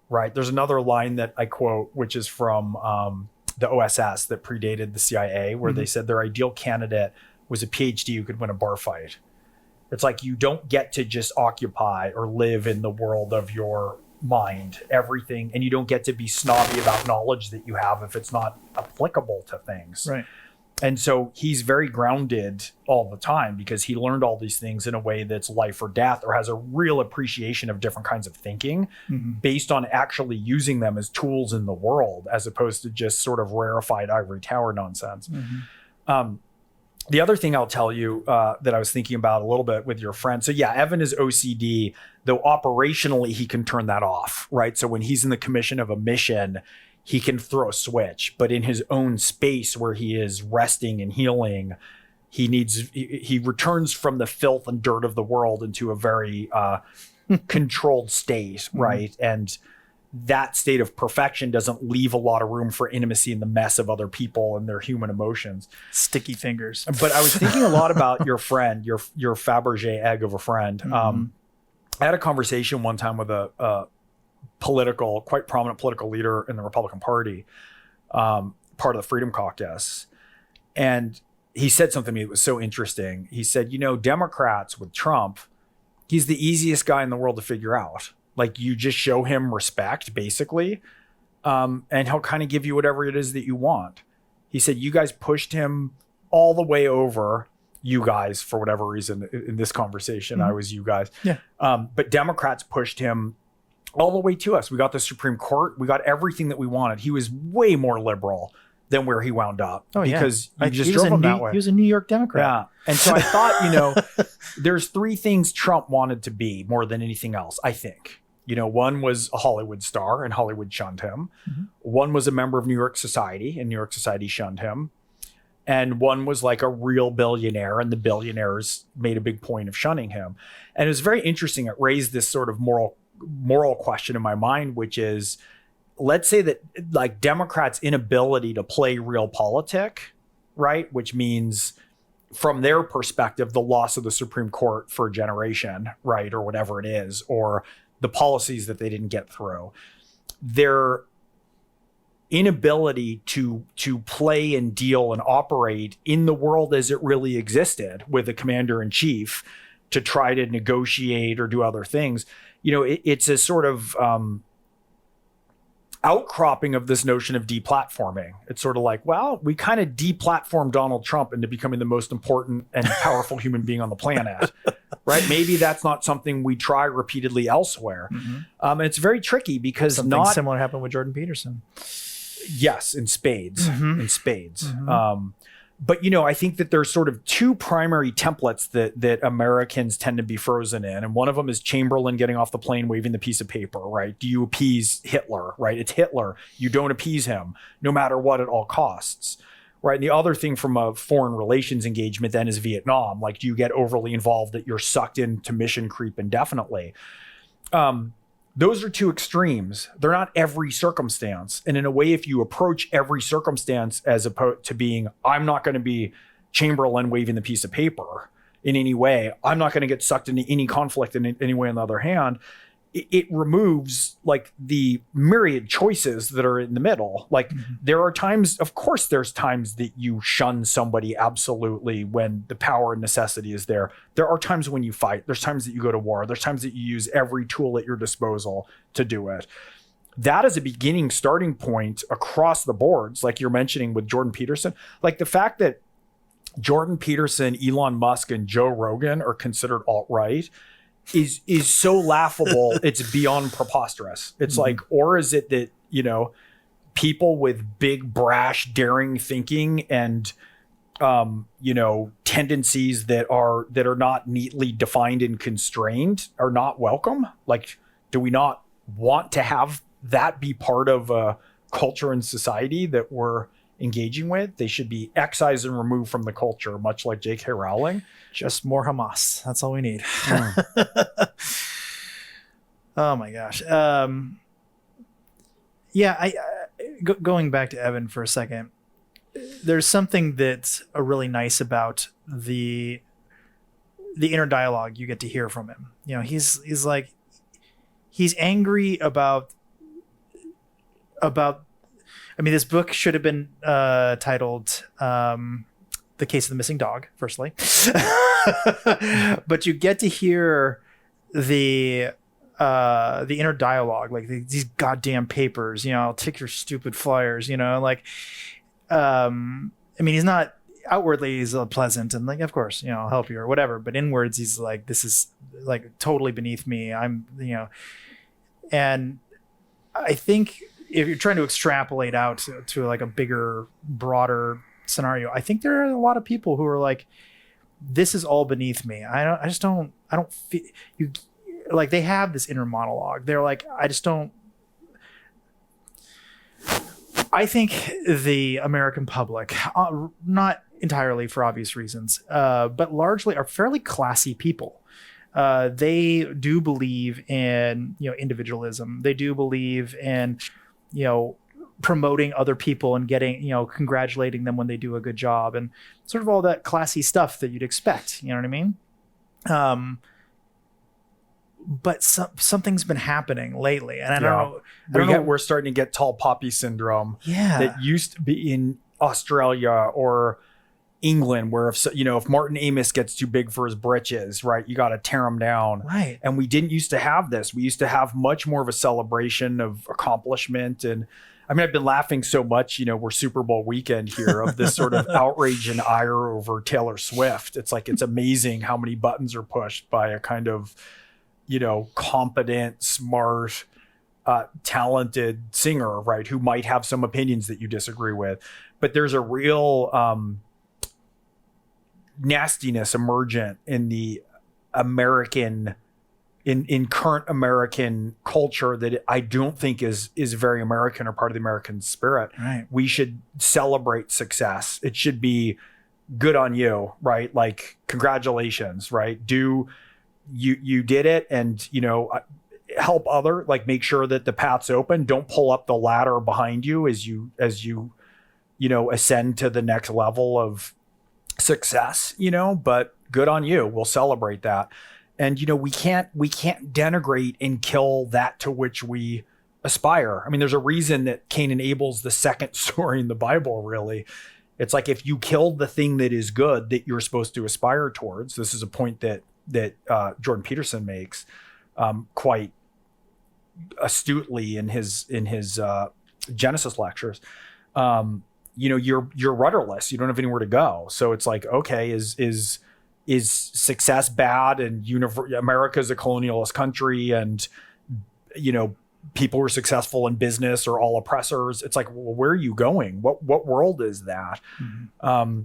Right. There's another line that I quote, which is from the OSS that predated the CIA, where they said their ideal candidate was a PhD who could win a bar fight. It's like you don't get to just occupy or live in the world of your mind, everything, and you don't get to be snobby about knowledge that you have if it's not applicable to things. Right. And so he's very grounded all the time because he learned all these things in a way that's life or death, or has a real appreciation of different kinds of thinking based on actually using them as tools in the world, as opposed to just sort of rarefied ivory tower nonsense. The other thing I'll tell you that I was thinking about a little bit with your friend. So yeah, Evan is OCD, though operationally he can turn that off, right? So when he's in the commission of a mission, he can throw a switch, but in his own space where he is resting and healing, he returns from the filth and dirt of the world into a very controlled state, right? And that state of perfection doesn't leave a lot of room for intimacy in the mess of other people and their human emotions. Sticky fingers. But I was thinking a lot about your friend, your Fabergé egg of a friend. I had a conversation one time with a quite prominent political leader in the Republican Party, part of the Freedom Caucus. And he said something to me that was so interesting. He said, Democrats with Trump, he's the easiest guy in the world to figure out. Like, you just show him respect, basically, and he'll kind of give you whatever it is that you want. He said, you guys pushed him all the way over, you guys, for whatever reason, in this conversation, I was you guys. Yeah. But Democrats pushed him all the way to us. We got the Supreme Court. We got everything that we wanted. He was way more liberal than where he wound up. Oh, yeah. Because you just drove him that way. He was a New York Democrat. Yeah. And so I thought, there's three things Trump wanted to be more than anything else, I think. One was a Hollywood star, and Hollywood shunned him. One was a member of New York Society, and New York Society shunned him. And one was like a real billionaire, and the billionaires made a big point of shunning him. And it was very interesting. It raised this sort of moral question in my mind, which is, let's say that like Democrats' inability to play real politic, right? Which means from their perspective, the loss of the Supreme Court for a generation, right? Or whatever it is, or the policies that they didn't get through, their inability to play and deal and operate in the world as it really existed with a commander in chief to try to negotiate or do other things. It's a sort of outcropping of this notion of deplatforming. It's sort of like, well, we kind of deplatformed Donald Trump into becoming the most important and powerful human being on the planet, right? Maybe that's not something we try repeatedly elsewhere. And it's very tricky because something similar happened with Jordan Peterson. Yes, in spades, But, I think that there's sort of two primary templates that Americans tend to be frozen in. And one of them is Chamberlain getting off the plane, waving the piece of paper, right? Do you appease Hitler, right? It's Hitler. You don't appease him, no matter what at all costs, right? And the other thing from a foreign relations engagement then is Vietnam. Like, do you get overly involved that you're sucked into mission creep indefinitely? Those are two extremes. They're not every circumstance. And in a way, if you approach every circumstance as opposed to being, I'm not going to be Chamberlain waving the piece of paper in any way, I'm not going to get sucked into any conflict in any way. On the other hand, it removes like the myriad choices that are in the middle. Like there are times, of course, there's times that you shun somebody absolutely when the power and necessity is there. There are times when you fight. There's times that you go to war. There's times that you use every tool at your disposal to do it. That is a beginning starting point across the boards, like you're mentioning with Jordan Peterson. Like the fact that Jordan Peterson, Elon Musk, and Joe Rogan are considered alt-right is so laughable. It's beyond preposterous. It's like, or is it that, people with big, brash, daring thinking and, tendencies that are not neatly defined and constrained are not welcome? Like, do we not want to have that be part of a culture and society that we're engaging with? They should be excised and removed from the culture, much like J.K. Rowling. Just more Hamas. That's all we need. Oh my gosh. Going back to Evan for a second, there's something that's really nice about the inner dialogue you get to hear from him. He's like, he's angry about, this book should have been titled the case of the missing dog, firstly. But you get to hear the inner dialogue, like these goddamn papers, I'll take your stupid flyers, like, I mean, he's not outwardly, he's pleasant and like, of course, I'll help you or whatever. But inwards, he's like, this is like totally beneath me. I'm, and I think if you're trying to extrapolate out to like a bigger, broader scenario, I think there are a lot of people who are like, this is all beneath me. I don't feel you, like they have this inner monologue. They're like, I think the American public, not entirely for obvious reasons, but largely are fairly classy people. They do believe in, individualism. They do believe in, promoting other people and getting, congratulating them when they do a good job and sort of all that classy stuff that you'd expect. You know what I mean? But something's been happening lately, and I don't know. We're starting to get tall poppy syndrome. Yeah, that used to be in Australia or England, where if Martin Amis gets too big for his britches, right, you got to tear him down. Right. And we didn't used to have this. We used to have much more of a celebration of accomplishment. And I mean, I've been laughing so much, we're Super Bowl weekend here, of this sort of outrage and ire over Taylor Swift. It's like, it's amazing how many buttons are pushed by a kind of, competent, smart, talented singer, right, who might have some opinions that you disagree with. But there's a real nastiness emergent in the American, in current American culture that I don't think is very American or part of the American spirit. Right. We should celebrate success. It should be good on you, right? Like, congratulations, right? You did it, and help other, like, make sure that the path's open. Don't pull up the ladder behind you as you ascend to the next level of success, but good on you. We'll celebrate that. And we can't denigrate and kill that to which we aspire. I mean, there's a reason that Cain and Abel's the second story in the Bible, really. It's like, if you killed the thing that is good that you're supposed to aspire towards, this is a point that Jordan Peterson makes quite astutely in his Genesis lectures. You're rudderless. You don't have anywhere to go. So it's like, okay, is success bad? And America's a colonialist country, and people who are successful in business are all oppressors. It's like, well, where are you going? What world is that? Mm-hmm.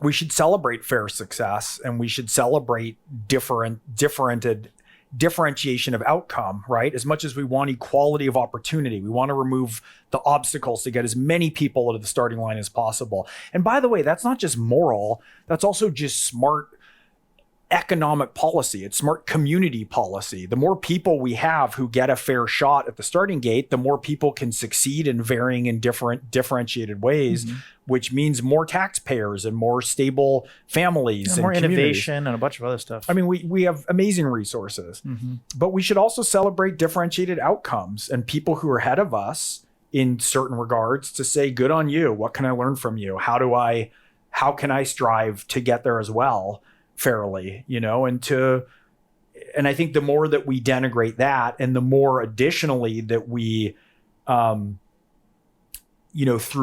We should celebrate fair success, and we should celebrate differentiation of outcome, right? As much as we want equality of opportunity, we want to remove the obstacles to get as many people to the starting line as possible. And by the way, that's not just moral, that's also just smart economic policy. It's smart community policy. The more people we have who get a fair shot at the starting gate, the more people can succeed in varying and differentiated ways, mm-hmm. which means more taxpayers and more stable families, and more innovation and a bunch of other stuff. I mean, we have amazing resources, mm-hmm. but we should also celebrate differentiated outcomes and people who are ahead of us in certain regards, to say, good on you. What can I learn from you? How can I strive to get there as well? Fairly, and I think the more that we denigrate that, and the more additionally that we, through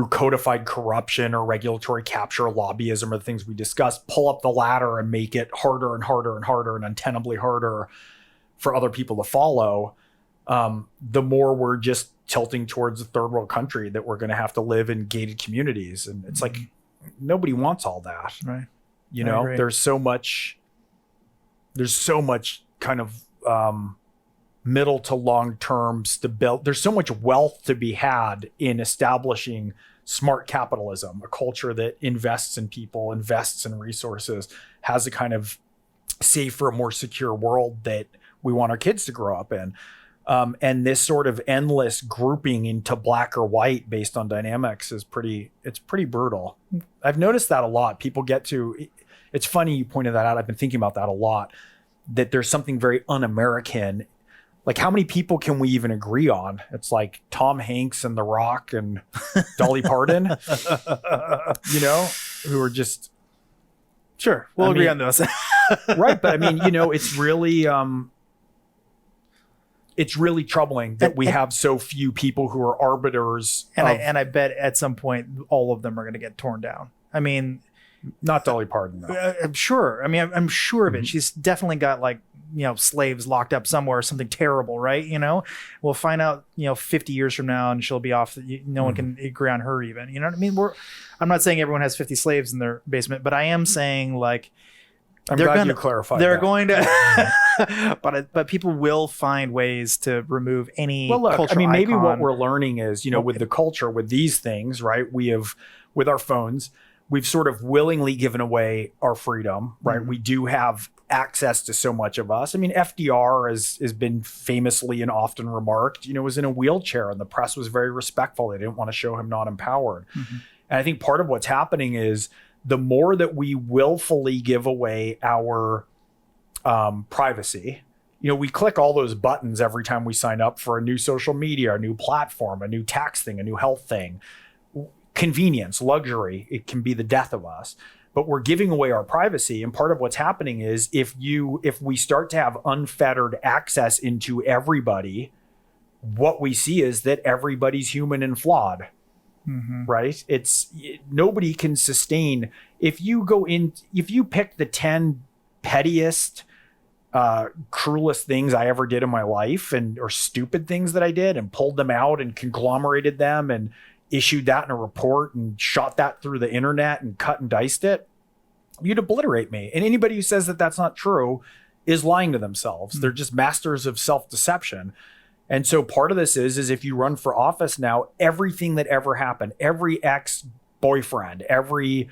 codified corruption or regulatory capture or lobbyism or the things we discussed, pull up the ladder and make it harder and harder and harder and untenably harder for other people to follow, the more we're just tilting towards a third world country that we're going to have to live in gated communities. And it's like, nobody wants all that. Right. There's so much kind of middle to long term stability. There's so much wealth to be had in establishing smart capitalism, a culture that invests in people, invests in resources, has a kind of safer, more secure world that we want our kids to grow up in. And this sort of endless grouping into black or white based on dynamics is pretty brutal. I've noticed that a lot. People it's funny you pointed that out. I've been thinking about that a lot, that there's something very un-American. Like, how many people can we even agree on? It's like Tom Hanks and The Rock and Dolly Parton, who are just Sure. We'll agree on those. Right. But I mean, it's really troubling that we have so few people who are arbiters. And I bet at some point all of them are going to get torn down. I mean, not Dolly Parton, though. I'm sure. I mean, I'm sure of it. She's definitely got slaves locked up somewhere or something terrible, right? We'll find out, 50 years from now and she'll be off. No one can agree on her even. You know what I mean? I'm not saying everyone has 50 slaves in their basement, but I am saying I'm glad you clarified. They're going to, but people will find ways to remove any. Well, look, cultural maybe icon. what we're learning is, with the culture, with these things, right? We have, with our phones, we've sort of willingly given away our freedom, right? We do have access to so much of us. I mean, FDR has been famously and often remarked, was in a wheelchair, and the press was very respectful. They didn't want to show him not empowered. And I think part of what's happening is, the more that we willfully give away our privacy, we click all those buttons every time we sign up for a new social media, a new platform, a new tax thing, a new health thing. Convenience, luxury, it can be the death of us, but we're giving away our privacy. And part of what's happening is if we start to have unfettered access into everybody, what we see is that everybody's human and flawed. Right? Nobody can sustain. If you pick the 10 pettiest, cruelest things I ever did in my life or stupid things that I did and pulled them out and conglomerated them and issued that in a report and shot that through the internet and cut and diced it, you'd obliterate me. And anybody who says that that's not true is lying to themselves. They're just masters of self-deception. And so part of this is if you run for office now, everything that ever happened, every ex-boyfriend, every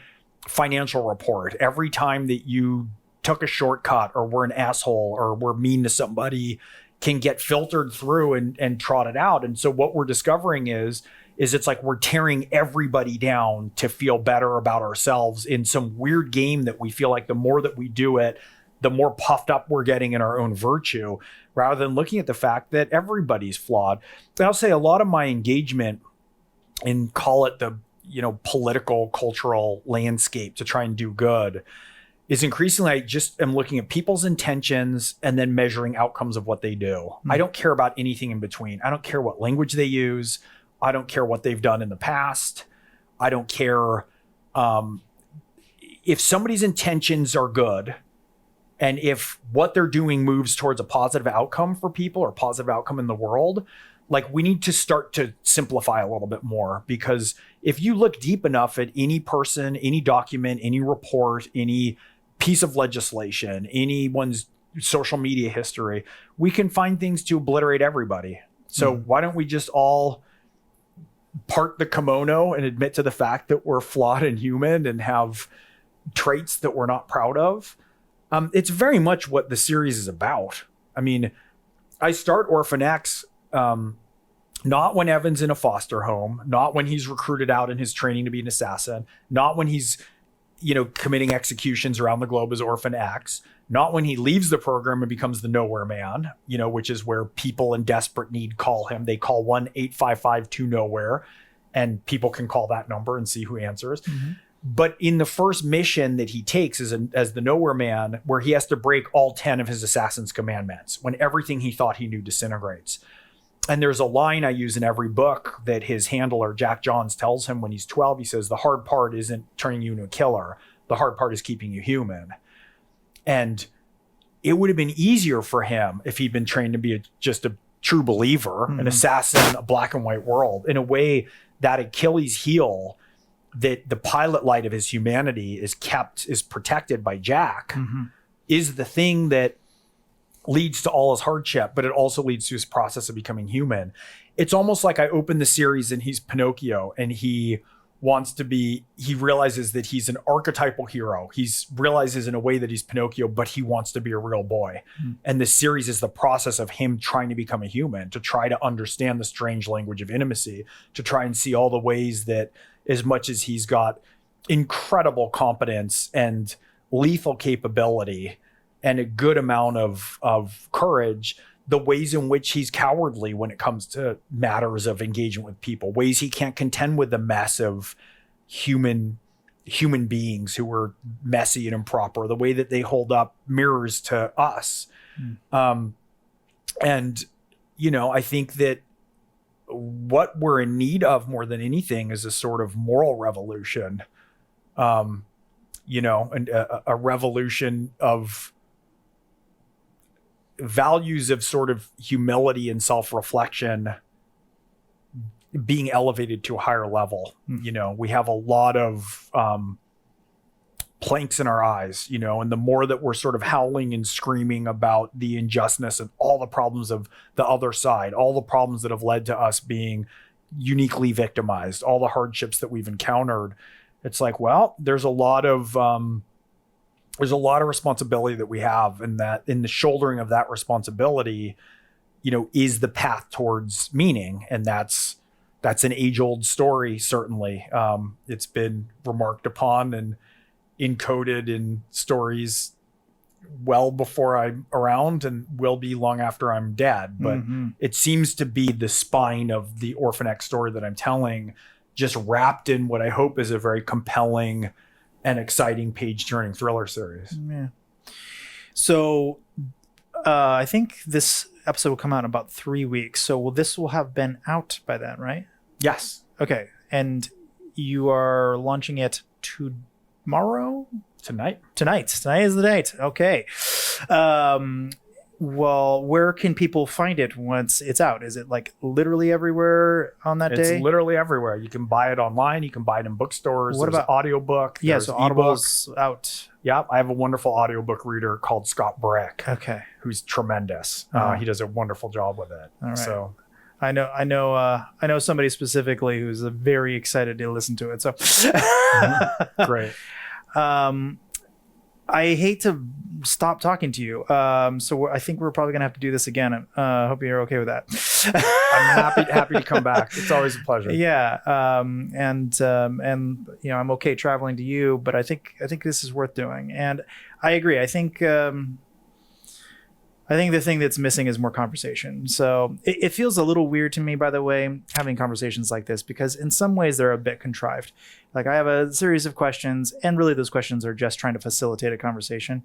financial report, every time that you took a shortcut or were an asshole or were mean to somebody can get filtered through and trotted out. And so what we're discovering is it's like we're tearing everybody down to feel better about ourselves in some weird game that we feel like the more that we do it, the more puffed up we're getting in our own virtue, rather than looking at the fact that everybody's flawed. And I'll say a lot of my engagement in, call it the, political, cultural landscape to try and do good, is increasingly I just am looking at people's intentions and then measuring outcomes of what they do. I don't care about anything in between. I don't care what language they use. I don't care what they've done in the past. I don't care if somebody's intentions are good. And if what they're doing moves towards a positive outcome for people or positive outcome in the world, we need to start to simplify a little bit more, because if you look deep enough at any person, any document, any report, any piece of legislation, anyone's social media history, we can find things to obliterate everybody. So why don't we just all part the kimono and admit to the fact that we're flawed and human and have traits that we're not proud of? It's very much what the series is about. I mean, I start Orphan X not when Evan's in a foster home, not when he's recruited out in his training to be an assassin, not when he's, committing executions around the globe as Orphan X, not when he leaves the program and becomes the nowhere man, which is where people in desperate need call him. They call 1-855-2-NOWHERE, and people can call that number and see who answers. But in the first mission that he takes as the nowhere man, where he has to break all 10 of his assassin's commandments, when everything he thought he knew disintegrates. And there's a line I use in every book that his handler, Jack Johns, tells him when he's 12. He says, the hard part isn't turning you into a killer. The hard part is keeping you human. And it would have been easier for him if he'd been trained to be just a true believer, an assassin, a black and white world, in a way that Achilles' heel, that the pilot light of his humanity is protected by Jack, is the thing that leads to all his hardship, but it also leads to his process of becoming human. It's almost like I open the series and he's Pinocchio, and he realizes that he's an archetypal hero. He realizes in a way that he's Pinocchio, but he wants to be a real boy. And the series is the process of him trying to become a human, to try to understand the strange language of intimacy, to try and see all the ways that, as much as he's got incredible competence and lethal capability and a good amount of courage, the ways in which he's cowardly when it comes to matters of engagement with people, ways he can't contend with the massive human human beings who are messy and improper, the way that they hold up mirrors to us. And, you know, I think that what we're in need of more than anything is a sort of moral revolution, you know, and a revolution of values of sort of humility and self-reflection being elevated to a higher level. You know, we have a lot of planks in our eyes, you know, and the more that we're sort of howling and screaming about the injustice and all the problems of the other side, all the problems that have led to us being uniquely victimized, all the hardships that we've encountered, it's like, well, there's a lot of responsibility that we have, and that in the shouldering of that responsibility, you know, is the path towards meaning. And that's an age-old story, certainly. It's been remarked upon and encoded in stories well before I'm around and will be long after I'm dead. But it seems to be the spine of the Orphan X story that I'm telling, just wrapped in what I hope is a very compelling and exciting page-turning thriller series. Yeah. So I think this episode will come out in about 3 weeks. So this will have been out by then, right? Yes. Okay. And you are launching it tomorrow? Tonight is the date. Okay. Well, where can people find it once it's out? Is it like literally everywhere on that day? It's literally everywhere. You can buy it online. You can buy it in bookstores. What about audiobook? Yeah, so Audible's out. Yeah, I have a wonderful audiobook reader called Scott Brick. Okay. Who's tremendous. He does a wonderful job with it. All right. So I know somebody specifically who's very excited to listen to it. So great. I hate to stop talking to you. So I think we're probably gonna have to do this again. Hope you're okay with that. I'm happy to come back. It's always a pleasure. Yeah. And you know, I'm okay traveling to you, but I think this is worth doing. And I agree. I think the thing that's missing is more conversation. So it feels a little weird to me, by the way, having conversations like this, because in some ways they're a bit contrived. Like I have a series of questions, and really those questions are just trying to facilitate a conversation,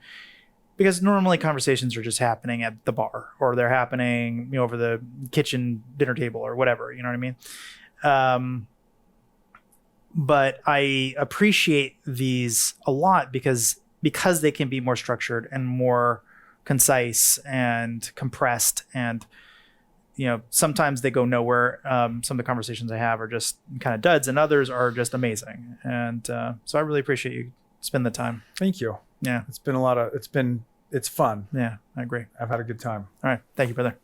because normally conversations are just happening at the bar, or they're happening, you know, over the kitchen dinner table or whatever, you know what I mean? But I appreciate these a lot because they can be more structured and more concise and compressed, and you know, sometimes they go nowhere. Some of the conversations I have are just kind of duds, and others are just amazing. And so I really appreciate you spending the time. Thank you. Yeah, it's fun. Yeah, I agree. I've had a good time. All right, thank you, brother.